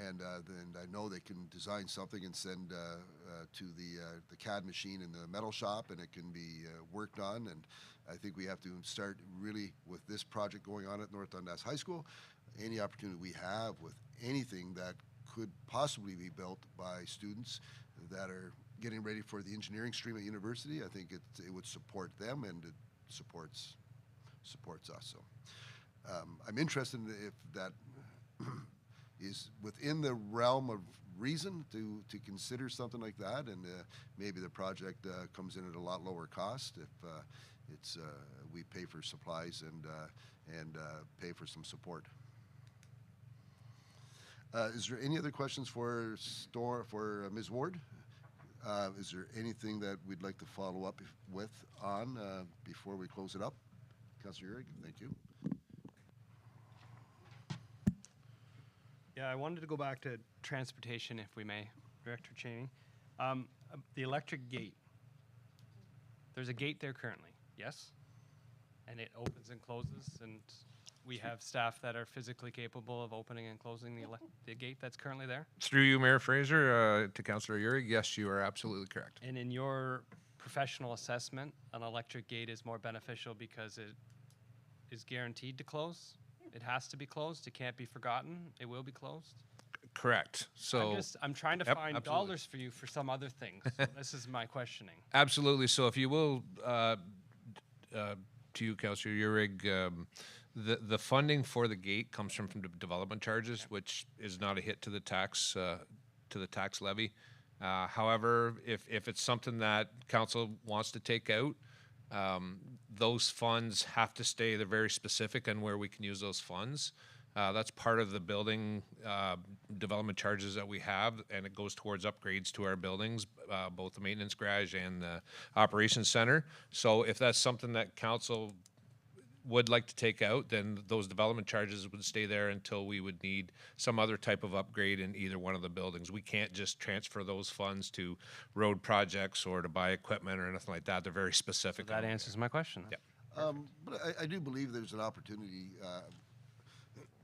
and then I know they can design something and send to the CAD machine in the metal shop, and it can be worked on. And I think we have to start really with this project going on at North Dundas High School. Any opportunity we have with anything that could possibly be built by students that are getting ready for the engineering stream at university, I think it would support them, and it supports us. So I'm interested in if that is within the realm of reason to consider something like that, and maybe the project comes in at a lot lower cost if it's we pay for supplies and pay for some support. Is there any other questions for Ms. Ward? Is there anything that we'd like to follow up with before we close it up? Councillor Urick, thank you. Yeah, I wanted to go back to transportation, if we may, Director Cheney. The electric gate. There's a gate there currently, yes? And it opens and closes, and we have staff that are physically capable of opening and closing the gate that's currently there? Through you, Mayor Fraser, to Councillor Uri, yes, you are absolutely correct. And in your professional assessment, an electric gate is more beneficial because it is guaranteed to close? It has to be closed? It can't be forgotten? It will be closed? Correct. So I'm trying to Yep, find absolutely. dollars for you for some other things. So this is my questioning. absolutely. So if you will, to you, Councillor Urick, the funding for the gate comes from the development charges, which is not a hit to the tax levy. However, if it's something that council wants to take out, those funds have to stay. They're very specific on where we can use those funds. That's part of the building development charges that we have, and it goes towards upgrades to our buildings, both the maintenance garage and the operations center. So if that's something that council would like to take out, then those development charges would stay there until we would need some other type of upgrade in either one of the buildings. We can't just transfer those funds to road projects or to buy equipment or anything like that. They're very specific. That answers my question. Yep. But I do believe there's an opportunity,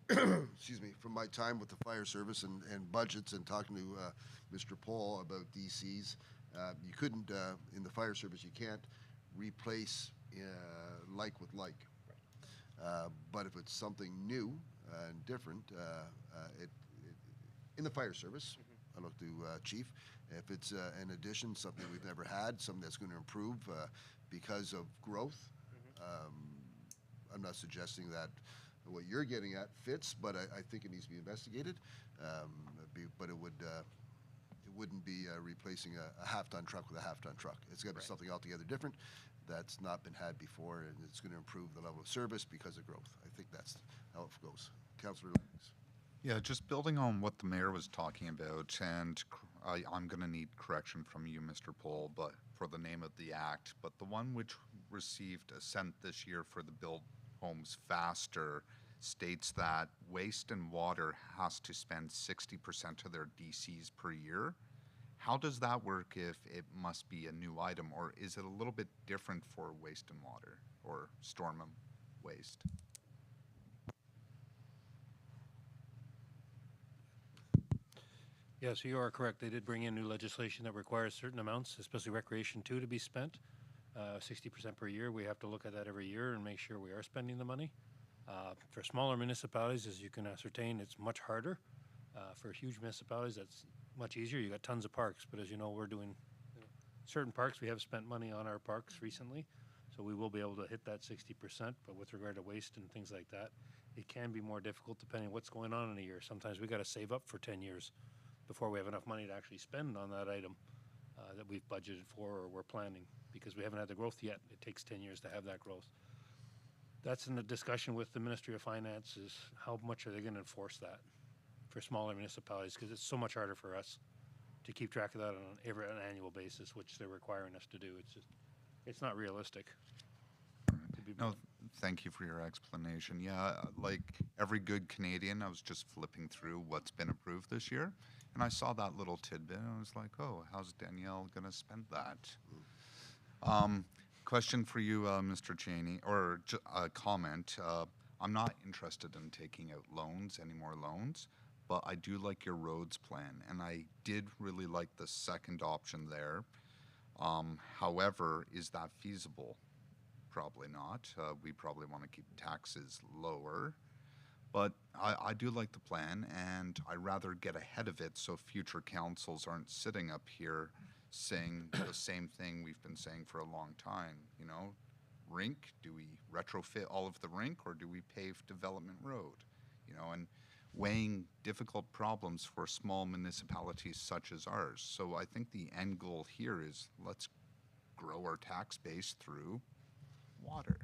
excuse me, from my time with the fire service and budgets and talking to Mr. Paul about DCs, you couldn't, in the fire service, you can't replace like with like. But if it's something new and different, in the fire service, I look to Chief, if it's an addition, something we've never had, something that's going to improve because of growth, I'm not suggesting that what you're getting at fits, but I think it needs to be investigated. But it wouldn't be replacing a half-ton truck with a half-ton truck. It's got to be something altogether different that's not been had before, and it's going to improve the level of service because of growth. I think that's how it goes. Councillor Lewis. Yeah, just building on what the mayor was talking about, and I'm going to need correction from you, Mr. Pohl, but for the name of the act, but the one which received assent this year for the Build Homes Faster states that waste and water has to spend 60% of their DCs per year. How does that work if it must be a new item, or is it a little bit different for waste and water or storm and waste? Yes, you are correct. They did bring in new legislation that requires certain amounts, especially recreation too, to be spent. 60% per year. We have to look at that every year and make sure we are spending the money. For smaller municipalities, as you can ascertain, it's much harder. For huge municipalities, that's much easier. You got tons of parks, but as you know, we're doing certain parks. We have spent money on our parks recently, so we will be able to hit that 60%. But with regard to waste and things like that, it can be more difficult depending on what's going on in a year. Sometimes we got to save up for 10 years before we have enough money to actually spend on that item that we've budgeted for or we're planning, because we haven't had the growth yet. It takes 10 years to have that growth. That's in the discussion with the Ministry of Finance, is how much are they going to enforce that for smaller municipalities, because it's so much harder for us to keep track of that on an annual basis, which they're requiring us to do. It's just, it's not realistic. No, thank you for your explanation. Yeah, like every good Canadian, I was just flipping through what's been approved this year, and I saw that little tidbit, and I was like, oh, how's Danielle going to spend that? Question for you, Mr. Cheney, or a comment. I'm not interested in taking out loans, any more loans, but I do like your roads plan, and I did really like the second option there. However, is that feasible? Probably not. We probably want to keep taxes lower, but I do like the plan, and I rather get ahead of it so future councils aren't sitting up here saying the same thing we've been saying for a long time. You know, rink, do we retrofit all of the rink, or do we pave Development Road? You know, and weighing difficult problems for small municipalities such as ours. So I think the end goal here is let's grow our tax base through water.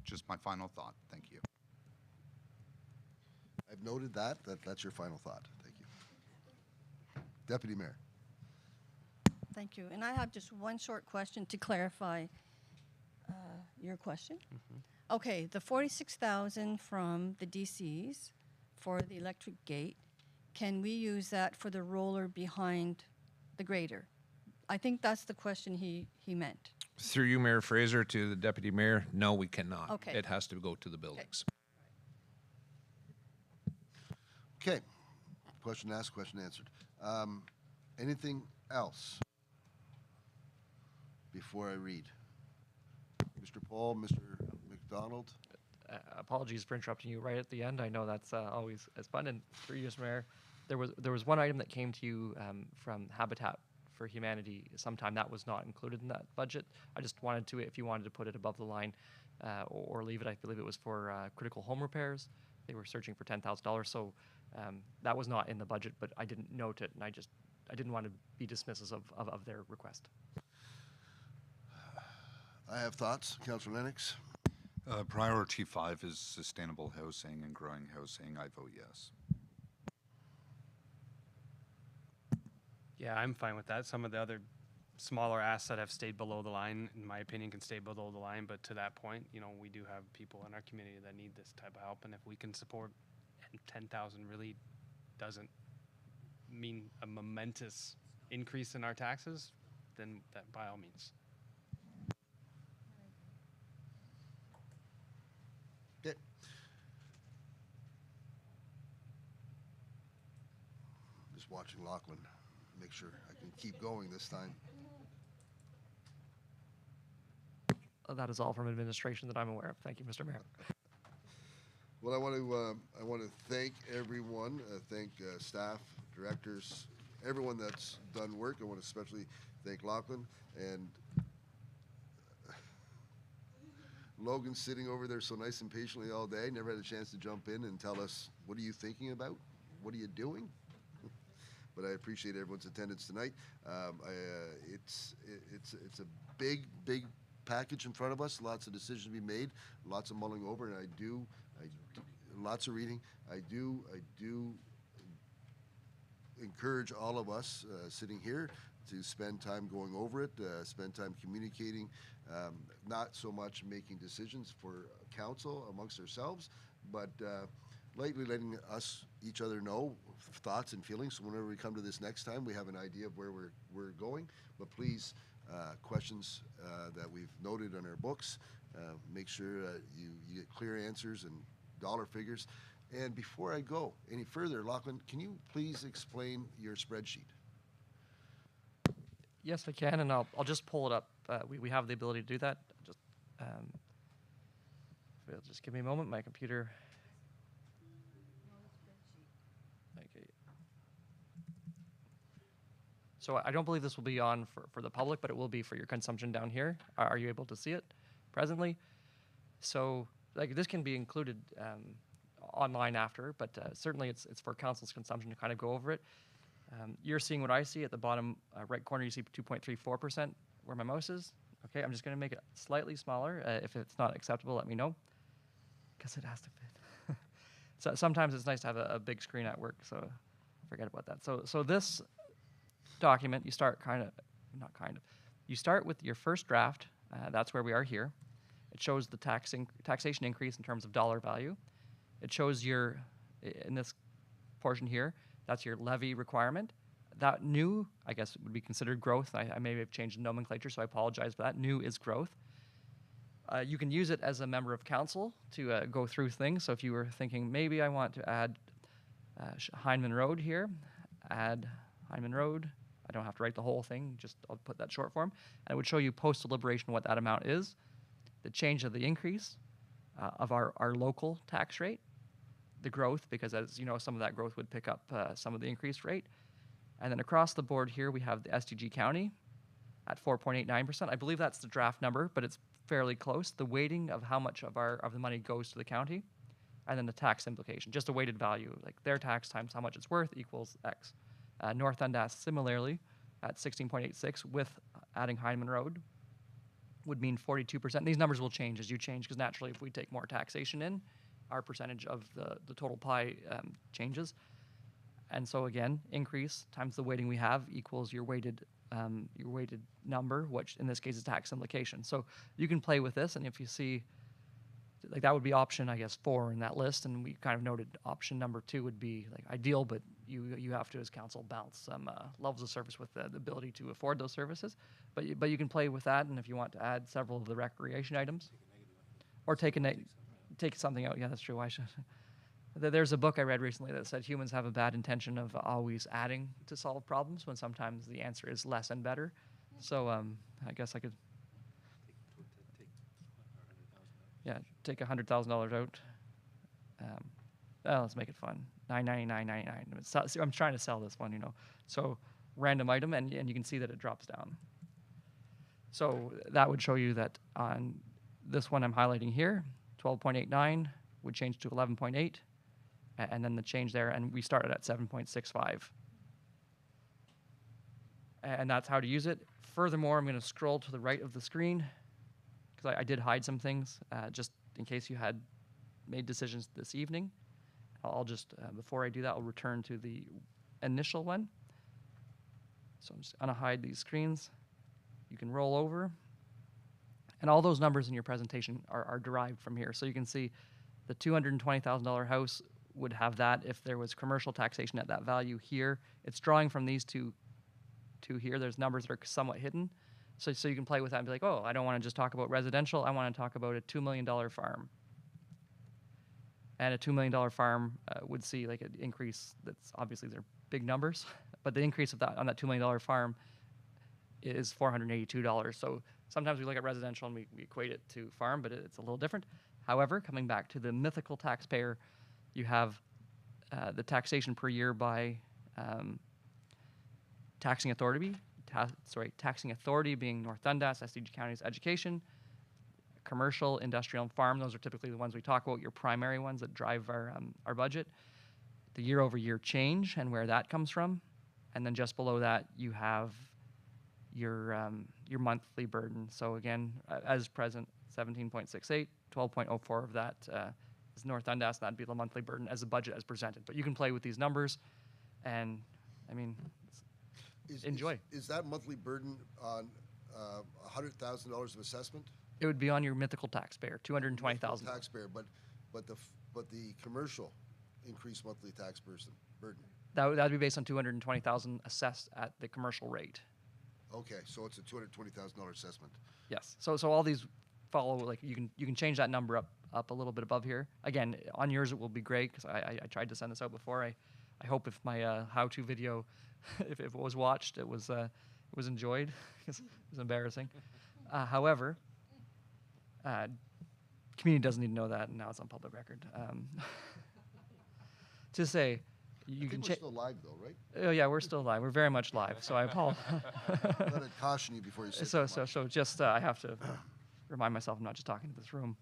Just my final thought. Thank you. I've noted that's your final thought. Thank you. Deputy Mayor. Thank you. And I have just one short question to clarify your question. Okay, the 46,000 from the DCs for the electric gate, can we use that for the roller behind the grader? I think that's the question he meant. Through you, Mayor Fraser, to the Deputy Mayor, no, we cannot. Okay. It has to go to the buildings. Okay. Question asked, question answered. Anything else before I read? Mr. Paul, Mr. McDonald? Apologies for interrupting you right at the end. I know that's always as fun. And through you, Mr. Mayor, there was one item that came to you from Habitat for Humanity sometime that was not included in that budget. I just wanted to, if you wanted to put it above the line or leave it, I believe it was for critical home repairs. They were searching for $10,000, so that was not in the budget, but I didn't note it, and I didn't want to be dismissive of their request. I have thoughts. Councillor Lennox? Priority 5 is sustainable housing and growing housing. I vote yes. Yeah, I'm fine with that. Some of the other smaller asks that have stayed below the line, in my opinion, can stay below the line. But to that point, you know, we do have people in our community that need this type of help. And if we can support, and 10,000 really doesn't mean a momentous increase in our taxes, then that by all means. Okay. Just watching Lachlan. Make sure I can keep going this time. That is all from administration that I'm aware of. Thank you, Mr. Mayor. Well, I want to thank everyone. Thank staff, directors, everyone that's done work. I want to especially thank Lachlan and Logan sitting over there so nice and patiently all day. Never had a chance to jump in and tell us, what are you thinking about? What are you doing? But I appreciate everyone's attendance tonight. It's a big package in front of us. Lots of decisions to be made. Lots of mulling over, and I do lots of reading. I do encourage all of us sitting here to spend time going over it, spend time communicating, not so much making decisions for council amongst ourselves, but lightly letting us each other know thoughts and feelings. So whenever we come to this next time, we have an idea of where we're going. But please, questions that we've noted in our books, make sure you get clear answers and dollar figures. And before I go any further, Lachlan, can you please explain your spreadsheet? Yes, I can, and I'll just pull it up. We have the ability to do that. Just give me a moment. My computer. Okay. So I don't believe this will be on for the public, but it will be for your consumption down here. Are you able to see it presently? So like this can be included online after, but certainly it's for council's consumption to kind of go over it. You're seeing what I see at the bottom right corner. You see 2.34% where my mouse is. Okay, I'm just going to make it slightly smaller. If it's not acceptable, let me know, because it has to fit. So sometimes it's nice to have a big screen at work, so forget about that. So this document, you start you start with your first draft. That's where we are here. It shows the taxation increase in terms of dollar value. It shows in this portion here, that's your levy requirement. That new, I guess, would be considered growth. I may have changed the nomenclature, so I apologize for that. New is growth. You can use it as a member of council to go through things. So if you were thinking, maybe I want to add Heineman Road here, add Heineman Road. I don't have to write the whole thing, just I'll put that short form. And it would show you post-deliberation what that amount is, the change of the increase of our local tax rate, the growth, because as you know, some of that growth would pick up some of the increased rate. And then across the board here, we have the SDG County at 4.89%. I believe that's the draft number, but it's fairly close. The weighting of how much of the money goes to the county, and then the tax implication, just a weighted value, like their tax times how much it's worth equals X. North Dundas similarly at 16.86 with adding Heineman Road would mean 42%. These numbers will change as you change, because naturally if we take more taxation in, our percentage of the total pie changes. And so again, increase times the weighting we have equals your weighted number, which in this case is tax implication. So you can play with this, and if you see like that would be option, I guess, 4 in that list, and we kind of noted option number 2 would be like ideal, but you have to, as council, balance some levels of service with the ability to afford those services. But you can play with that, and if you want to add several of the recreation items, or take something out. Yeah, that's true. I should. There's a book I read recently that said humans have a bad intention of always adding to solve problems when sometimes the answer is less and better. So I guess I could. Yeah, take $100,000 out. Let's make it fun. $999.99. I'm trying to sell this one, you know. So random item, and you can see that it drops down. So that would show you that on this one I'm highlighting here, 12.89 would change to 11.8, and then the change there, and we started at 7.65. And that's how to use it. Furthermore, I'm going to scroll to the right of the screen, because I did hide some things, just in case you had made decisions this evening. I'll just, before I do that, I'll return to the initial one. So I'm just going to hide these screens. You can roll over. And all those numbers in your presentation are derived from here. So you can see the $220,000 house would have that if there was commercial taxation at that value here. It's drawing from these two here. There's numbers that are somewhat hidden. So you can play with that and be like, oh, I don't want to just talk about residential. I want to talk about a $2 million farm. And a $2 million farm would see like an increase that's obviously they're big numbers, but the increase of that on that $2 million farm is $482. So sometimes we look at residential and we equate it to farm, but it's a little different. However, coming back to the mythical taxpayer, you have the taxation per year by taxing authority. Taxing authority being North Dundas, SDG County's education, commercial, industrial, and farm. Those are typically the ones we talk about, your primary ones that drive our budget. The year-over-year change and where that comes from. And then just below that, you have your monthly burden. So again, as present, 17.68, 12.04 of that is North Dundas. That'd be the monthly burden as a budget as presented. But you can play with these numbers, and I mean, enjoy. Is that monthly burden on $100,000 of assessment? It would be on your mythical taxpayer, $220,000. Taxpayer, but the commercial increased monthly tax burden. That would be based on $220,000 assessed at the commercial rate. Okay, so it's a $220,000 assessment. Yes. So all these follow, like you can change that number up a little bit above here. Again, on yours it will be great because I tried to send this out before. I hope if my how-to video, if it was watched, it was enjoyed. It was embarrassing. However, community doesn't need to know that, and now it's on public record. To say, you can We're still live though, right? Oh yeah, we're still live. We're very much live. So I apologize. Let it caution you before you say. So just I have to remind myself I'm not just talking to this room.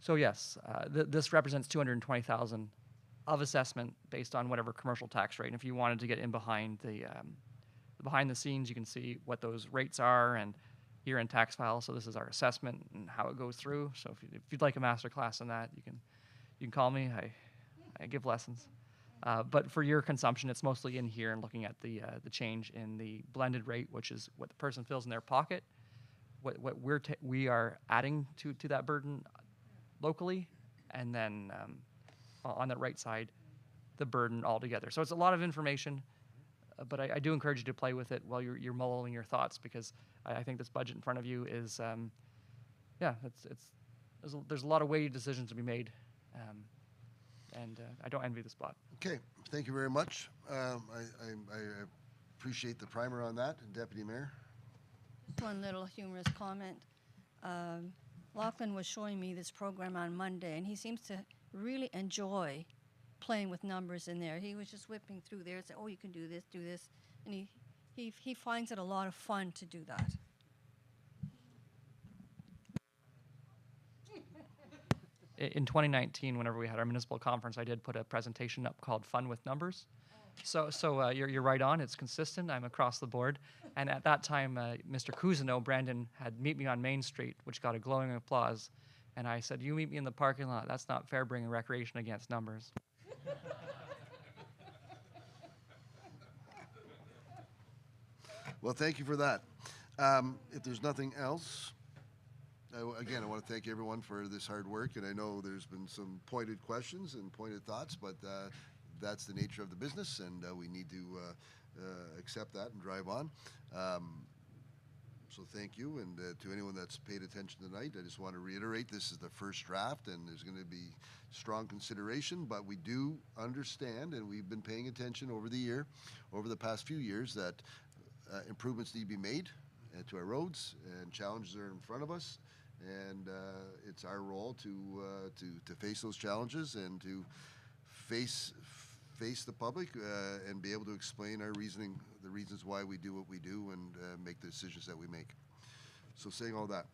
So yes, this represents 220,000 of assessment based on whatever commercial tax rate. And if you wanted to get in behind the behind the scenes, you can see what those rates are and year-end tax file. So this is our assessment and how it goes through. So if you'd like a master class on that, you can call me. I give lessons. But for your consumption, it's mostly in here and looking at the change in the blended rate, which is what the person feels in their pocket, what we are adding to that burden locally, and then on the right side, the burden altogether. So it's a lot of information, but I do encourage you to play with it while you're mulling your thoughts, because I think this budget in front of you is, there's a lot of weighty decisions to be made. And I don't envy the spot. Okay, thank you very much. I appreciate the primer on that, Deputy Mayor. Just one little humorous comment. Lachlan was showing me this program on Monday, and he seems to really enjoy playing with numbers in there. He was just whipping through there and saying, oh, you can do this, and he finds it a lot of fun to do that. In 2019, whenever we had our municipal conference, I did put a presentation up called Fun with Numbers. So you're right on. It's consistent. I'm across the board. And at that time, Mr. Cousineau, Brandon, had Meet Me on Main Street, which got a glowing applause. And I said, you meet me in the parking lot. That's not fair bringing recreation against numbers. Well, thank you for that. If there's nothing else, Again, I want to thank everyone for this hard work, and I know there's been some pointed questions and pointed thoughts, but that's the nature of the business, and we need to accept that and drive on. So thank you, and to anyone that's paid attention tonight, I just want to reiterate, this is the first draft, and there's going to be strong consideration, but we do understand, and we've been paying attention over the past few years, that improvements need to be made to our roads, and challenges are in front of us, and it's our role to face those challenges and to face the public and be able to explain our reasoning, the reasons why we do what we do, and make the decisions that we make. So saying all that,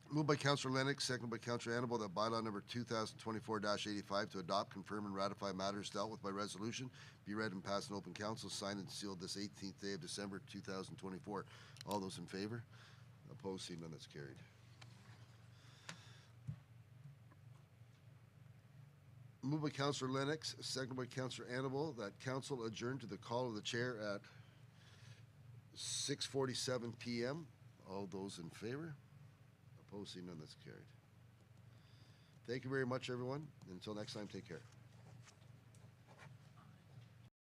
moved by Councillor Lennox, seconded by Councillor Annable, that bylaw number 2024-85 to adopt, confirm, and ratify matters dealt with by resolution be read and passed in open council, signed and sealed this 18th day of December 2024. All those in favor? Opposed? Seeing none, that's carried. Moved by Councillor Lennox, seconded by Councillor Annable, that council adjourn to the call of the chair at 6:47 p.m. All those in favor? Opposed? Seeing none, that's carried. Thank you very much, everyone. Until next time, take care.